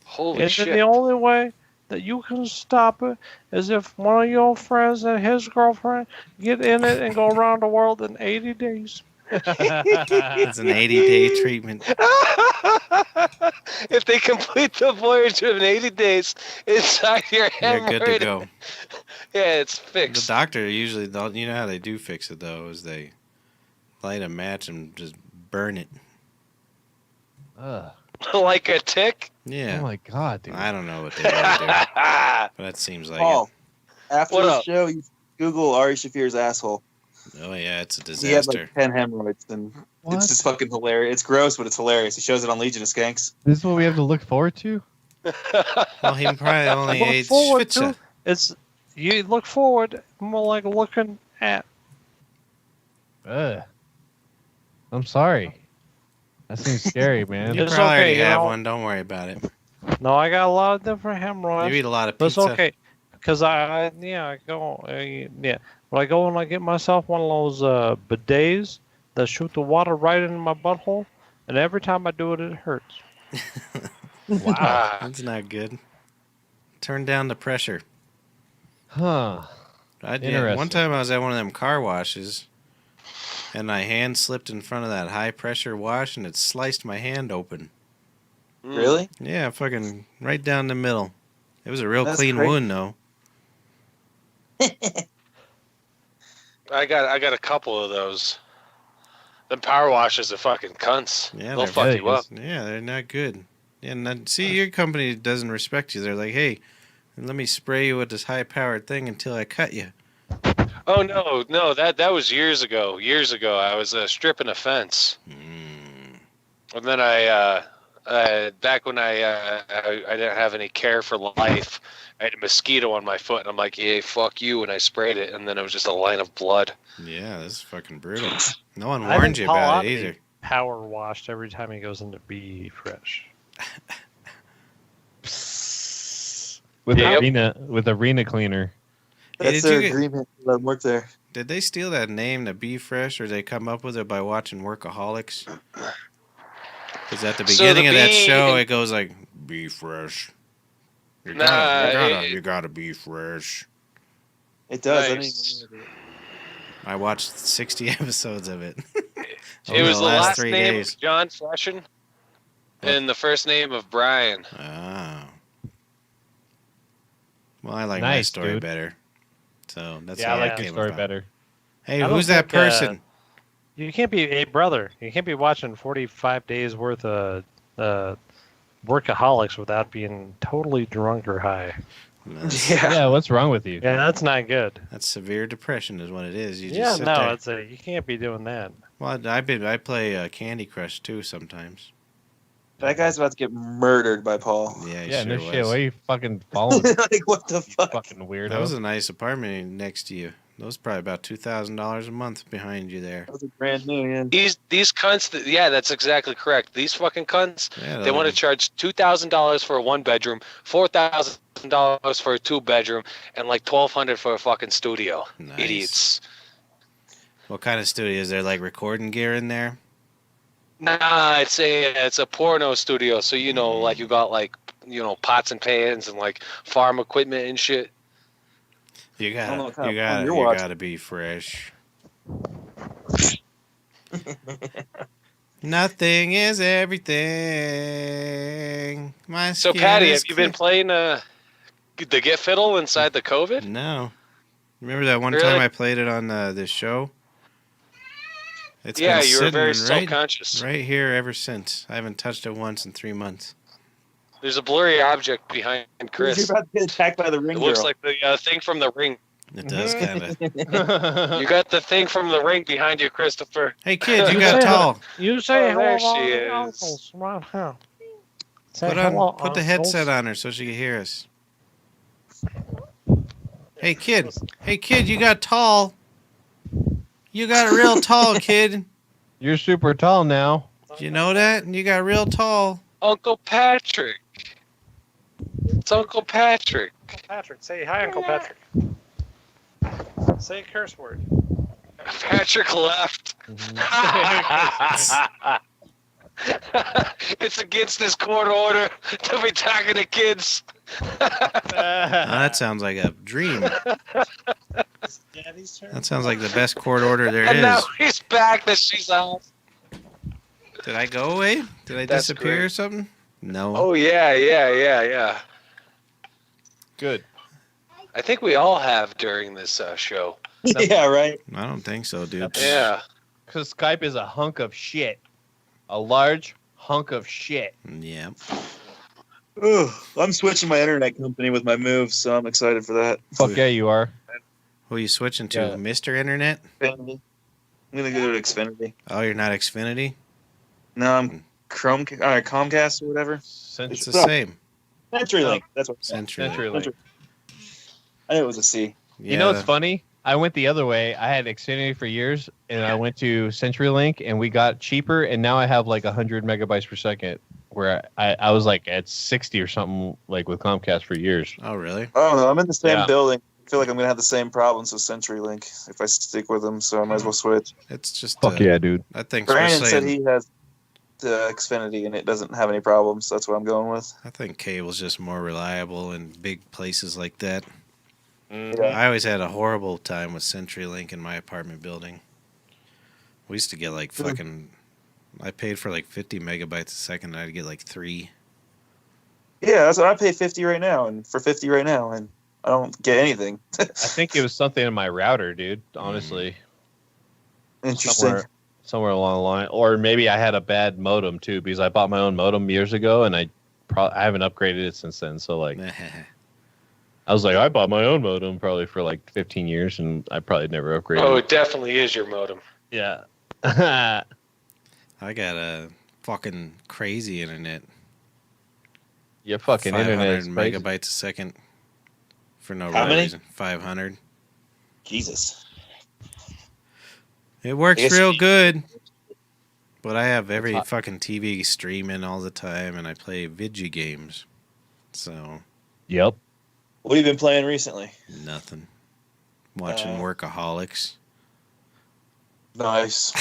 Holy And shit! then the only way that you can stop it is if one of your friends and his girlfriend get in it and go around the world in 80 days. It's an 80-day treatment. If they complete the voyage in 80 days inside your You're hemorrhoid, good to go. yeah, it's The fixed. doctor usually, you know how they do fix it, though, is they light a match and just burn it. Ugh. Like a tick. Yeah. Oh my god, dude. I don't know what they really do, but that seems like Paul, after What the up? show, you Google Ari Shafir's asshole. it. Oh, yeah, it's a He had disaster. like 10 hemorrhoids, and What? it's just fucking hilarious. It's gross, but it's hilarious. He shows it on Legion of Skanks. This is what we have to look forward to? Well, he probably only Look ate forward Schwitzer. to it's you look forward more like looking at. Ugh. I'm sorry. That seems scary, man. You It's probably okay, already you have know. one. Don't worry about it. No, I got a lot of different You hemorrhoids. eat a lot of But it's pizza. okay, because I go, yeah. When I go and I get myself one of those bidets that shoot the water right into my butthole, and every time I do it, it hurts. Wow. Ah, That's not good. Turn down the pressure. Huh. One Interesting. time I was at one of them car washes, and my hand slipped in front of that high pressure wash, and it sliced my hand open. Really? Yeah, fucking right down the middle. It was a real That's clean crazy. wound, though. I got a couple of those. The power washers are fucking cunts. Yeah, They'll they're fuck you up. Yeah, they're not good. And see, your company doesn't respect you. They're like, hey, let me spray you with this high-powered thing until I cut you. Oh no, that was years ago. Years ago, I was stripping a fence, Mm. and then back when I didn't have any care for life, I had a mosquito on my foot, and I'm like, yeah, fuck you, and I sprayed it, and then it was just a line of blood. Yeah, this is fucking brutal. No one I warned think you Paul about ought it to either. be power washed every time he goes into Be Fresh. With arena cleaner. Hey, That's did their you get- agreement to let him work there. Did they steal that name, the Be Fresh, or did they come up with it by watching Workaholics? Because at the So beginning the of that bee- show, it goes like, Be Fresh. You Nah, you gotta be fresh. It does. Nice. I didn't I watched 60 episodes of it. It Over was the last 3 name days. of John Freshen, and the first name of Brian. Oh. Well, I like my Nice, story dude. better. So that's Yeah, I how like it your came story about. better. Hey, I don't who's that think, person? You can't be a brother. You can't be watching 45 days worth of workaholics without being totally drunk or high. Yeah, what's wrong with you? Yeah, that's not good. That's severe depression, is what it is. You just Yeah, sit no, there. you can't be doing that. Well, I play Candy Crush too sometimes. That guy's about to get murdered by Paul. Yeah, he Yeah, sure no was. shit. Why are you fucking following? Like, what the You fuck? fucking weirdo. That was a nice apartment next to you. That was probably about $2,000 a month behind you there. That was a brand new, yeah. These cunts. Yeah, that's exactly correct. These fucking cunts. Yeah, They want to charge $2,000 for a 1-bedroom, $4,000 for a 2-bedroom, and like $1,200 for a fucking studio. Nice. Idiots. What kind of studio is there? Like recording gear in there? Nah, it's a porno studio. So like you got like pots and pans and like farm equipment and shit. You I don't know what gotta, kind you of porn gotta, you're you watching. gotta be fresh. Nothing is everything. My So skin Patty, is have you been playing the Get Fiddle inside the COVID? No. Remember that one Really? time I played it on this show? It's Yeah, been you were sitting very right, self-conscious. right here ever since. I haven't touched it once in 3 months. There's a blurry object behind You're Chris. about to get attacked by the ring It looks girl. like the thing from the ring. It does kind of. You got the thing from the ring behind you, Christopher. Hey kid, you got tall. You say Oh, there hello she to the is. uncles right here. Say Put hello, the headset uncles. on her so she can hear us. Hey kid, you got tall. You got real tall, kid. You're super tall now. Did you know that? You got real tall. Uncle Patrick. It's Uncle Patrick. Patrick, say hi, Uncle Patrick. Say a curse word. Patrick left. It's against this court order to be talking to kids. That sounds like a dream. Daddy's turn. That sounds like the best court order there And now is. he's back that she's out. Did I go away? Did I That's disappear great. or something? No. Oh, yeah. Good. I think we all have during this show. Yeah, right. I don't think so, dude. Yeah. Because Skype is a hunk of shit. A large hunk of shit. Yeah. Ugh, I'm switching my internet company with my move, so I'm excited for that. Fuck yeah, you are. Who are you switching to? Yeah. Mr. Internet? Xfinity. I'm gonna go to Xfinity. Oh, you're not Xfinity? No, I'm Comcast or whatever. It's the So- same. CenturyLink. That's what. CenturyLink. CenturyLink. I knew it was a C. Yeah, You know what's funny? I went the other way. I had Xfinity for years, and I went to CenturyLink, and we got cheaper, and now I have like 100 megabytes per second, where I was like at 60 or something, like with Comcast for years. Oh, really? I don't know. I'm in the same Yeah. building. I feel like I'm gonna have the same problems with CenturyLink if I stick with them, so I might as well switch. It's just. Fuck yeah, dude. I think. Brandon said especially- he has the Xfinity and it doesn't have any problems. So that's what I'm going with. I think cable's just more reliable in big places like that. Mhm. Yeah. I always had a horrible time with CenturyLink in my apartment building. We used to get like fucking. I paid for like 50 megabytes a second, and I'd get like 3. Yeah, that's what I pay 50 right now, and for 50 right now, and I don't get anything. I think it was something in my router, dude. Honestly, Interesting. somewhere along the line, or maybe I had a bad modem too, because I bought my own modem years ago, and I haven't upgraded it since then. So like, I was like, I bought my own modem probably for like 15 years, and I probably never upgraded. Oh, it. it definitely is your modem. Yeah. I got a fucking crazy internet. Your fucking 500 internet is crazy. megabytes a second for no How real many? reason. 500. Jesus. It works I guess- real good. But I have every hot. fucking TV streaming all the time, and I play video games. So, Yep. What have you been playing recently? nothing. Watching Workaholics. Nice.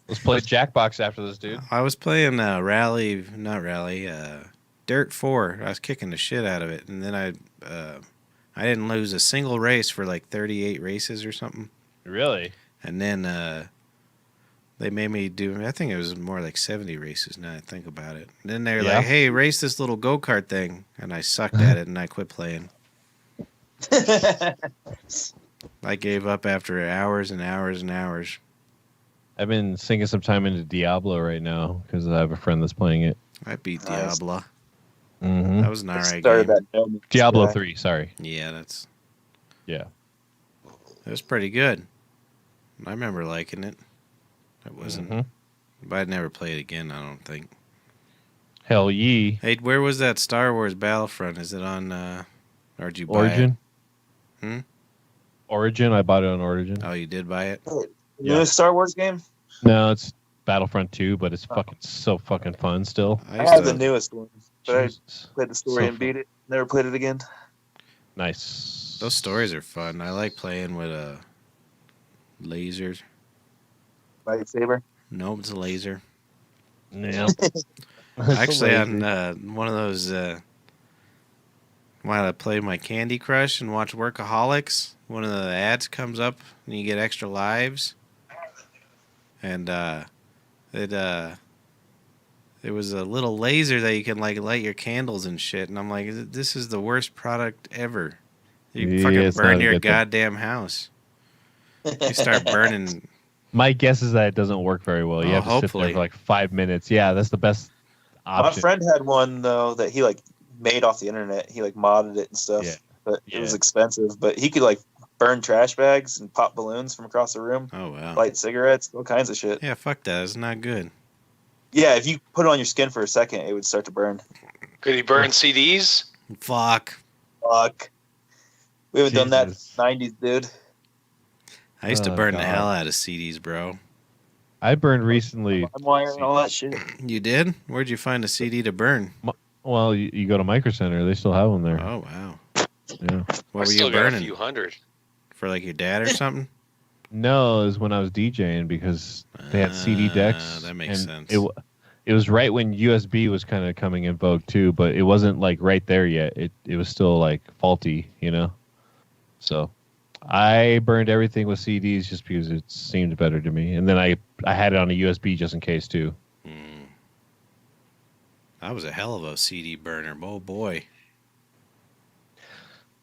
Let's play Jackbox after this, dude. I was playing Dirt 4. I was kicking the shit out of it, and then I didn't lose a single race for like 38 races or something. Really? And then they made me do, I think it was more like 70 races now I think about it. And then they're Yeah. like, hey, race this little go-kart thing. And I sucked at it, and I quit playing. I gave up after hours and hours and hours. I've been sinking some time into Diablo right now because I have a friend that's playing it. I beat Nice. Diablo. Mm-hmm. That was an I alright started game. that No Man's Diablo Sky. 3, sorry. Yeah, that's Yeah. it was pretty good. I remember liking it. It wasn't, Mhm. but I'd never play it again. I don't think. Hell ye. Hey, where was that Star Wars Battlefront? Is it on? Or did you buy Origin? Hmm? Origin, I bought it on Origin. it? Oh, you did buy it. The Yeah. newest Star Wars game? No, it's Battlefront 2, but it's fucking so fucking fun still. I have the newest one, but I Jesus. played the story So and beat it. Never played it again. Nice. Those stories are fun. I like playing with lasers. Lightsaber. Nope, it's a laser. Yeah. Actually, on one of those, while I play my Candy Crush and watch Workaholics, one of the ads comes up and you get extra lives. And it was a little laser that you can like light your candles and shit. And I'm like, this is the worst product ever. You Yeah, fucking it's not burn a your good thing. goddamn house. You start burning. My guess is that it doesn't work very well. You Oh, have to sit hopefully. there for like 5 minutes. Yeah, that's the best My option. friend had one though that he like made off the internet. He like modded it and stuff. Yeah. But it was Yeah. expensive. But he could like burn trash bags and pop balloons from across the room, Oh, wow. light cigarettes, all kinds of shit. Yeah, fuck that. It's not good. Yeah, if you put it on your skin for a second, it would start to burn. Could he burn CDs? Fuck. Fuck. We haven't done that Jesus. since the 90s, dude. I used to Oh, burn the God. hell out of CDs, bro. I burned recently. LimeWire and all that shit. You did? Where'd you find a CD to burn? Well, you go to Micro Center, they still have them there. Oh, wow. Yeah. What I were still you got a burning? few hundred. For like your dad or something? No, it was when I was DJing because they had CD decks. That makes and sense. It was right when USB was kind of coming in vogue too, but it wasn't like right there yet. It was still like faulty, you know. So I burned everything with CDs just because it seemed better to me, and then I had it on a USB just in case too. Mm. That was a hell of a CD burner. Oh, boy.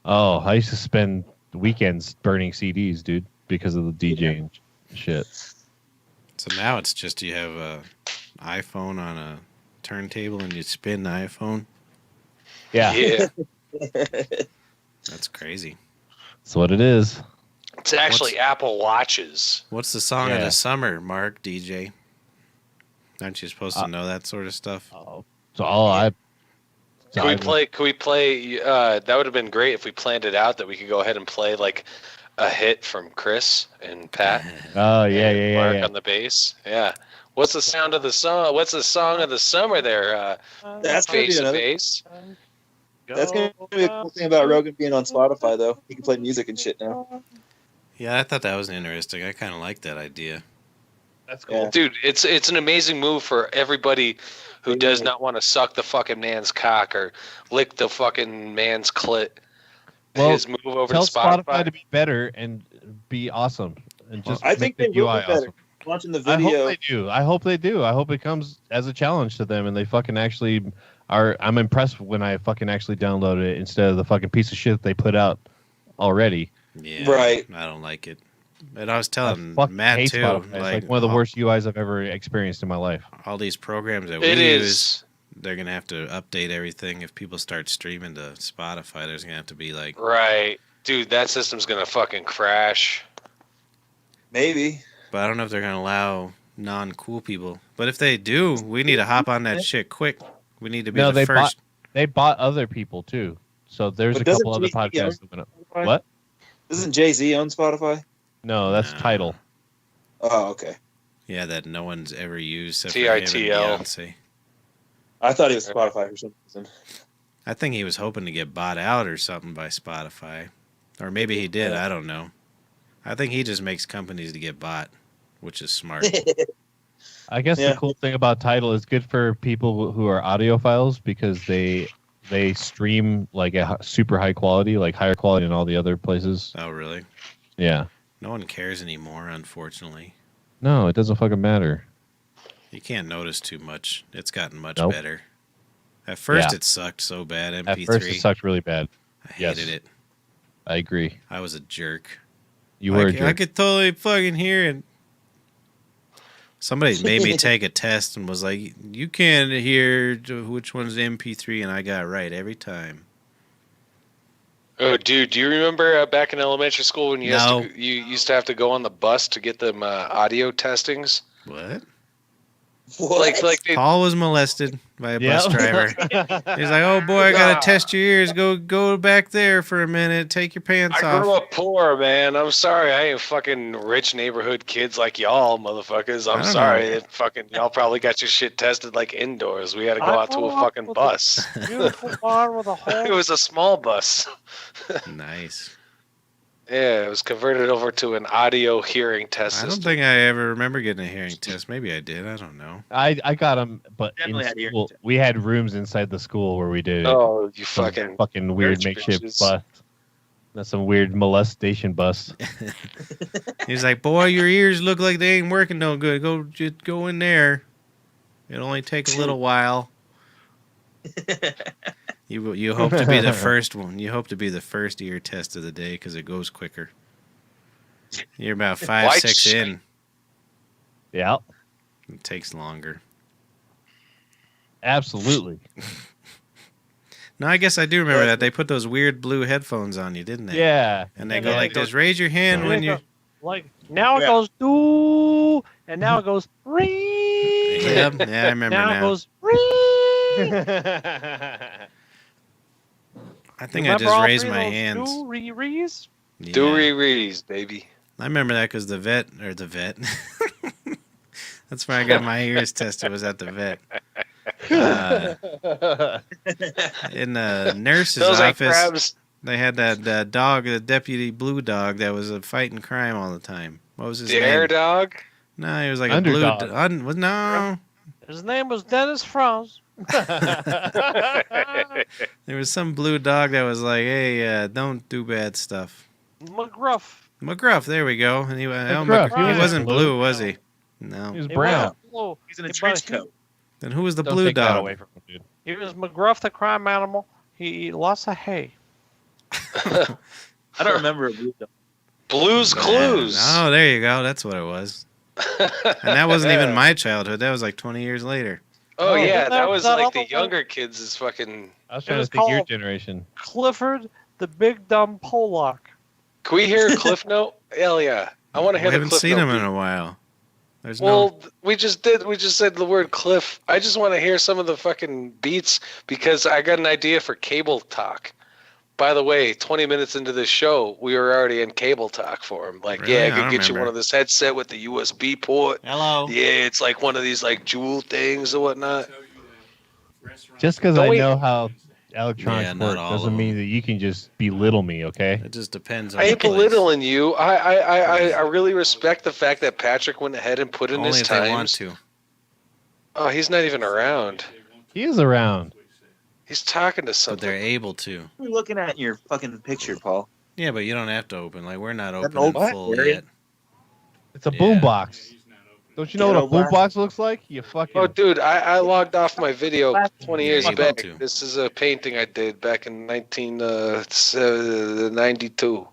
Oh, I used to spend weekends burning CDs, dude, because of the DJing shit. So now it's just you have a iPhone on a turntable and you spin the iPhone. Yeah, Yeah. That's crazy. that's what it is. It's actually Apple Watches. What's the song of Yeah. the summer, Mark, DJ? Aren't you supposed to know that sort of stuff? Oh, so all Can we play? Can we play? That would have been great if we planned it out. That we could go ahead and play like a hit from Chris and Pat. Oh yeah, and yeah, yeah, Mark yeah. on the bass. Yeah. What's the sound of the song? What's the song of the summer there? That's gonna be Face of another. bass. That's gonna be a cool thing about Rogan being on Spotify, though. He can play music and shit now. Yeah, I thought that was interesting. I kind of like that idea. That's cool. Dude, it's an amazing move for everybody who does not want to suck the fucking man's cock or lick the fucking man's clit. Well, His move over Tell to Spotify. Spotify to be better and be awesome, and just I think make they the will UI be better. awesome. Watching the I hope video, they do. I hope they do. I hope it comes as a challenge to them, and they fucking actually are. I'm impressed when I fucking actually download it instead of the fucking piece of shit they put out already. Yeah, Right. I don't like it. And I was I telling fucking Matt hate too, Spotify. It's like one of the all- worst UIs I've ever experienced in my life. All these programs that we It use, is. they're gonna have to update everything. If people start streaming to Spotify, there's gonna have to be like, Right. Dude, that system's going to fucking crash. maybe. but I don't know if they're gonna allow non-cool people. But if they do, we need to hop on that shit quick. We need to be No, the they first. They bought other people too. So there's But a doesn't couple other Jay-Z podcasts own that went up. Spotify? What? Doesn't Jay-Z own Spotify? No, that's Nah. Tidal. Oh, okay. Yeah, that no one's ever used except TITL. for him and Beyonce. I thought he was Spotify for some reason. I think he was hoping to get bought out or something by Spotify. Or maybe he did, I don't know. I think he just makes companies to get bought, which is smart. I guess Yeah. the cool thing about Tidal is good for people who are audiophiles because they stream like a super high quality, like higher quality than all the other places. Oh, really? Yeah. No one cares anymore, unfortunately. No, it doesn't fucking matter. You can't notice too much. It's gotten much Nope. better. At first, Yeah. it sucked so bad. At MP3. first, it sucked really bad. I Yes. hated it. I agree. I was a jerk. You were a I jerk. could totally fucking hear it. Somebody made me take a test and was like, "You can't hear which one's MP3," and I got it right every time. Oh, dude, do you remember back in elementary school when you No. you used to have to go on the bus to get them audio testings? What? What? Like they, Paul was molested by a bus Yep. driver. He's like, "Oh boy, I gotta test your ears. Go back there for a minute. Take your pants I off." grew up poor, man. I'm sorry. I ain't fucking rich neighborhood kids like y'all, motherfuckers. I I'm don't sorry. know. That fucking y'all probably got your shit tested like indoors. We had to go out to a fucking bus. Beautiful barn with a hole. It was a small bus. Nice. Yeah, it was converted over to an audio hearing test I don't system. think I ever remember getting a hearing test. Maybe I did. I don't know. I got them, but in Definitely had hearing school, test. we had rooms inside the school where we did it. Oh, you Some fucking weird rich makeshift bitches. bus. That's some weird molestation bus. He's like, "Boy, your ears look like they ain't working no good. Just go in there. It'll only take a little while." You hope to be the first one. You hope to be the first ear test of the day because it goes quicker. You're about 5, White 6 shit. in. Yeah, It takes longer. absolutely. No, I guess I do remember that. They put those weird blue headphones on you, didn't they? Yeah. And they And go then like it goes- this. Raise your hand when you. Like now it Yeah. goes doo, and now it goes ring. Yep. Yeah, I remember now now. it goes ring. I think Remember I just all raised three of my those hands. doo-ree-rees? Yeah. Dewey Rees, baby. I remember that because the vet. That's where I got my ears tested. Was at the vet. In the nurse's Those like office, crabs. they had that dog, the deputy blue dog, that was fighting crime all the time. What was his The name? air dog. No, he was like Underdog. a blue. No, His name was Dennis Franz. there was some blue dog that was like, "Hey, don't do bad stuff." McGruff. McGruff, there we go. And he McGruff, he he wasn't was blue, blue. was he? No. He was He brown. was blue. He's in a But trench he- coat. Then who was the Don't blue take that dog? away from him, dude. He was McGruff, the crime animal. He eat lots of hay. I don't remember a blue dog. Blues Clues. Oh, there you go. That's what it was. And that wasn't even my childhood. That was like 20 years later. Oh yeah, Isn't that was that like other the one? younger kids is fucking. I was It trying was to think your called- generation. Clifford, the big dumb Pollock. Can we hear a cliff note? Hell yeah, I want to We hear the haven't cliff seen note. him in beat. a while. There's Well, we just did. We just said the word cliff. I just want to hear some of the fucking beats because I got an idea for cable talk. By the way, 20 minutes into this show, we were already in cable talk for him. Like, Really? yeah, I I could don't get you remember. one of this headset with the USB port. Hello. Yeah, it's like one of these like jewel things or whatnot. Just because Don't I we- know how electronics Yeah, not work all doesn't of mean them. that you can just belittle me, okay? It just depends on I the ain't place. belittling you. I really respect the fact that Patrick went ahead and put in Only his if they want times. to. Oh, he's not even around. He is around. He's talking to But something. they're able to. What are you looking at in your fucking picture, Paul? Yeah, but you don't have to open. Like, we're not That open old in full area? yet. It's a Yeah. boombox. Don't you know what a Ghetto black. boombox looks like? You fucking. Oh, dude, I logged off my video 20 You're years able back. to. This is a painting I did back in 1992.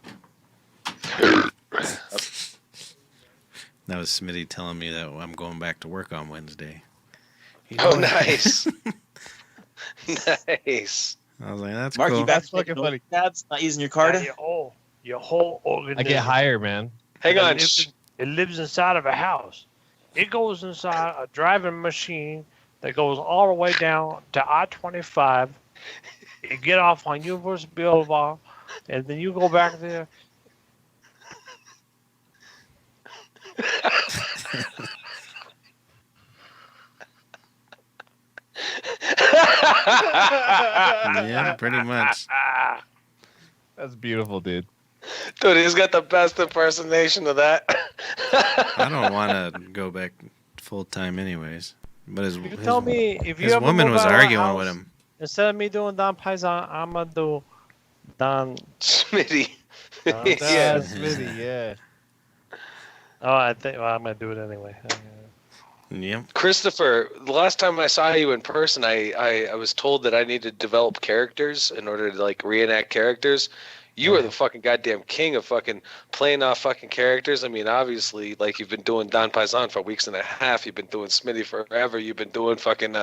That was Smitty telling me that I'm going back to work on Wednesday. Oh, nice. Nice. I was like, that's Mark, cool. you back That's fucking to funny. Pads, not using your card? Your whole organism. I get higher, man. Hang on. It lives inside of a house. It goes inside a driving machine that goes all the way down to I-25. You get off on University Boulevard, and then you go back there. Yeah, pretty much. That's beautiful, dude. Dude, he's got the best impersonation of that. I don't want to go back full time, anyways. But You tell me if you his ever woman move was out of a arguing house, with him. Instead of me doing Don Paisan, I'm gonna do Don. Smitty. Yeah. Yeah. Smitty, yeah. Oh, I think I'm gonna do it anyway. Yep. Christopher, the last time I saw you in person, I was told that I needed to develop characters in order to like reenact characters. You are the fucking goddamn king of fucking playing off fucking characters. I mean, obviously, like you've been doing Don Paisan for weeks and a half. You've been doing Smitty forever. You've been doing fucking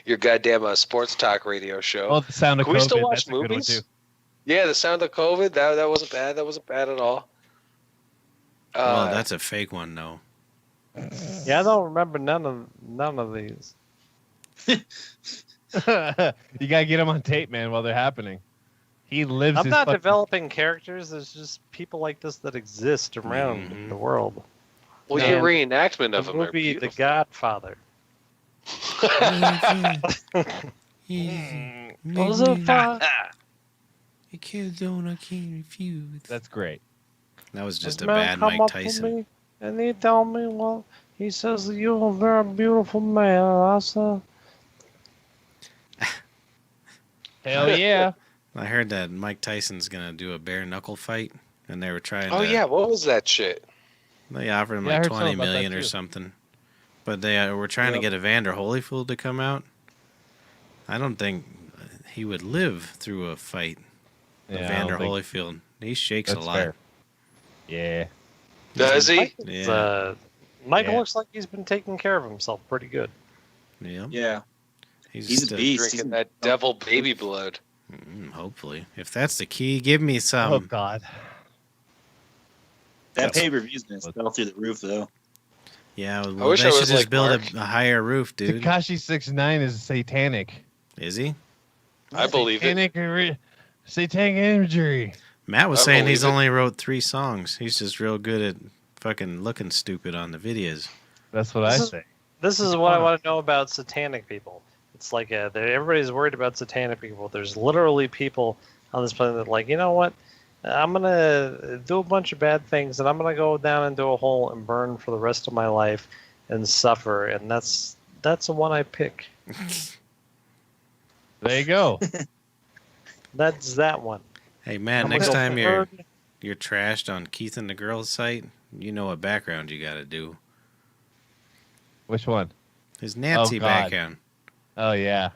your goddamn sports talk radio show. Well, the sound of Can we COVID. still watch That's a good one movies? too. Yeah, the sound of COVID. That wasn't bad. That wasn't bad at all. Well, that's a fake one, though. Yeah, I don't remember none of these. You gotta get them on tape, man, while they're happening. He lives. I'm his not fucking- developing characters. There's just people like this that exist around the world. Well, And your reenactment of The them are movie The beautiful. Godfather. Was Maybe a fun. you can't zone, I can't refuse. That's great. That was just a man bad come Mike up to Tyson. me and he told me, well, he says you're a very beautiful man. I said, Hell yeah. I heard that Mike Tyson's gonna do a bare knuckle fight, and they were trying Oh to. yeah, what was that shit? They offered him Yeah, I like heard 20 something about that, million or too. something, but they were trying to get Evander Holyfield to come out. I don't think he would live through a fight. Yeah, I Evander don't think Holyfield, he shakes that's a lot. fair. Yeah. Does he? Yeah, Michael Yeah. looks like he's been taking care of himself pretty good. yeah. Yeah, He's he's a still- beast. Drinking that devil baby blood. Hopefully, if that's the key, give me Oh some. God. That pay-per-view's gonna sell through the roof, though. Yeah, I well, wish they I should was just like build Mark. a higher roof, dude. Takashi 69 is satanic. Is he? I believe it. Satanic imagery. Matt was I saying he's believe it. only wrote 3 songs. He's just real good at fucking looking stupid on the videos. That's what I This is- say. This is what I want to know about satanic people. It's like everybody's worried about satanic people. There's literally people on this planet that like, you know what? I'm going to do a bunch of bad things, and I'm going to go down into a hole and burn for the rest of my life and suffer. And that's the one I pick. There you go. That's that one. Hey Matt, I'm next gonna time go you're trashed on Keith and the Girls site, you know what background you got to do. Which one? His Nancy God. background. Oh yeah.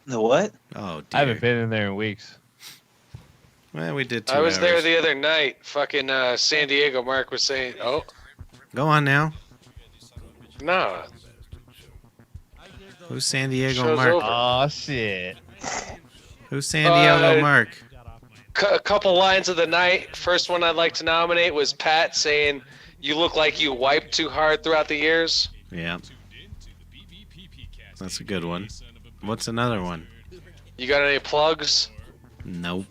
The what? Oh I haven't dear. been in there in weeks. Well, we did 2 I was there hours. the other night. Fucking San Diego. Mark was saying, "Oh Go on now. no, Who's San Diego Show's Mark? over. Oh shit. Who's San Diego Mark? A couple lines of the night. First one I'd like to nominate was Pat saying, "You look like you wiped too hard throughout the years." Yeah. That's a good one. What's another one? You got any plugs? Nope.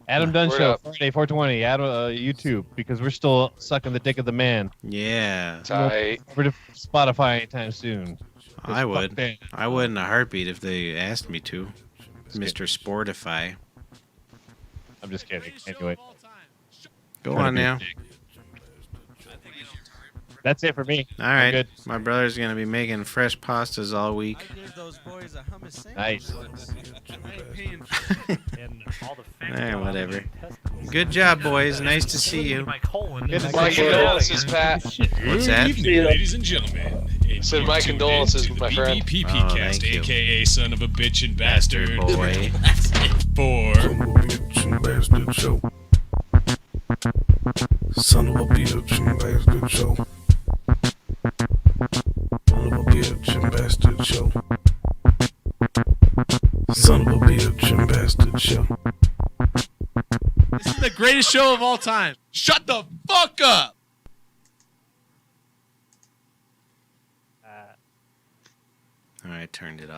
Adam Dunn Word Show, up. Friday 420, Adam, YouTube, because we're still sucking the dick of the man. Yeah. Tight. Over to Spotify anytime soon. I would. Fuck that. I would in a heartbeat if they asked me to. Mr. Sportify. I'm just kidding. Anyway, Go Trying to on be a now. dick. That's it for me. All right. good. My brother's going to be making fresh pastas all week. Nice. Whatever. Good job, boys. Nice to see you. Good to My see you. condolences, Pat. What's that? Evening, ladies and gentlemen. And Said you're my tuned condolences, in to my the friend. BBPP Oh, cast, thank you. aka son of a bitch and bastard. Boy. For bitch and bastard show. Son of a bitch and bastard show. Son of a bitch and bastard show. Son of a bitch and bastard show. this is the greatest show of all time. Shut the fuck up. All right, turned it off.